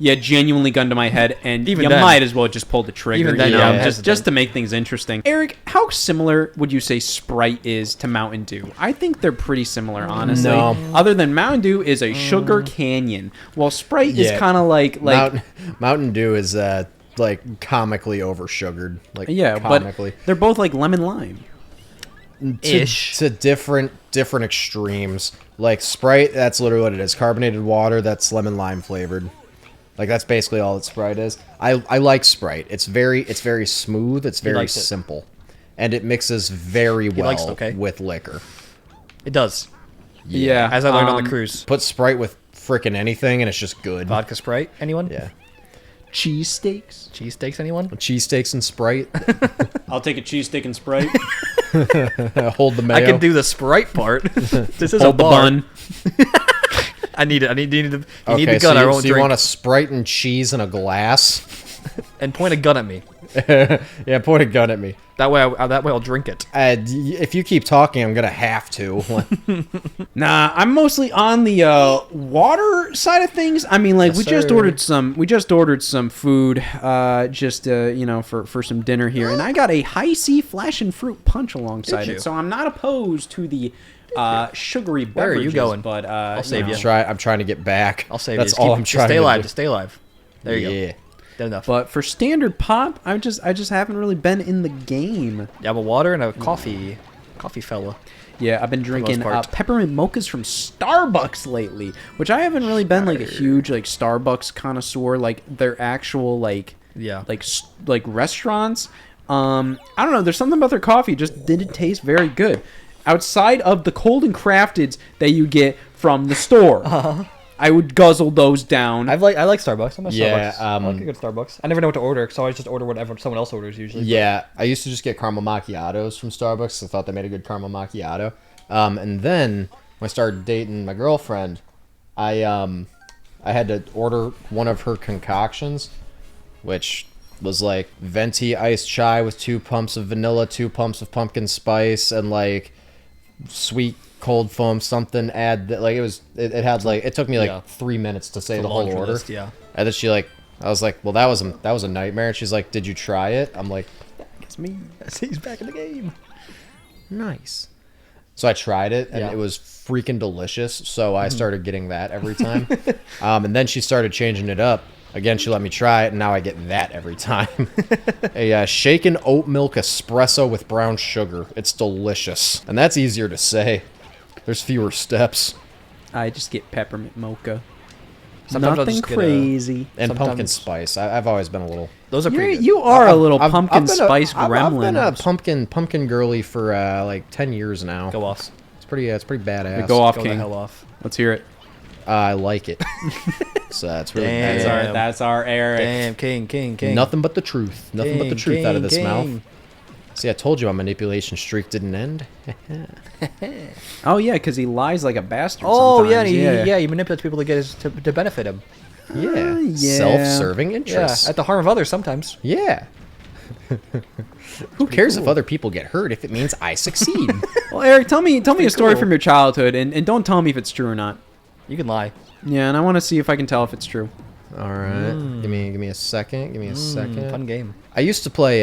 Yeah, genuinely gun to my head, and Even you then- might as well just pull the trigger. Even then, you yeah, know, I'm just hesitant. to make things interesting. Eric, how similar would you say Sprite is to Mountain Dew? I think they're pretty similar, honestly. No. Other than Mountain Dew is a sugar canyon, while Sprite is Yeah. kind of like Mountain Dew is like comically oversugared. Like yeah, comically. but they're both like lemon lime. to different extremes. Like Sprite, that's literally what it is. Carbonated water that's lemon lime flavored. Like that's basically all that Sprite is. I like Sprite. It's very smooth. It's very likes it. simple, and it mixes very well likes it, okay. with liquor. it does. Yeah, As I learned on the cruise. Put Sprite with frickin' anything, and it's just good. Vodka Sprite. Anyone? Yeah, cheesesteaks. Cheesesteaks. Anyone? cheesesteaks and Sprite. I'll take a cheesesteak and Sprite. Hold the mayo. I can do the Sprite part. This is Hold a the bar. bun. I need it. You need the Okay, gun. so I you, won't so you drink. want a Sprite and cheese in a glass? And point a gun at me. Yeah, point a gun at me. That way I'll drink it. If you keep talking, I'm gonna have to. Nah, I'm mostly on the water side of things. I mean, like Yes, we just sir. ordered some food, for some dinner here, and I got a high C flash and fruit punch alongside Did it. you? So I'm not opposed to the sugary Where are you beverages. going? But I'll save you. I'm trying to get back. I'll save That's you. all I'm trying stay to alive. do. Just stay alive. There you Yeah. go. Good enough. But for standard pop, I just haven't really been in the game. You have a water and a coffee fella. Yeah, I've been drinking part. peppermint mochas from Starbucks lately, which I haven't really been like a huge like Starbucks connoisseur, like their actual like restaurants. I don't know. There's something about their coffee just didn't taste very good, outside of the cold and crafteds that you get from the store. I would guzzle those down. I like Starbucks. I'm a Yeah, Starbucks. I like a good Starbucks. I never know what to order, so I just order whatever someone else orders usually. Yeah, I used to just get caramel macchiatos from Starbucks. I thought they made a good caramel macchiato. And then when I started dating my girlfriend, I had to order one of her concoctions, which was like venti iced chai with 2 pumps of vanilla, 2 pumps of pumpkin spice, and like sweet cold foam something. It took me like Yeah. 3 minutes to say It's a the whole laundry order. list, yeah. And then I was like, well, that was a nightmare. And she's like, did you try it? I'm like, It's me. He's back in the game. nice. So I tried it, and Yeah. it was freaking delicious. So I started getting that every time. And then she started changing it up. Again, she let me try it, and now I get that every time. A shaken oat milk espresso with brown sugar. It's delicious. And that's easier to say. There's fewer steps. I just get peppermint mocha. Sometimes I'll Nothing just get crazy. And Sometimes- pumpkin spice. I've always been a little... Those are pretty good. You are a little I've pumpkin been spice I've gremlin. been a pumpkin girly for like 10 years now. Go off. It's pretty badass. Go off, Go the King. hell off. Let's hear it. I like it. So that's really Damn. bad. That's our Eric. Damn, King. Nothing but the truth. Nothing but the truth out of this mouth. King. See, I told you my manipulation streak didn't end. Oh yeah, because he lies like a bastard. Oh yeah, sometimes. he manipulates people to get to benefit him. Yeah. yeah. Self-serving Yeah, interests. at the harm of others sometimes. Yeah. Who cares if other people get hurt if it means I succeed? Well, Eric, tell me a story cool. from your childhood, and don't tell me if it's true or not. You can lie. Yeah, and I want to see if I can tell if it's true. All right. Give me a second. Give me a second. Fun game. I used to play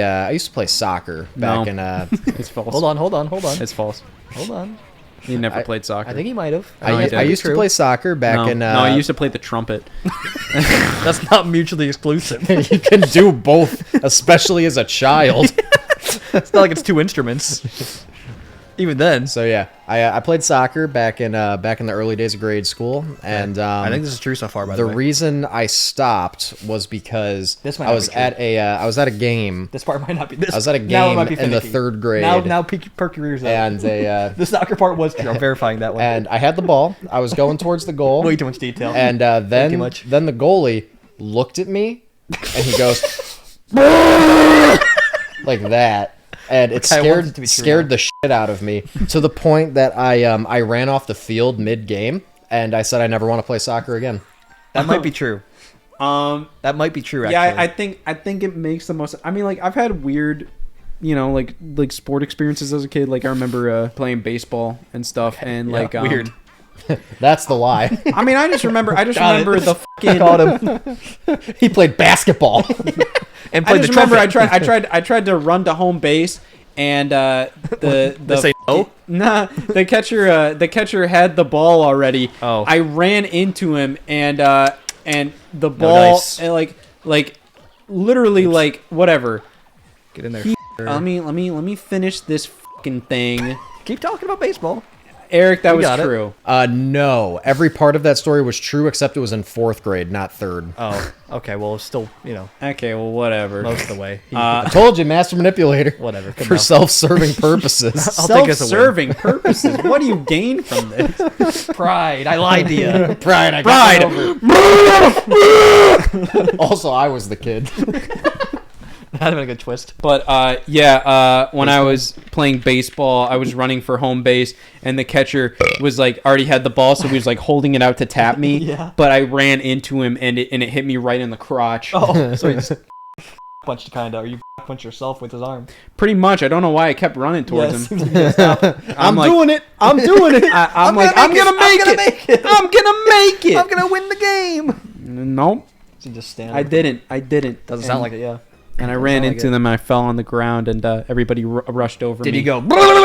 soccer back No. in It's false. Hold on. It's false. Hold on. He never I- played soccer. I think he might have. No, he I didn't. used to True. play soccer back no, in no, I used to play the trumpet. That's not mutually exclusive. you can do both, especially as a child. It's not like it's two instruments. Even then. So yeah, I played soccer back in the early days of grade school, and I think this is true so far, by the the way. reason I stopped was because This might I not was be true. at I was at a game, This part might not be. This, I was at a now it game might be in the finicky. third grade. Now perk your ears out. and The soccer part was true. I'm verifying that one. and I had the ball. I was going towards the goal, Way too much detail. and too then much. the goalie looked at me, and he goes like that. And it Okay, I want it to be true scared now. the shit out of me to the point that I ran off the field mid game, and I said I never want to play soccer again. That might be true. That might be true. Actually. Yeah, I think it makes the most. I mean, like I've had weird, like sport experiences as a kid. Like I remember playing baseball and stuff, and Yeah, like weird. That's the lie. I mean, I just remember Got it. the fucking. Caught him. He played basketball. And I played just the remember trumpet. I tried to run to home base, and the They say no? Nah, the catcher had the ball already. Oh. I ran into him, and the ball dice. and like literally like whatever. Get in there. Let me finish this fucking thing. Keep talking about baseball. Eric, that You was got it. true. No, every part of that story was true except it was in 4th grade, not 3rd. Oh, okay. Well, still, Okay, well, whatever. most of the way. I told you, master manipulator. Whatever. Good For enough. self-serving purposes. I'll take it as a win. Self-serving purposes. What do you gain from this? Pride. I lied to you. Pride. I Pride. got run over. Also, I was the kid. That'd have been a good twist. But when I was playing baseball, I was running for home base, and the catcher was like already had the ball, so he was like holding it out to tap me. Yeah. But I ran into him, and it hit me right in the crotch. Oh, so he just punched kinda, or you punched yourself with his arm. Pretty much. I don't know why I kept running towards him. Seems like you stopped. I'm like- doing it. I'm doing it. I'm like, I'm gonna make it. I'm gonna make it. I'm gonna win the game. Nope. So you just stand. I didn't. Doesn't sound like it. Yeah. And I ran sound like into it. them and I fell on the ground and everybody rushed over me. Did he go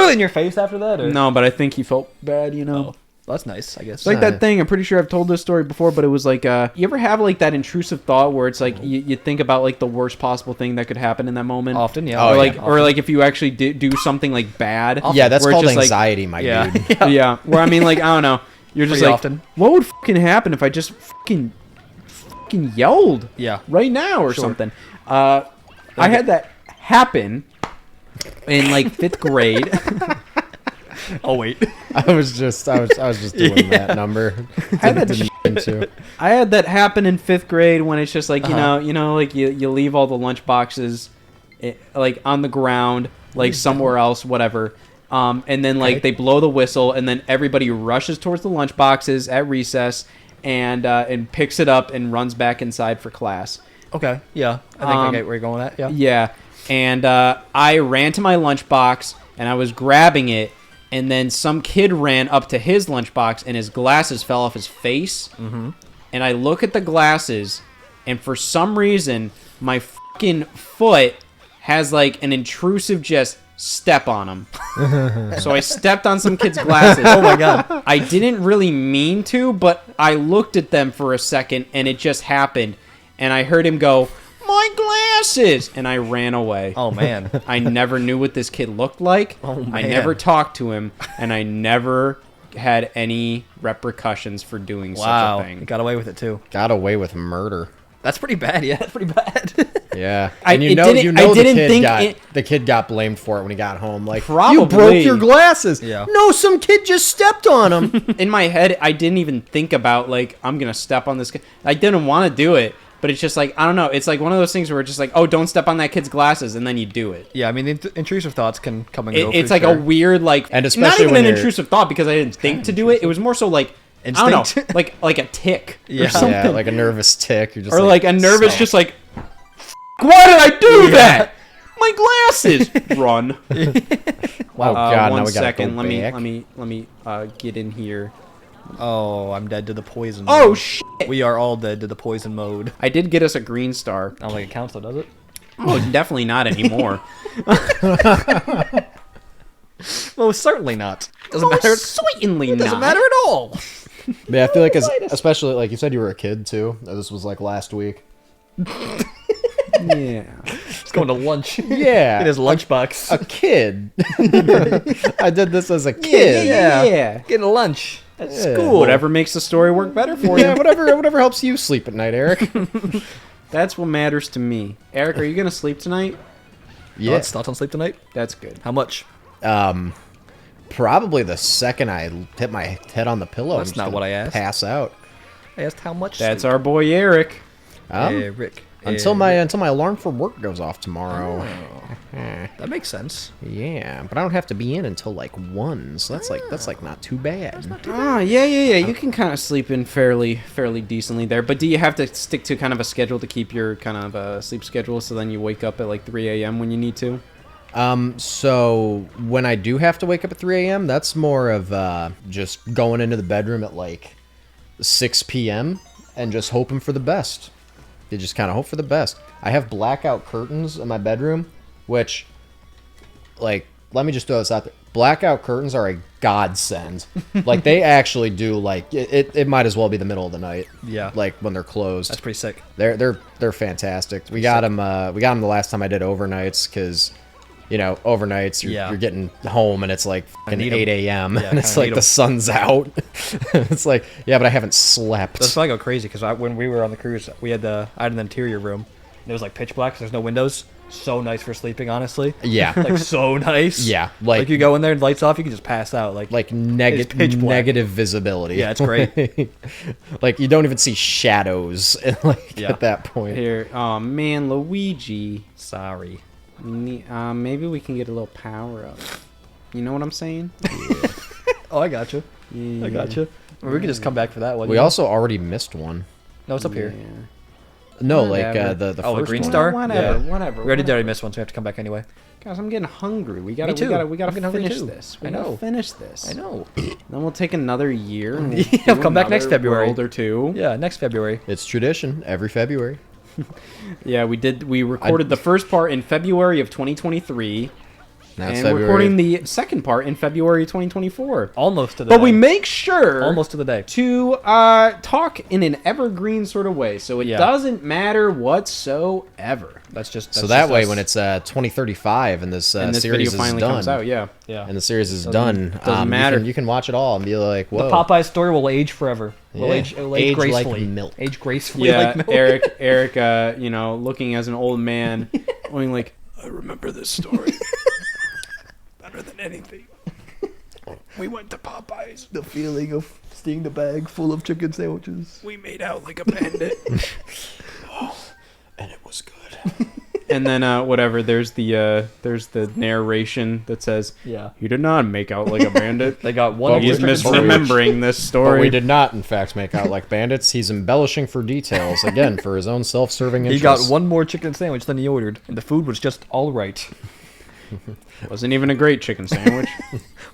in your face after that? Or? No, but I think he felt bad, you know. Oh, that's nice, I guess. It's like that thing, I'm pretty sure I've told this story before, but it was like, you ever have like that intrusive thought where it's like you think about like the worst possible thing that could happen in that moment? Often, yeah. Oh, Or like, yeah. or like if you actually do something like bad. Yeah, that's where it's called just, like- anxiety, my Yeah. dude. Yeah. Where I mean, like, I don't know. You're just Pretty like, often. what would fucking happen if I just fucking yelled Yeah. right now or Sure. something? I had that happen in like 5th grade. Oh wait. I was just doing that number. Didn't mean to. I had that happen in 5th grade when it's just like, you know, like you leave all the lunch boxes like on the ground, like somewhere else, whatever. And then like they blow the whistle and then everybody rushes towards the lunch boxes at recess and picks it up and runs back inside for class. Okay. Yeah. I think I get where you're going with that. Yeah. Yeah. And I ran to my lunchbox and I was grabbing it. And then some kid ran up to his lunchbox and his glasses fell off his face. Mm-hmm. And I look at the glasses and for some reason my fucking foot has like an intrusive just step on him. So I stepped on some kid's glasses. Oh my god. I didn't really mean to, but I looked at them for a second and it just happened. And I heard him go, "My glasses!" And I ran away. Oh man. I never knew what this kid looked like. Oh, I man. never talked to him, and I never had any repercussions for doing Wow. such a You thing. got away with it too. Got away with murder. That's pretty bad. Yeah. That's pretty bad. Yeah, I- and it you know didn't- I the didn't kid think got it- the kid got blamed for it when he got home. Like, you Probably. broke your glasses. Yeah. No, some kid just stepped on him. In my head, I didn't even think about, like, I'm going to step on this kid. I didn't want to do it, but it's just like, I don't know. It's like one of those things where it's just like, oh, don't step on that kid's glasses, and then you do it. Yeah. I mean, the intrusive thoughts can come and go. It's for like sure. a weird, like, And not especially even when an you're- intrusive thought because I didn't think to do it. It was more so like, I don't Instinct? know, like a tick Yeah. or something. Yeah, like a nervous tick. You're just Or like a nervous, "Stop." just like, why did I do that? My glasses. Run. Oh god, now One we gotta second. go Let back. me get in here. Oh, I'm dead to the poison. Oh mode. shit! We are all dead to the poison mode. I did get us a green star. I don't think it counts though, does it? Oh, definitely not anymore. Well, certainly not. Doesn't Most matter. certainly Doesn't not. matter at all. Yeah, I feel like, especially like you said, you were a kid too. This was like last week. Yeah. He's going to lunch. Yeah, In his lunchbox. a kid. I did this as a kid. Yeah. Getting lunch at Yeah. school. Whatever makes the story work better for Yeah, you. whatever helps you sleep at night, Eric. That's what matters to me. Eric, are you gonna sleep tonight? Yeah. Thoughts on sleep tonight? That's good. How much? Probably the second I hit my head on the pillow. That's I'm just not gonna what I asked. Pass out. I asked how much. That's sleep. our boy Eric. Rick. Until my alarm for work goes off tomorrow. That makes sense. Yeah, but I don't have to be in until like 1, so that's like not too bad. Ah, yeah. You can kind of sleep in fairly decently there. But do you have to stick to kind of a schedule to keep your kind of sleep schedule so then you wake up at like 3 a.m. when you need to? So when I do have to wake up at 3 a.m., that's more of just going into the bedroom at like 6 p.m. and just hoping for the best. You just kind of hope for the best. I have blackout curtains in my bedroom, which, like, let me just throw this out there. Blackout curtains are a godsend. Like, they actually do, like, it might as well be the middle of the night. Yeah. Like, when they're closed. That's pretty sick. They're fantastic. We got them the last time I did overnights because, you know, overnights you're getting home and it's like fucking need 'em. 8 a.m. Yeah, and it's kinda like need the 'em. sun's out. It's like, yeah, but I haven't slept. That's probably go crazy because when we were on the cruise, I had an interior room. And it was like pitch black. So there's no windows. So nice for sleeping, honestly. Yeah. Like so nice. Yeah, Like you go in there and lights off, you can just pass out. Like Like It's pitch black. negative visibility. Yeah, it's great. Like you don't even see shadows like Yeah. at that point. Here, oh man, Luigi. sorry. Maybe we can get a little power up. You know what I'm saying? Oh, I got you. Yeah. I got you. We could just come back for that one. We also already missed one. no, it's up here. No, like Whatever. the Oh, the first Green one. Star? Whatever, Yeah. whatever. We already whatever. missed one, so we have to come back anyway. Guys, I'm getting hungry. We gotta, Me too. we gotta I'm getting hungry finish too. this. I We gotta know. finish this. I know. Then we'll take another year. And Yeah, we'll come back next another February. world or two. Yeah, next February. It's tradition every February. Yeah, we did. We recorded the first part in February of 2023, Now and it's we're February. recording the second part in February 2024. Almost to the But day. we make sure Almost to the day. to talk in an evergreen sort of way, so it Yeah. doesn't matter whatsoever. That's just So that way, us. when it's 2035 and this, And this series video finally is done, comes out. Yeah. yeah. and the series is Doesn't- done, doesn't matter. You can watch it all and be like, The whoa. Popeye story will age forever. Will Yeah. age, it'll Age like gracefully. milk. Age gracefully Yeah, like milk. Eric, you know, looking as an old man, going like, I remember this story better than anything. We went to Popeyes. The feeling of seeing the bag full of chicken sandwiches. We made out like a bandit. And it was good. And then whatever, there's the narration that says, Yeah. "You did not make out like a bandit." They got one But He's extra chicken misremembering this But story. we did not, in fact, make out like bandits. He's embellishing for details, again, for his own self-serving He interests. got one more chicken sandwich than he ordered, and the food was just all right. Wasn't even a great chicken sandwich.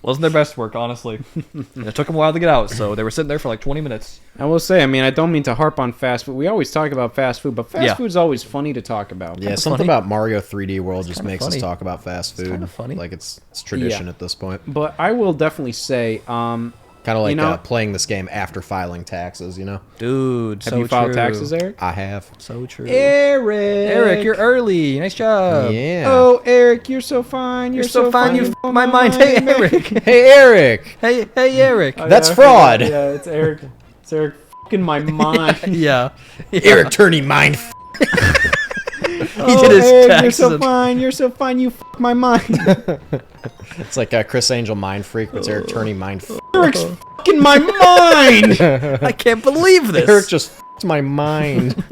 Wasn't their best work, honestly. And it took them a while to get out, so they were sitting there for like 20 minutes. I will say, I mean, I don't mean to harp on fast food. We always talk about fast food, but fast Yeah. food's always funny to talk about. Yeah, Kinda something funny. about Mario 3D World just kinda makes funny. us talk about fast food. kinda funny. Like it's tradition Yeah. at this point. But I will definitely say, Kind of like know- playing this game after filing taxes, you know? Dude, have you filed taxes, Eric? I have. So true. Eric! Eric, you're early. Nice job. Yeah. Oh, Eric, you're so fine. You're so fine. You f- my mind. Hey, Eric. Hey, Eric! Hey, Eric. That's fraud. Yeah, it's Eric. It's Eric fucking my mind. Yeah. Eric Turney mind f- He did his Eric, taxes. you're so fine. You're so fine. You fuck my mind. It's like a Chris Angel mind freak, but it's Eric Turney mind f- Eric's fucking my mind. I can't believe this. Eric just f***ed my mind.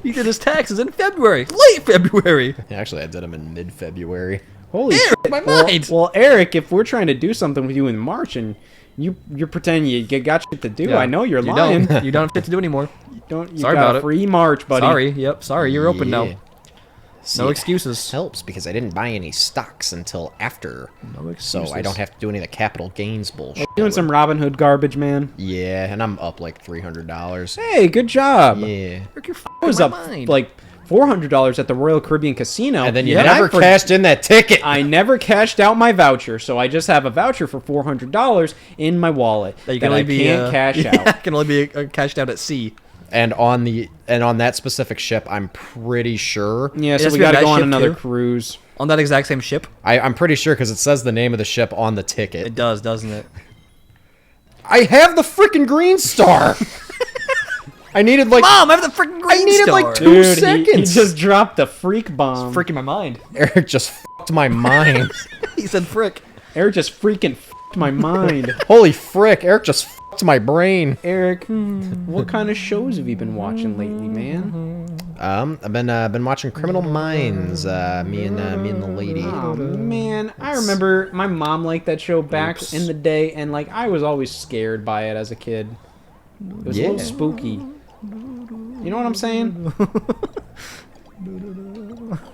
He did his taxes in February. Late February. Actually, I did them in mid-February. Holy Eric, shit. my Well, mind. well, Eric, if we're trying to do something with you in March and you're pretending you got shit to do, I know you're lying. Don't. You don't have shit to do anymore. You Sorry got about a it. free March, buddy. Sorry. Yep. Sorry. You're open Yeah. now. See, No excuses. Helps because I didn't buy any stocks until after, No so excuses. I don't have to do any of the capital gains bullshit. Doing some Robin Hood garbage, man. Yeah, and I'm up like $300. Hey, good job. Yeah. Eric, you're I was my up mind. like $400 at the Royal Caribbean Casino. And then you but never I for- cashed in that ticket. I never cashed out my voucher, so I just have a voucher for $400 in my wallet That you that can I only be can't cash yeah, out. can only be cashed out at sea. And on that specific ship, I'm pretty sure. Yeah, It so has we to be on got to that go on ship, another too? cruise. On that exact same ship. I'm pretty sure because it says the name of the ship on the ticket. It does, doesn't it? I have the freaking green star. I needed like Mom, I have the freaking green needed, star. like, 2 Dude, he seconds. just dropped the freak bomb. Freaking my mind. Eric just fucked my mind. He said frick. Eric just freaking f***ed my mind. Holy frick! Eric just fucked my brain. Eric, what kind of shows have you been watching lately, man? I've been watching Criminal Minds. Me and the lady. Oh man, I remember my mom liked that show back in the day, and like I was always scared by it as a kid. It was a little Yeah. spooky. You know what I'm saying?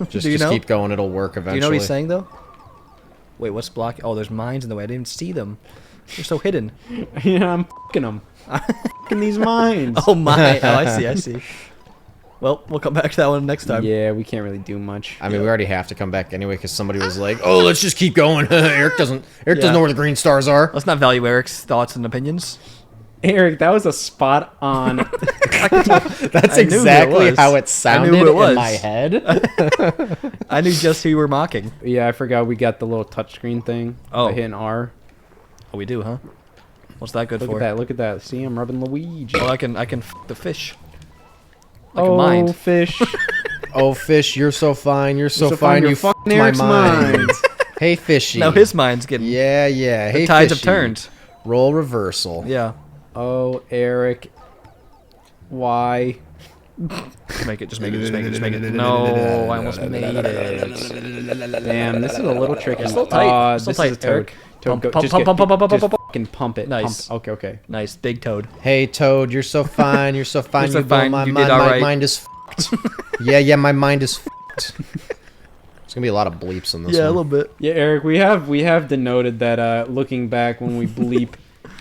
Just Do you know? keep going. It'll work Do eventually. you know what he's saying though? Wait, what's blocking? Oh, there's mines in the way. I didn't even see them. They're so hidden. Yeah, I'm fucking them. Fucking these mines. Oh my! Oh, I see. Well, we'll come back to that one next time. Yeah, we can't really do much. I mean, we already have to come back anyway because somebody was like, "Oh, let's just keep going." Eric doesn't Yeah. know where the green stars are. Let's not value Eric's thoughts and opinions. Eric, that was a spot on. That's I knew who it exactly was. how it I sounded knew who it was. in my head. I knew just who you were mocking. Yeah, I forgot we got the little touchscreen thing. Oh. By hitting R. Oh, we do, huh? What's that good Look for? at that. Look at that. See, I'm rubbing Luigi. Oh, I can f the fish. Like oh, a mind. fish. Oh, fish, you're so fine. You're so, so fine. fine, you're You fucking fucked my Eric's mind. mind. Hey, fishy. Now his mind's getting. Yeah. The Hey, tides have fishy. turned. Roll reversal. Yeah. Oh, Eric. Why? Just make it. No, I almost made it. Damn, this is a little tricky. Still tight. This Still is a tight, Eric. Toad, Pump, just pump. just fucking pump it. Nice. Pump. Okay. Nice, big Toad. Hey, Toad, you're so fine. You're so fine. You're so fine. My You did all right. mind is fucked. Yeah, my mind is fucked. There's gonna be a lot of bleeps in this Yeah, a one. little bit. Yeah, Eric, we have denoted that looking back when we bleep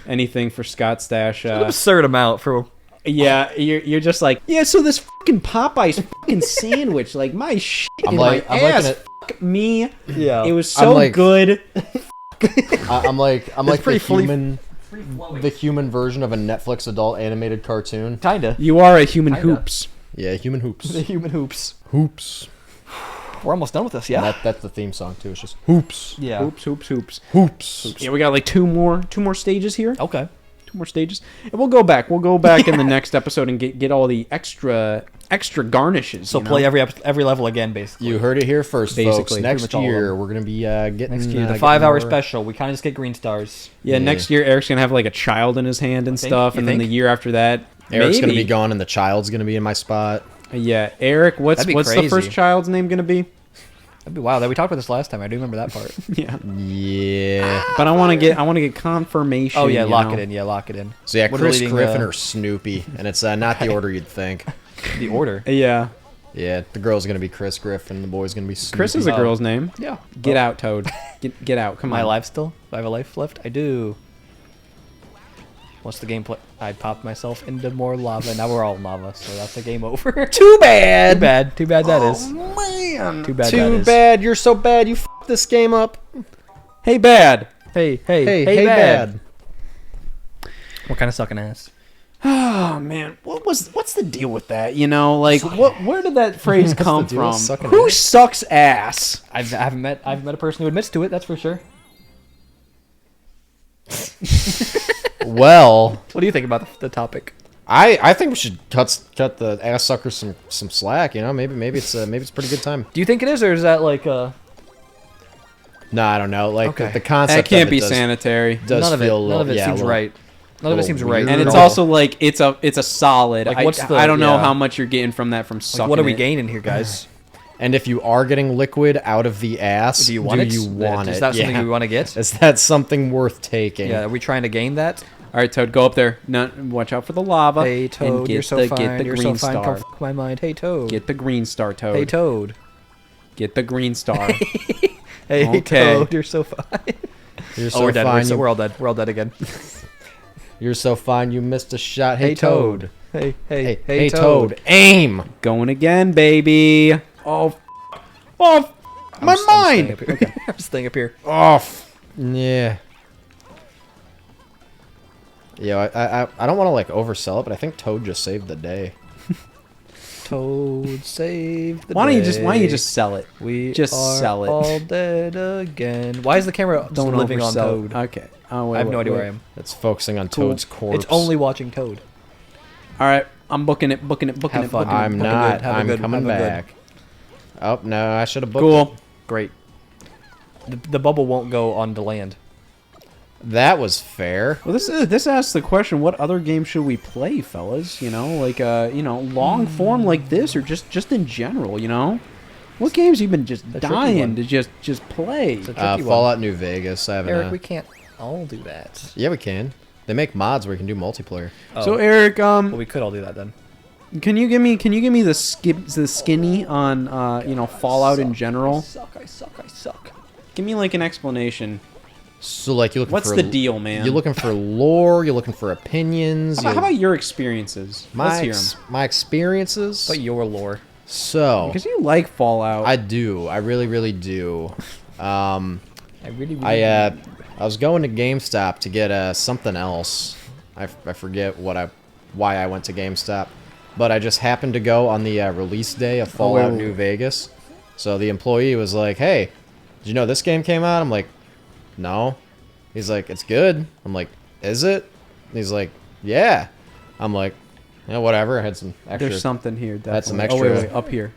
anything for Scott Stash, An absurd amount for. yeah, you're just like, yeah, so this fucking Popeyes fucking sandwich, like my shit I'm in like- my I'm ass, looking fuck me. Yeah. It was so like- good. I'm like the pretty fully- human version of a Netflix adult animated cartoon. Kinda. You are a human Kinda. hoops. Yeah, human hoops. The human hoops. Hoops. We're almost done with this, yeah? That's the theme song too. It's just hoops. Yeah. Hoops, hoops, hoops. Hoops. Yeah, we got like two more stages here. Okay. Two more stages, and we'll go back. We'll go back in the next episode and get all the extra garnishes. So you know? play every level again, basically. You heard it here first, folks. Basically, Next pretty much all of year, them. we're gonna be getting Next year, the getting 5-hour more- special. We kind of just get green stars. Yeah, next year Eric's gonna have like a child in his hand and think? stuff, You and then think? the year after that, Eric's gonna maybe. be gone, and the child's gonna be in my spot. Yeah, Eric, what's That'd be the crazy. first child's name gonna be? That'd be wild. We talked about this last time. I do remember that part. Yeah, Yeah. but I want to get confirmation. Oh yeah, you lock know? it in. Yeah, lock it in. So yeah, What are we Chris reading, Griffin or Snoopy, and it's not the order you'd think. The order. Yeah, Yeah, the girl's gonna be Chris Griffin, the boy's gonna be Snoopy. Chris is a girl's name. Yeah. Get out, Toad. Get out. Come Am I on. alive still? Do I have a life left? I do. What's the gameplay? I popped myself into more lava. Now we're all in lava, so that's a game over. Too bad. Too bad. Too bad that is. Man. Too bad that Too is. bad. You're so bad. You f***ed this game up. Hey, bad. Hey, Hey, bad. What kind of sucking ass? Oh man, what's the deal with that? You know, like where did that phrase come the deal with from? sucking Who ass? sucks ass? I haven't met a person who admits to it. That's for sure. Well, What do you think about the topic? I think we should cut the ass suckers some slack. You know, maybe it's a pretty good time. Do you think it is, or is that like No, I don't know. Like Okay. the concept. That can't of it be does, sanitary. Does none of feel it? a little, None of it yeah, a seems little- right. None of it little seems weird. right. And At it's all. also like it's a solid. Like, what's the- I don't know yeah. how much you're getting from that from sucking. Like, what are we it. gaining here, guys? And if you are getting liquid out of the ass, Do you want it? You want Is it? that something Yeah. you want to get? Is that something worth taking? Yeah. Are we trying to gain that? All right, Toad, go up there. No, watch out for the lava. Hey and Toad, get you're so the, fine. Get the You're green so fine. star. Come fuck my mind. Hey Toad. Get the green star, Toad. Hey Toad. Get the green star. Hey Okay. Toad, you're so fine. You're so Oh, we're dead. fine. We're all dead. We're all dead again. You're so fine. You missed a shot. Hey, Toad. Hey Toad. Aim. Going again, baby. Oh, my I'm mind. staying up here. Okay. I'm just staying up here. Off. Yeah. Yeah, I don't want to like oversell it, but I think Toad just saved the day. Toad saved the Why don't you day. just sell it? We just are sell it. all dead again. Why is the camera just Don't living on oversell Toad? it. Okay. Oh, wait, I have no wait, idea wait. where I am. It's focusing on Cool. Toad's corpse. It's only watching Toad. All right, I'm booking it. Have fun. I'm Have a not. good- have a I'm good- coming have a good. back. Oh no, I should have booked Cool. it. Great. The bubble won't go onto land. That was fair. Well, this asks the question: what other game should we play, fellas? You know, like long form like this, or just in general. You know, what games you been just A tricky dying one. to just play? It's a tricky one. Fallout New Vegas. I haven't. Eric, we can't all do that. Yeah, we can. They make mods where you can do multiplayer. Oh. So Eric, Well, we could all do that then. can you give me the skinny on Fallout in general? I suck. Give me like an explanation. So like you're looking What's for the deal, man? You're looking for lore. You're looking for opinions. How about your experiences? Let's hear them. my experiences? But your lore. So Because you like Fallout. I do. I really do. I really I was going to GameStop to get something else. I forget why I went to GameStop, but I just happened to go on the release day of Fallout wait. New Vegas. So the employee was like, "Hey, did you know this game came out?" I'm like, "No." He's like, "It's good." I'm like, "Is it?" And he's like, "Yeah." I'm like, "Yeah, whatever." I had some extra. There's something here. Definitely. That's some Oh, wait, extra- wait, up here.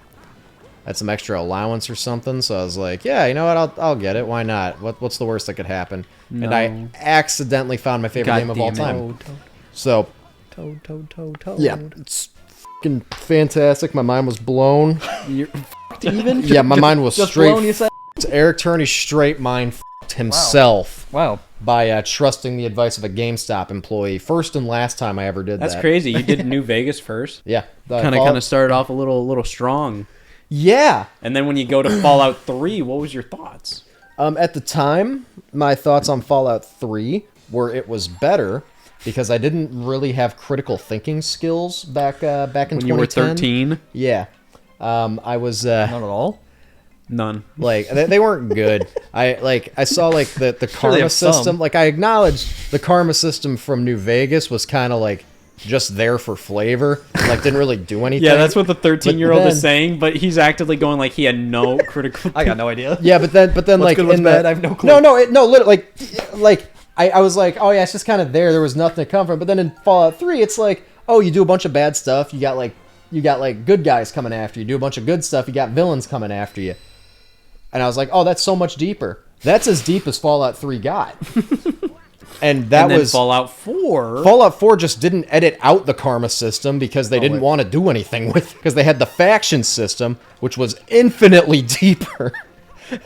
Had some extra allowance or something, so I was like, "Yeah, you know what? I'll get it. Why not? What's the worst that could happen?" And I No. accidentally found my favorite God game of all damn it. time. So Toad. yeah, it's fucking fantastic. My mind was blown. You're even? Yeah, my mind was Just straight. blown, you said? Eric Turney's straight mind. fucked himself Wow. by trusting the advice of a GameStop employee. First and last time I ever did That's that. crazy. You did New Vegas first. Yeah. Kind of started off a little strong. Yeah. And then when you go to Fallout 3, what was your thoughts? At the time, my thoughts on Fallout 3 were it was better because I didn't really have critical thinking skills back in 2010. When you were 13? Yeah. I was Not at all. None. like they weren't good. I saw like the Sure they karma have some. system. Like I acknowledged the karma system from New Vegas was kind of like just there for flavor. Like didn't really do anything. Yeah, that's what the 13-year-old then- is saying, but he's actively going like he had no critical. I got no idea. Yeah, but then What's like good, what's in bad? the, I have no clue. no, literally, like I was like, oh yeah, it's just kind of there. There was nothing to come from. But then in Fallout 3, it's like, oh, you do a bunch of bad stuff. You got like good guys coming after you. Do a bunch of good stuff. You got villains coming after you. And I was like, oh, that's so much deeper. That's as deep as Fallout 3 got. And that and then was Fallout 4. Fallout 4 just didn't edit out the karma system because they didn't want to do anything with it. Because they had the faction system, which was infinitely deeper.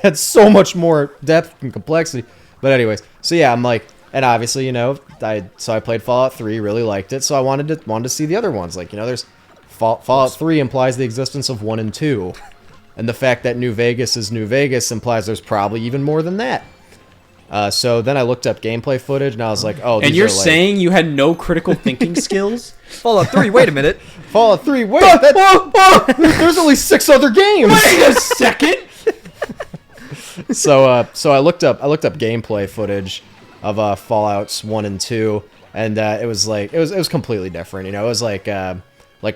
Had so much more depth and complexity. But anyways, so yeah, I'm like, and obviously, I played Fallout 3, really liked it, so I wanted to see the other ones. Like, there's Fallout 3 implies the existence of 1 and 2. And the fact that New Vegas is New Vegas implies there's probably even more than that. So then I looked up gameplay footage, and I was like, oh, these And you're are, like, saying you had no critical thinking skills? Fallout 3. Wait a minute. Fallout 3, wait, there's only 6 other games! Wait a second! So I looked up gameplay footage of Fallouts 1 and 2, and it was like it was completely different. It was like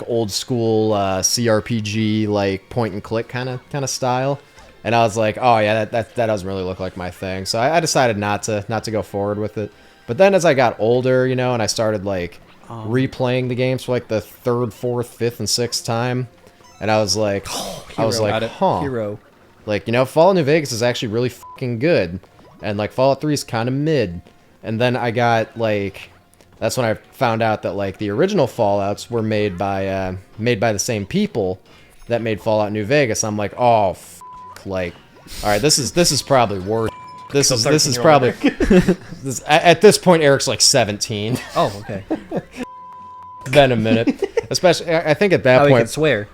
old school CRPG, like point and click kind of style. And I was like, oh yeah, that doesn't really look like my thing. So I decided not to go forward with it. But then as I got older, and I started like replaying the games for like the 3rd, 4th, 5th, and 6th time, and I was like, huh. Hero. Like, Fallout New Vegas is actually really fucking good. And, like, Fallout 3 is kind of mid. And then I got, like... That's when I found out that, like, the original Fallouts were made by the same people that made Fallout New Vegas. I'm like, oh, like... Alright, this is probably worse. This is probably... at this point, Eric's, like, 17. Oh, okay. Then a minute. Especially, I think at that How he point... can swear.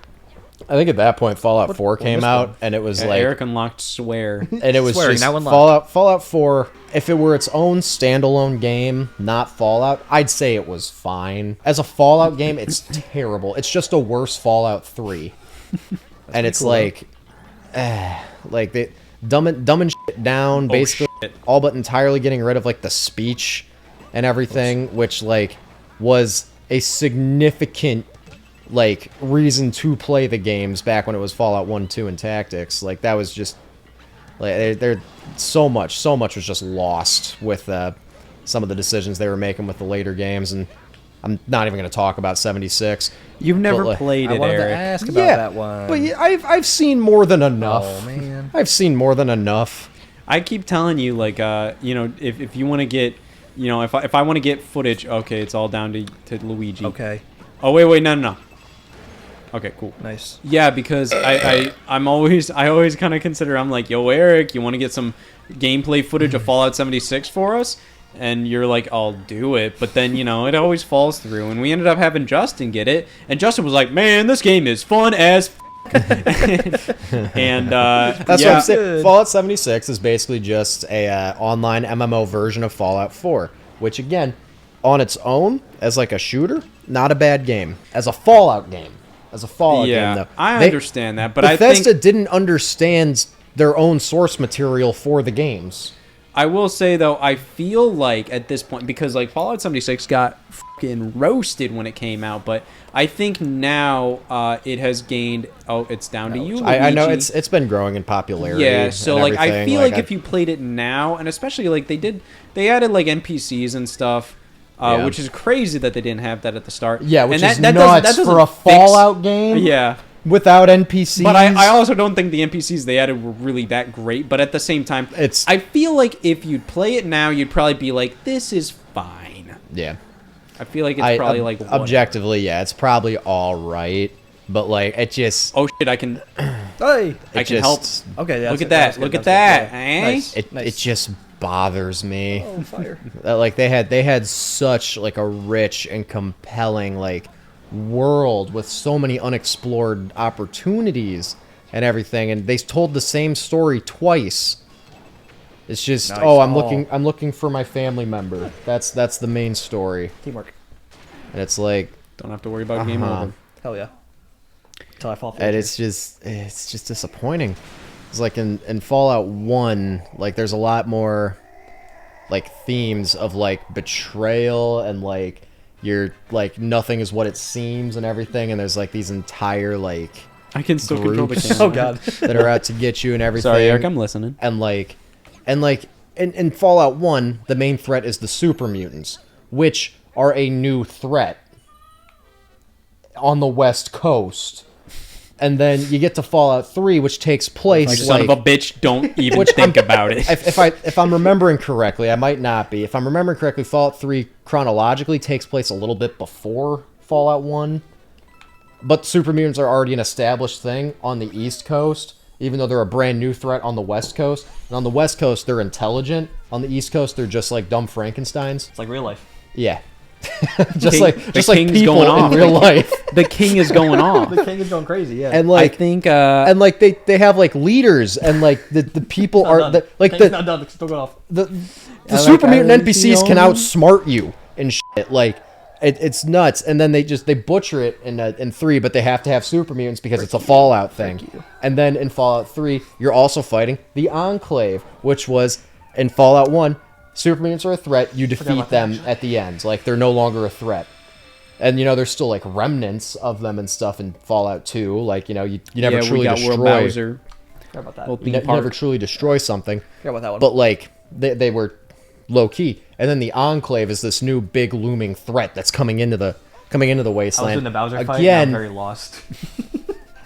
I think at that point Fallout 4 came out, and it was like... Eric unlocked swear. And it was Swearing, just now unlocked. Fallout 4, if it were its own standalone game, not Fallout, I'd say it was fine. As a Fallout game, it's terrible. It's just a worse Fallout 3. And it's cool, like they dumbing shit down, basically shit. all but entirely getting rid of like the speech and everything, which like was a significant like reason to play the games back when it was Fallout 1, 2, and Tactics. Like that was just like they're so much was just lost with some of the decisions they were making with the later games, and I'm not even going to talk about 76. You've never like, played I it, wanted to Eric. ask about that one. But yeah, I've seen more than enough. Oh, man. I've seen more than enough. I keep telling you, like, if you want to get, if I want to get footage, okay, it's all down to Luigi. Okay. Oh, wait, no. Okay, cool. Nice. Yeah, because I always kind of consider, I'm like, yo, Eric, you want to get some gameplay footage of Fallout 76 for us? And you're like, I'll do it. But then, it always falls through. And we ended up having Justin get it. And Justin was like, man, this game is fun as and That's what I'm saying. Fallout 76 is basically just a online MMO version of Fallout 4, which again, on its own, as like a shooter, not a bad game. As a Fallout game, game though, I understand that, but Bethesda I think didn't understand their own source material for the games. I will say though, I feel like at this point, because like Fallout 76 got fucking roasted when it came out, but I think now it has gained. Oh, it's down to you, Luigi. I know it's been growing in popularity. Yeah, so and like I everything. feel like if you played it now, and especially like they added like NPCs and stuff. Yeah. Which is crazy that they didn't have that at the start. Yeah, which and is that nuts doesn't for a fix- Fallout game. Yeah. Without NPCs. But I also don't think the NPCs they added were really that great. But at the same time, I feel like if you'd play it now, you'd probably be like, this is fine. Yeah. I feel like it's probably like... Objectively, yeah, it's probably all right. But, like, it just... Oh, shit, I can... Hey. I can help. Okay. Yeah, Look at that's that. good, Look at that's that. good, Eh? Nice. It just bothers me. Oh, fire. Like they had such like a rich and compelling like world with so many unexplored opportunities and everything, and they told the same story twice. It's just Nice. I'm looking for my family member. That's the main story, Teamwork. and it's like Don't have to worry about game Uh-huh. over. Hell yeah. Until I fall through. and it's just disappointing. It's like in Fallout 1, like there's a lot more like themes of like betrayal and like you're like nothing is what it seems and everything, and there's like these entire like I can still control the groups camera. Oh god. that are out to get you and everything. Sorry, Eric, I'm listening. And like in Fallout 1, the main threat is the super mutants, which are a new threat on the West Coast. And then you get to Fallout 3, which takes place Like, son of a bitch, don't even think about it. if I'm remembering correctly, I might not be. If I'm remembering correctly, Fallout 3 chronologically takes place a little bit before Fallout 1. But super mutants are already an established thing on the East Coast, even though they're a brand new threat on the West Coast. And on the West Coast, they're intelligent. On the East Coast, they're just like dumb Frankensteins. It's like real life. Yeah. just King- like the king's people going in off. real life. The king is going off. The king is going crazy, yeah. And I like think and like they have like leaders and like the people are like King's not done, it's still going off. the I super like mutant Iron NPCs can Seal. outsmart you and shit. Like it's nuts. And then they butcher it in 3, but they have to have super mutants because it's a Fallout thing. And then in Fallout 3, you're also fighting the Enclave, which was in Fallout 1. Super mutants are a threat. You defeat them at the end. Like they're no longer a threat. And you know there's still like remnants of them and stuff in Fallout 2. Like you know you never truly we got destroy. World Bowser. Forgot about that. Well, You never truly destroy something. Forgot about that one. But like they were low key, and then the Enclave is this new big looming threat that's coming into the I was wasteland. in the Bowser fight, and Again, I'm very lost.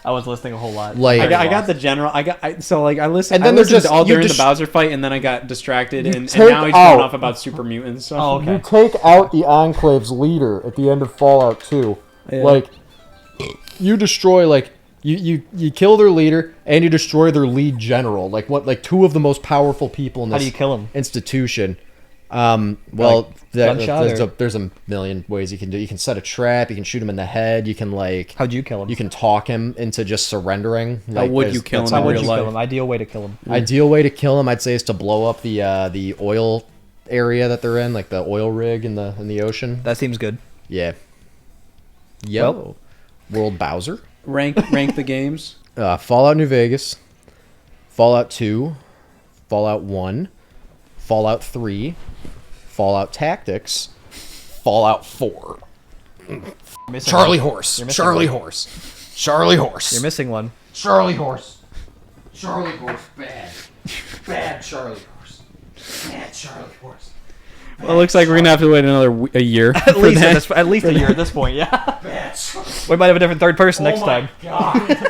I was listening a whole lot. Like- I Very got the lost. general. I listened. And then I they're listened just- all you during the just- Bowser fight, and then I got distracted, and take now he's out- going off about super mutants. So. Oh, okay. take out the Enclave's leader at the end of Fallout 2. Yeah. Like you destroy like you kill their leader and you destroy their lead general. Like 2 of the most powerful people in How this do you kill him? institution. Gunshot or- There's a million ways you can do. You can set a trap. You can shoot him in the head. You can like How'd you kill him? you can talk him into just surrendering. How would you kill that's him How in would real you life? kill him? Ideal way to kill him. Ideal way to kill him, I'd say, is to blow up the oil area that they're in, like the oil rig in the ocean. That seems good. Yeah. Yo. World Bowser. rank the games. Fallout New Vegas. Fallout 2. Fallout 1. Fallout 3. Fallout Tactics. Fallout 4. Missing Charlie one. Horse. You're missing Charlie one. Horse. Charlie Horse. You're missing one. Charlie Horse. Charlie Horse. Bad. Bad Charlie Horse. Bad Charlie Horse. Well, it looks like we're gonna have to wait a year. At least a year at this point, yeah. Bad Charlie. We might have a different third person next Oh my time. God.